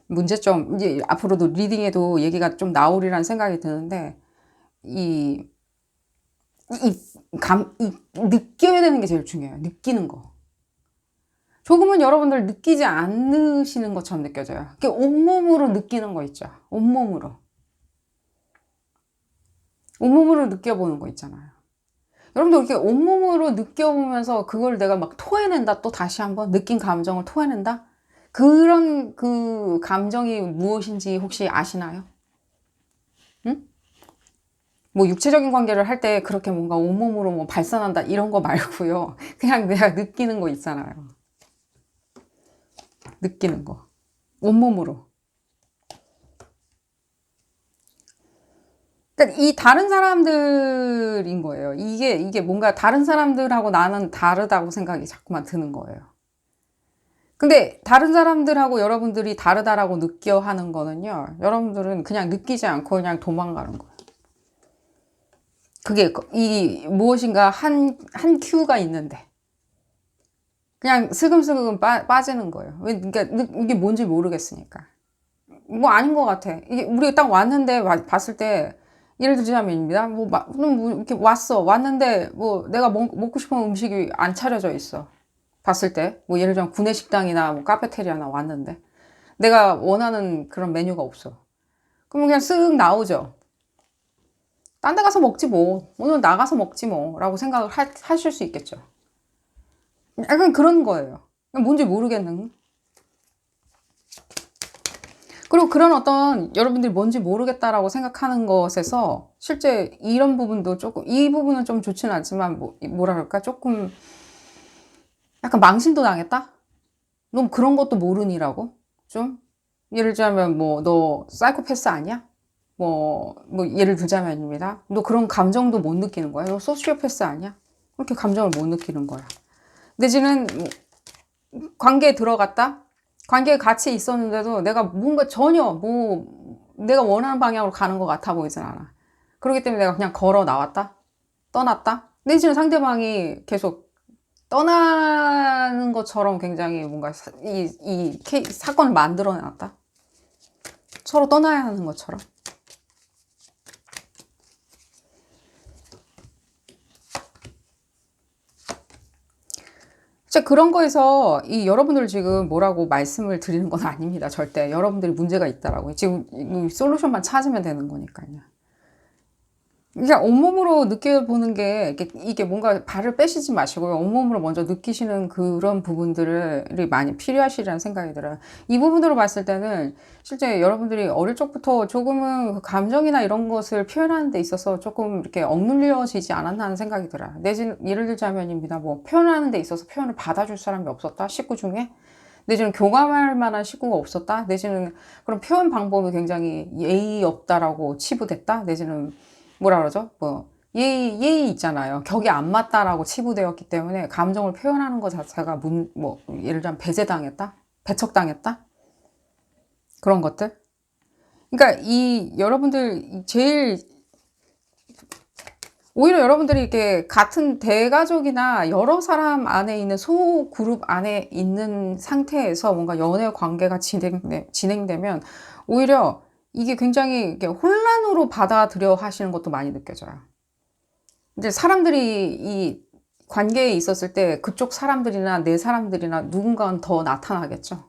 문제점, 이제 앞으로도 리딩에도 얘기가 좀 나오리란 생각이 드는데, 느껴야 되는 게 제일 중요해요. 느끼는 거. 조금은 여러분들 느끼지 않으시는 것처럼 느껴져요. 이렇게 온몸으로 느끼는 거 있죠. 온몸으로. 온몸으로 느껴보는 거 있잖아요. 여러분들 이렇게 온몸으로 느껴보면서 그걸 내가 막 토해낸다. 또 다시 한번 느낀 감정을 토해낸다. 그런 그 감정이 무엇인지 혹시 아시나요? 응? 뭐 육체적인 관계를 할 때 그렇게 뭔가 온몸으로 뭐 발산한다 이런 거 말고요. 그냥 내가 느끼는 거 있잖아요. 느끼는 거. 온몸으로. 그러니까 이 다른 사람들인 거예요. 이게 뭔가 다른 사람들하고 나는 다르다고 생각이 자꾸만 드는 거예요. 근데 다른 사람들하고 여러분들이 다르다라고 느껴 하는 거는요. 여러분들은 그냥 느끼지 않고 그냥 도망가는 거예요. 그게 무엇인가 한 큐가 있는데 그냥 슬금슬금 빠지는 거예요. 그러니까 이게 뭔지 모르겠으니까. 뭐 아닌 것 같아. 이게 우리가 딱 왔는데 봤을 때 예를 들자면입니다. 뭐 이렇게 왔는데 뭐 내가 먹고 싶은 음식이 안 차려져 있어. 봤을 때 뭐 예를 들면 구내식당이나 뭐 카페테리아나 왔는데 내가 원하는 그런 메뉴가 없어. 그러면 그냥 쓱 나오죠. 딴 데 가서 먹지 뭐. 오늘 나가서 먹지 뭐. 라고 생각을 하실 수 있겠죠. 약간 그런 거예요. 뭔지 모르겠는. 그리고 그런 어떤 여러분들이 뭔지 모르겠다라고 생각하는 것에서 실제 이런 부분도 조금, 이 부분은 좀 좋지는 않지만 뭐라 그럴까? 조금 약간 망신도 당했다? 넌 그런 것도 모르니라고? 좀? 예를 들자면 뭐 너 사이코패스 아니야? 뭐 예를 들자면입니다. 너 그런 감정도 못 느끼는 거야? 너 소시오패스 아니야? 그렇게 감정을 못 느끼는 거야. 내지는 관계에 들어갔다? 관계에 같이 있었는데도 내가 뭔가 전혀 내가 원하는 방향으로 가는 것 같아 보이진 않아. 그렇기 때문에 내가 그냥 걸어 나왔다? 떠났다? 내지는 상대방이 계속 떠나는 것처럼 굉장히 뭔가 이 사건을 만들어 놨다? 서로 떠나야 하는 것처럼. 진짜 그런 거에서 여러분들 지금 뭐라고 말씀을 드리는 건 아닙니다. 절대. 여러분들이 문제가 있다라고. 지금 솔루션만 찾으면 되는 거니까요. 그냥 온몸으로 느껴보는 게 이게 뭔가 발을 빼시지 마시고요. 온몸으로 먼저 느끼시는 그런 부분들이 많이 필요하시라는 생각이 들어요. 이 부분으로 봤을 때는 실제 여러분들이 어릴 적부터 조금은 그 감정이나 이런 것을 표현하는 데 있어서 조금 이렇게 억눌려지지 않았나 하는 생각이 들어요. 예를 들자면입니다. 뭐 표현하는 데 있어서 표현을 받아줄 사람이 없었다. 식구 중에. 내지는 교감할 만한 식구가 없었다. 내지는 그런 표현 방법이 굉장히 예의 없다라고 치부됐다. 내지는 뭐라 그러죠? 예의 있잖아요. 격이 안 맞다라고 치부되었기 때문에 감정을 표현하는 것 자체가 예를 들면 배제당했다? 배척당했다? 그런 것들? 그러니까 여러분들 오히려 여러분들이 이렇게 같은 대가족이나 여러 사람 안에 있는 소그룹 안에 있는 상태에서 뭔가 연애 관계가 진행되면 오히려 이게 굉장히 이렇게 혼란으로 받아들여 하시는 것도 많이 느껴져요. 이제 사람들이 관계에 있었을 때 그쪽 사람들이나 내 사람들이나 누군가는 더 나타나겠죠.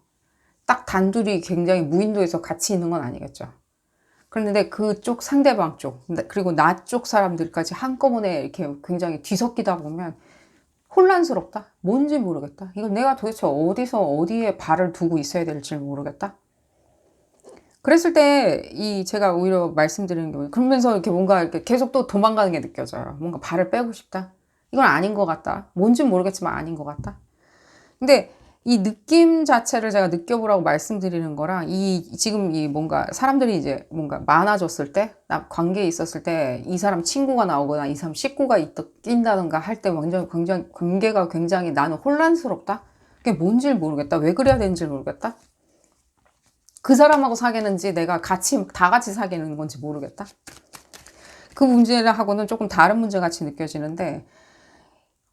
딱 단둘이 굉장히 무인도에서 같이 있는 건 아니겠죠. 그런데 그쪽 상대방 쪽, 그리고 나 쪽 사람들까지 한꺼번에 이렇게 굉장히 뒤섞이다 보면 혼란스럽다? 뭔지 모르겠다. 이건 내가 도대체 어디서 어디에 발을 두고 있어야 될지 모르겠다. 그랬을 때, 제가 오히려 말씀드리는 게, 그러면서 이렇게 뭔가 이렇게 계속 또 도망가는 게 느껴져요. 뭔가 발을 빼고 싶다. 이건 아닌 것 같다. 뭔진 모르겠지만 아닌 것 같다. 근데 이 느낌 자체를 제가 느껴보라고 말씀드리는 거랑 지금 뭔가 사람들이 이제 뭔가 많아졌을 때, 관계에 있었을 때 이 사람 친구가 나오거나 이 사람 식구가 낀다든가 할 때 굉장히 관계가 굉장히 나는 혼란스럽다? 그게 뭔지 모르겠다. 왜 그래야 되는지 모르겠다. 그 사람하고 사귀는지 내가 다 같이 사귀는 건지 모르겠다. 그 문제하고는 조금 다른 문제 같이 느껴지는데,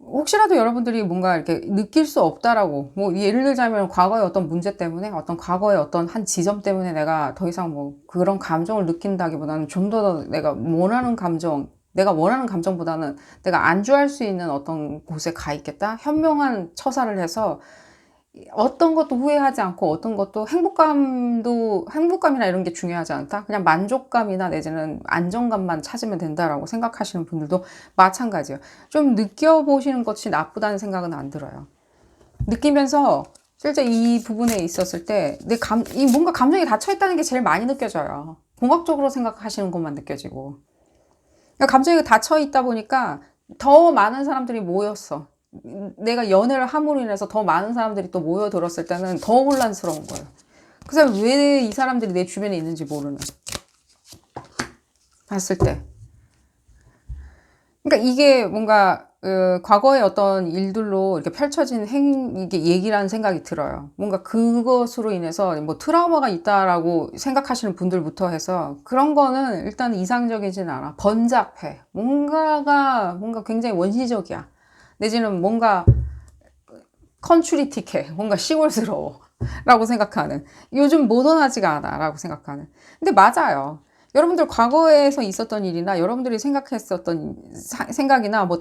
혹시라도 여러분들이 뭔가 이렇게 느낄 수 없다라고, 뭐 예를 들자면 과거의 어떤 문제 때문에, 어떤 과거의 어떤 한 지점 때문에 내가 더 이상 뭐 그런 감정을 느낀다기보다는 좀 더 내가 원하는 감정보다는 내가 안주할 수 있는 어떤 곳에 가 있겠다. 현명한 처사를 해서 어떤 것도 후회하지 않고 어떤 것도 행복감이나 이런 게 중요하지 않다. 그냥 만족감이나 내지는 안정감만 찾으면 된다라고 생각하시는 분들도 마찬가지예요. 좀 느껴보시는 것이 나쁘다는 생각은 안 들어요. 느끼면서 실제 이 부분에 있었을 때 뭔가 감정이 닫혀있다는 게 제일 많이 느껴져요. 공학적으로 생각하시는 것만 느껴지고. 그러니까 감정이 닫혀있다 보니까 더 많은 사람들이 모였어. 내가 연애를 함으로 인해서 더 많은 사람들이 또 모여들었을 때는 더 혼란스러운 거예요. 그래서 왜 이 사람들이 내 주변에 있는지 모르는. 봤을 때. 그러니까 이게 뭔가 과거의 어떤 일들로 이렇게 펼쳐진 이게 얘기라는 생각이 들어요. 뭔가 그것으로 인해서 뭐 트라우마가 있다라고 생각하시는 분들부터 해서 그런 거는 일단 이상적이진 않아. 번잡해. 뭔가 굉장히 원시적이야. 내지는 뭔가 컨츄리틱해. 뭔가 시골스러워. 라고 생각하는. 요즘 모던하지가 않아. 라고 생각하는. 근데 맞아요. 여러분들 과거에서 있었던 일이나 여러분들이 생각했었던 생각이나 뭐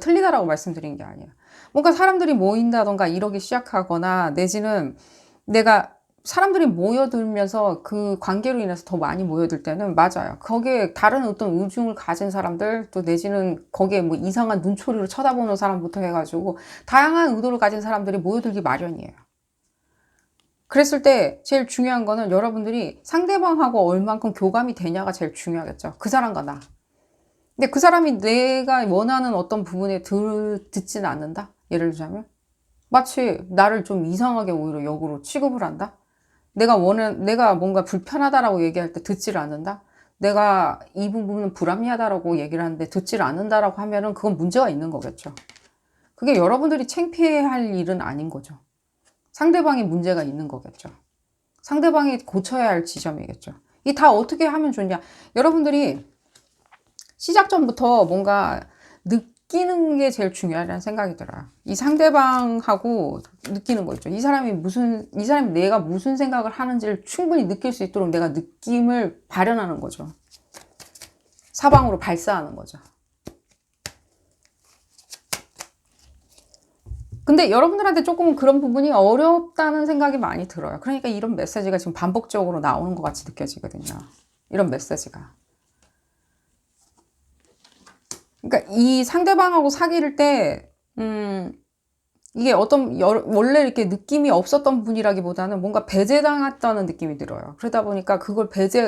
틀리다라고 말씀드린 게 아니에요. 뭔가 사람들이 모인다던가 이러기 시작하거나 내지는 내가 사람들이 모여들면서 그 관계로 인해서 더 많이 모여들 때는 맞아요. 거기에 다른 어떤 의중을 가진 사람들 또 내지는 거기에 뭐 이상한 눈초리로 쳐다보는 사람부터 해가지고 다양한 의도를 가진 사람들이 모여들기 마련이에요. 그랬을 때 제일 중요한 거는 여러분들이 상대방하고 얼만큼 교감이 되냐가 제일 중요하겠죠. 그 사람과 나. 근데 그 사람이 내가 원하는 어떤 부분에 듣지는 않는다? 예를 들자면 마치 나를 좀 이상하게 오히려 역으로 취급을 한다? 내가 뭔가 불편하다라고 얘기할 때 듣지를 않는다? 내가 이 부분은 불합리하다라고 얘기를 하는데 듣지를 않는다라고 하면은 그건 문제가 있는 거겠죠. 그게 여러분들이 창피해할 일은 아닌 거죠. 상대방이 문제가 있는 거겠죠. 상대방이 고쳐야 할 지점이겠죠. 이 다 어떻게 하면 좋냐? 여러분들이 시작 전부터 뭔가 느끼는 게 제일 중요하다는 생각이 들어요. 이 상대방하고 느끼는 거 있죠. 이 사람이 내가 무슨 생각을 하는지를 충분히 느낄 수 있도록 내가 느낌을 발현하는 거죠. 사방으로 발사하는 거죠. 근데 여러분들한테 조금 그런 부분이 어렵다는 생각이 많이 들어요. 그러니까 이런 메시지가 지금 반복적으로 나오는 것 같이 느껴지거든요. 이런 메시지가. 그러니까 이 상대방하고 사귈 때, 이게 원래 이렇게 느낌이 없었던 분이라기보다는 뭔가 배제당했다는 느낌이 들어요. 그러다 보니까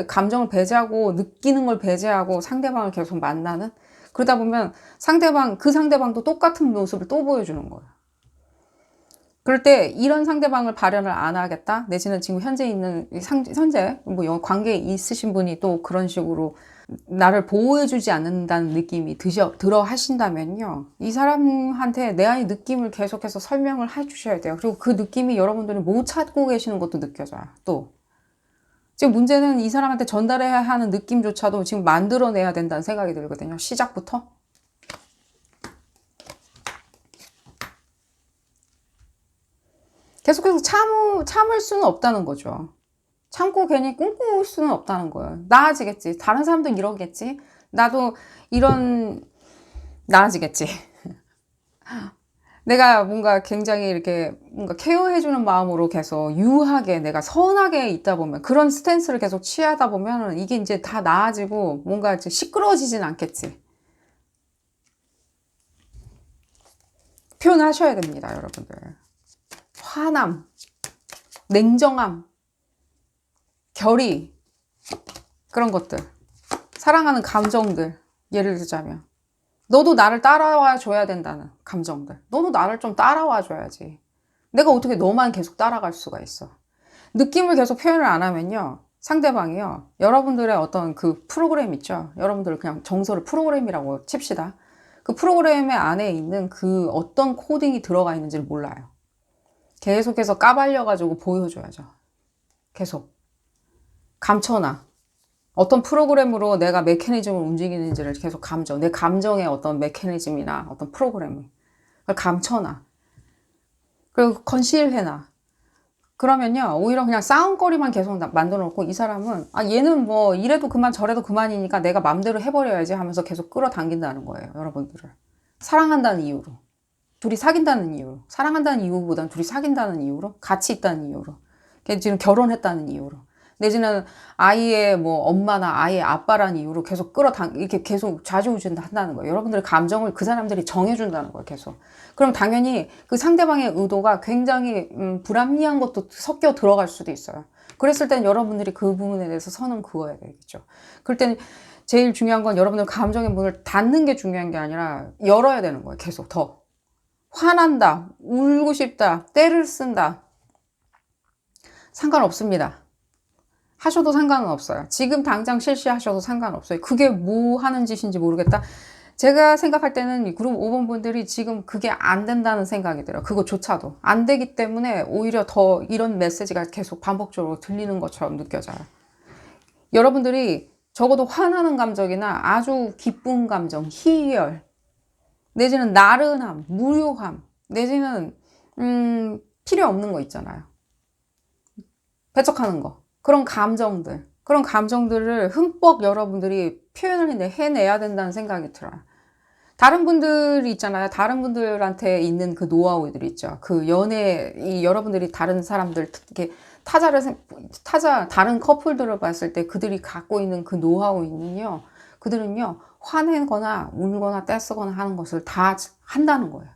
감정을 배제하고 느끼는 걸 배제하고 상대방을 계속 만나는? 그러다 보면 그 상대방도 똑같은 모습을 또 보여주는 거예요. 그럴 때 이런 상대방을 발현을 안 하겠다? 내지는 지금 현재 뭐 관계에 있으신 분이 또 그런 식으로 나를 보호해주지 않는다는 느낌이 들어 하신다면요. 이 사람한테 내 안의 느낌을 계속해서 설명을 해주셔야 돼요. 그리고 그 느낌이 여러분들이 못 찾고 계시는 것도 느껴져요. 또. 지금 문제는 이 사람한테 전달해야 하는 느낌조차도 지금 만들어내야 된다는 생각이 들거든요. 시작부터. 계속해서 참을 수는 없다는 거죠. 참고 괜히 꿈꿀 수는 없다는 거예요. 나아지겠지. 다른 사람도 이러겠지. 나도 나아지겠지. 내가 뭔가 굉장히 이렇게 뭔가 케어해주는 마음으로 계속 유하게 내가 선하게 있다 보면 그런 스탠스를 계속 취하다 보면 이게 이제 다 나아지고 뭔가 이제 시끄러워지진 않겠지. 표현하셔야 됩니다, 여러분들. 화남, 냉정함, 결의, 그런 것들. 사랑하는 감정들. 예를 들자면. 너도 나를 따라와 줘야 된다는 감정들. 너도 나를 좀 따라와 줘야지. 내가 어떻게 너만 계속 따라갈 수가 있어. 느낌을 계속 표현을 안 하면요. 상대방이요. 여러분들의 어떤 그 프로그램 있죠. 여러분들 그냥 정서를 프로그램이라고 칩시다. 그 프로그램의 안에 있는 그 어떤 코딩이 들어가 있는지를 몰라요. 계속해서 까발려가지고 보여줘야죠. 계속. 감춰놔. 어떤 프로그램으로 내가 메커니즘을 움직이는지를 계속 감정, 내 감정의 어떤 메커니즘이나 어떤 프로그램을 감춰놔. 그리고 건실해놔. 그러면요, 오히려 그냥 싸움거리만 계속 만들어 놓고 이 사람은, 아, 얘는 뭐 이래도 그만 저래도 그만이니까 내가 맘대로 해버려야지 하면서 계속 끌어당긴다는 거예요, 여러분들을. 사랑한다는 이유로. 둘이 사귄다는 이유로. 사랑한다는 이유보다는 둘이 사귄다는 이유로. 같이 있다는 이유로. 지금 결혼했다는 이유로. 내지는 아이의 뭐 엄마나 아이의 아빠라는 이유로 계속 이렇게 계속 좌지우지 한다는 거예요. 여러분들의 감정을 그 사람들이 정해준다는 거예요, 계속. 그럼 당연히 그 상대방의 의도가 굉장히 불합리한 것도 섞여 들어갈 수도 있어요. 그랬을 땐 여러분들이 그 부분에 대해서 선은 그어야 되겠죠. 그럴 때는 제일 중요한 건 여러분들 감정의 문을 닫는 게 중요한 게 아니라 열어야 되는 거예요, 계속 더. 화난다, 울고 싶다, 떼를 쓴다. 상관없습니다. 하셔도 상관은 없어요. 지금 당장 실시하셔도 상관없어요. 그게 뭐 하는 짓인지 모르겠다. 제가 생각할 때는 그룹 5번 분들이 지금 그게 안 된다는 생각이 들어요. 그거조차도. 안 되기 때문에 오히려 더 이런 메시지가 계속 반복적으로 들리는 것처럼 느껴져요. 여러분들이 적어도 화나는 감정이나 아주 기쁜 감정, 희열, 내지는 나른함, 무료함, 내지는 필요 없는 거 있잖아요. 배척하는 거. 그런 감정들을 흠뻑 여러분들이 표현을 해내야 된다는 생각이 들어요. 다른 분들이 있잖아요. 다른 분들한테 있는 그 노하우들이 있죠. 그 여러분들이 다른 사람들, 이렇게 다른 커플들을 봤을 때 그들이 갖고 있는 그 노하우는요, 그들은요, 화내거나 울거나 떼쓰거나 하는 것을 다 한다는 거예요.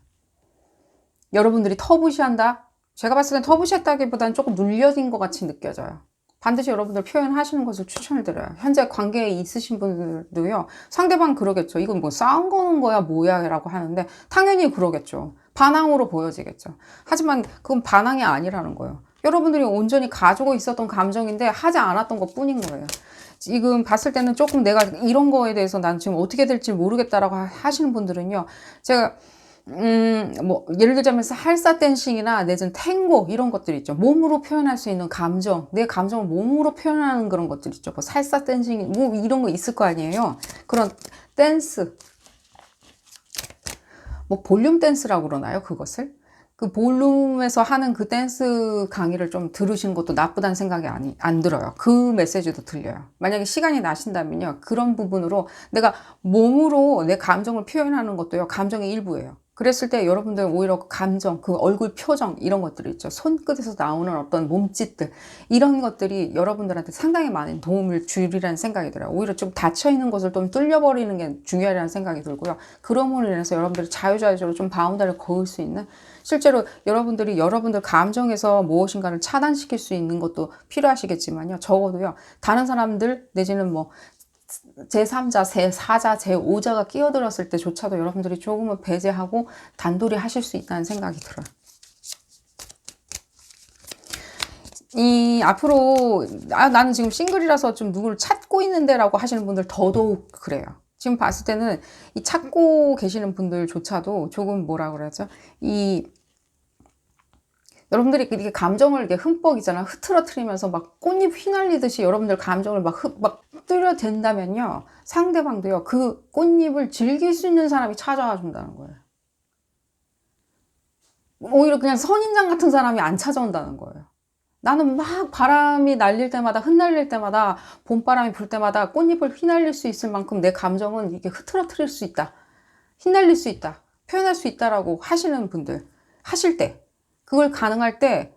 여러분들이 터부시한다? 제가 봤을 땐 터부시했다기보다는 조금 눌려진 것 같이 느껴져요. 반드시 여러분들 표현하시는 것을 추천을 드려요. 현재 관계에 있으신 분들도요. 상대방 그러겠죠. 이건 뭐 싸움 거는 거야 뭐야 라고 하는데 당연히 그러겠죠. 반항으로 보여지겠죠. 하지만 그건 반항이 아니라는 거예요. 여러분들이 온전히 가지고 있었던 감정인데 하지 않았던 것 뿐인 거예요. 지금 봤을 때는 조금 내가 이런 거에 대해서 난 지금 어떻게 될지 모르겠다라고 하시는 분들은요. 제가 뭐, 예를 들자면 살사 댄싱이나 내지는 탱고 이런 것들 있죠. 몸으로 표현할 수 있는 감정, 내 감정을 몸으로 표현하는 그런 것들 있죠. 뭐 살사 댄싱, 뭐 이런 거 있을 거 아니에요. 그런 댄스, 뭐 볼륨 댄스라고 그러나요? 그것을? 그 볼륨에서 하는 그 댄스 강의를 좀 들으시는 것도 나쁘다는 생각이 안 들어요. 그 메시지도 들려요. 만약에 시간이 나신다면요. 그런 부분으로 내가 몸으로 내 감정을 표현하는 것도요. 감정의 일부예요. 그랬을 때 여러분들 오히려 감정, 그 얼굴 표정 이런 것들이 있죠. 손끝에서 나오는 어떤 몸짓들 이런 것들이 여러분들한테 상당히 많은 도움을 주리라는 생각이 들어요. 오히려 좀 닫혀있는 것을 좀 뚫려버리는 게 중요하다는 생각이 들고요. 그럼으로 인해서 여러분들이 자유자재로 좀 바운더리를 그을 수 있는 실제로 여러분들이 여러분들 감정에서 무엇인가를 차단시킬 수 있는 것도 필요하시겠지만요. 적어도요. 다른 사람들 내지는 뭐 제3자, 제4자, 제5자가 끼어들었을 때조차도 여러분들이 조금은 배제하고 단돌이 하실 수 있다는 생각이 들어요. 앞으로 나는 지금 싱글이라서 좀 누구를 찾고 있는데 라고 하시는 분들 더더욱 그래요. 지금 봤을 때는 이 찾고 계시는 분들조차도 조금 뭐라 그러죠? 여러분들이 이렇게 감정을 이렇게 흠뻑 있잖아. 흐트러트리면서 막 꽃잎 휘날리듯이 여러분들 감정을 막 뚫어댄다면요. 상대방도요. 그 꽃잎을 즐길 수 있는 사람이 찾아와 준다는 거예요. 오히려 그냥 선인장 같은 사람이 안 찾아온다는 거예요. 나는 막 바람이 날릴 때마다 흩날릴 때마다 봄바람이 불 때마다 꽃잎을 휘날릴 수 있을 만큼 내 감정은 이렇게 흐트러트릴 수 있다. 휘날릴 수 있다. 표현할 수 있다라고 하시는 분들, 하실 때, 그걸 가능할 때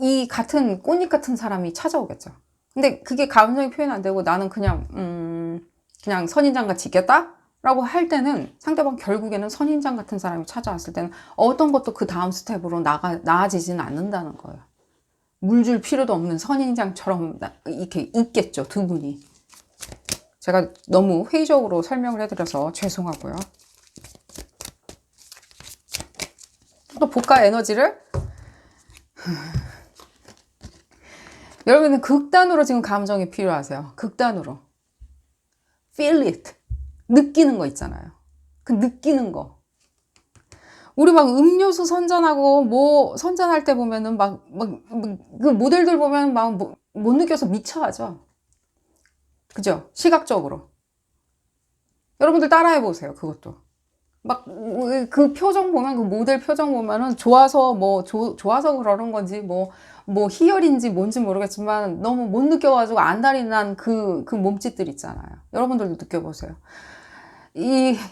이 같은 꽃잎 같은 사람이 찾아오겠죠. 근데 그게 감정이 표현 안 되고 나는 그냥 선인장 같이 있겠다? 라고 할 때는 상대방 결국에는 선인장 같은 사람이 찾아왔을 때는 어떤 것도 그 다음 스텝으로 나아지지는 않는다는 거예요. 물 줄 필요도 없는 선인장처럼 이렇게 있겠죠, 두 분이. 제가 너무 회의적으로 설명을 해드려서 죄송하고요. 또 볼까, 에너지를? 여러분은 극단으로 지금 감정이 필요하세요. 극단으로. Feel it. 느끼는 거 있잖아요. 그 느끼는 거. 우리 막 음료수 선전하고 뭐 선전할 때 보면은 그 모델들 보면 막 못 느껴서 미쳐하죠. 그죠? 시각적으로. 여러분들 따라해 보세요. 그것도. 막 그 표정 보면 그 모델 표정 보면은 좋아서 좋아서 그러는 건지 뭐 희열인지 뭔지 모르겠지만 너무 못 느껴가지고 안달이 난 그 몸짓들 있잖아요. 여러분들도 느껴보세요.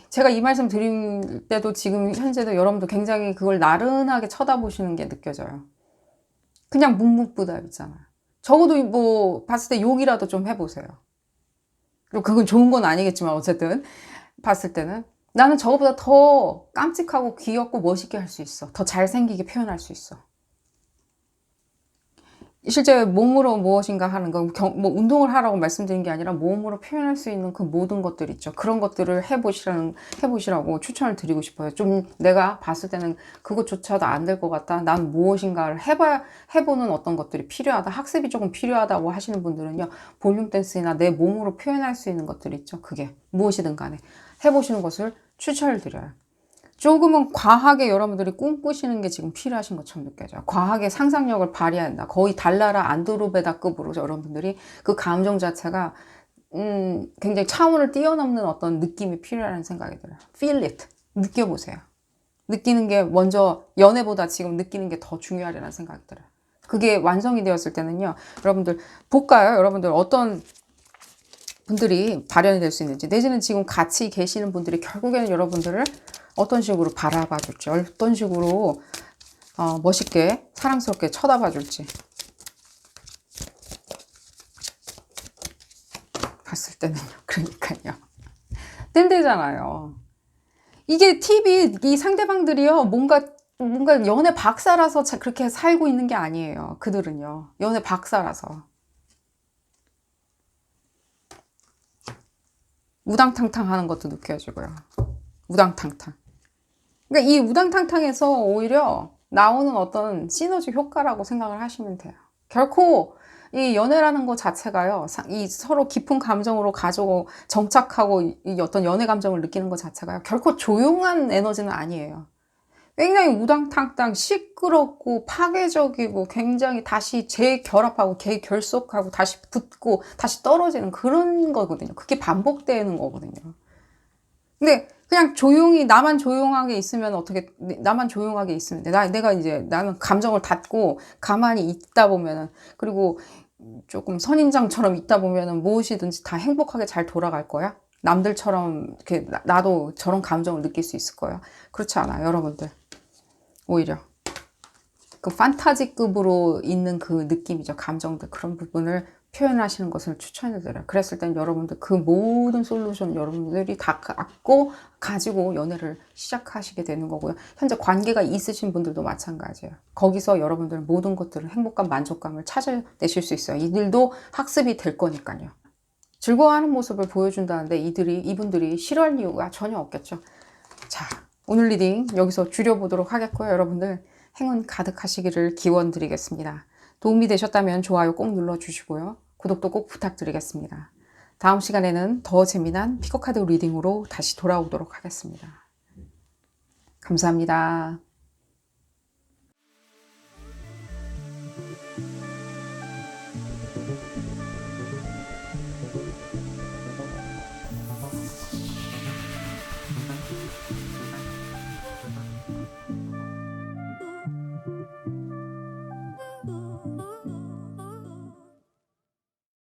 제가 이 말씀 드릴 때도 지금 현재도 여러분도 굉장히 그걸 나른하게 쳐다보시는 게 느껴져요. 그냥 묵묵부답 있잖아요. 적어도 뭐 봤을 때 욕이라도 좀 해보세요. 그리고 그건 좋은 건 아니겠지만 어쨌든 봤을 때는 나는 저거보다 더 깜찍하고 귀엽고 멋있게 할 수 있어. 더 잘생기게 표현할 수 있어. 실제 몸으로 무엇인가 하는 거, 뭐 운동을 하라고 말씀드린 게 아니라 몸으로 표현할 수 있는 그 모든 것들 있죠. 그런 것들을 해보시라고 추천을 드리고 싶어요. 좀 내가 봤을 때는 그것조차도 안 될 것 같다. 난 무엇인가를 해보는 어떤 것들이 필요하다. 학습이 조금 필요하다고 하시는 분들은요. 볼륨 댄스나 내 몸으로 표현할 수 있는 것들 있죠. 그게 무엇이든 간에 해보시는 것을 추천을 드려요. 조금은 과하게 여러분들이 꿈꾸시는 게 지금 필요하신 것처럼 느껴져요. 과하게 상상력을 발휘한다. 거의 달나라 안드로메다급으로 여러분들이 그 감정 자체가 굉장히 차원을 뛰어넘는 어떤 느낌이 필요하다는 생각이 들어요. Feel it. 느껴보세요. 느끼는 게 먼저 연애보다 지금 느끼는 게 더 중요하다는 생각이 들어요. 그게 완성이 되었을 때는요. 여러분들 볼까요? 여러분들 어떤 분들이 발현이 될 수 있는지, 내지는 지금 같이 계시는 분들이 결국에는 여러분들을 어떤 식으로 바라봐 줄지, 어떤 식으로 멋있게 사랑스럽게 쳐다봐 줄지 봤을 때는요. 그러니까요. 뜬대잖아요. 이게 팁이 이 상대방들이요. 뭔가 연애 박사라서 그렇게 살고 있는 게 아니에요. 그들은요. 연애 박사라서. 우당탕탕 하는 것도 느껴지고요. 우당탕탕. 그러니까 이 우당탕탕에서 오히려 나오는 어떤 시너지 효과라고 생각을 하시면 돼요. 결코 이 연애라는 것 자체가요, 이 서로 깊은 감정으로 가지고 정착하고 이 어떤 연애 감정을 느끼는 것 자체가요, 결코 조용한 에너지는 아니에요. 굉장히 우당탕탕 시끄럽고 파괴적이고 굉장히 다시 재결합하고 재결속하고 다시 붙고 다시 떨어지는 그런 거거든요. 그게 반복되는 거거든요. 근데 그냥 조용히 나만 조용하게 있으면 나만 조용하게 있으면 돼. 나는 감정을 닫고 가만히 있다 보면은, 그리고 조금 선인장처럼 있다 보면은 무엇이든지 다 행복하게 잘 돌아갈 거야. 남들처럼 이렇게 나도 저런 감정을 느낄 수 있을 거야. 그렇지 않아요, 여러분들. 오히려 그 판타지급으로 있는 그 느낌이죠. 감정들, 그런 부분을 표현하시는 것을 추천해드려요. 그랬을 땐 여러분들 그 모든 솔루션 여러분들이 다 가지고 연애를 시작하시게 되는 거고요. 현재 관계가 있으신 분들도 마찬가지예요. 거기서 여러분들 모든 것들을 행복감, 만족감을 찾아내실 수 있어요. 이들도 학습이 될 거니까요. 즐거워하는 모습을 보여준다는데 이분들이 싫어할 이유가 전혀 없겠죠. 자, 오늘 리딩 여기서 줄여보도록 하겠고요. 여러분들 행운 가득하시기를 기원드리겠습니다. 도움이 되셨다면 좋아요 꼭 눌러주시고요. 구독도 꼭 부탁드리겠습니다. 다음 시간에는 더 재미난 피코카드 리딩으로 다시 돌아오도록 하겠습니다. 감사합니다.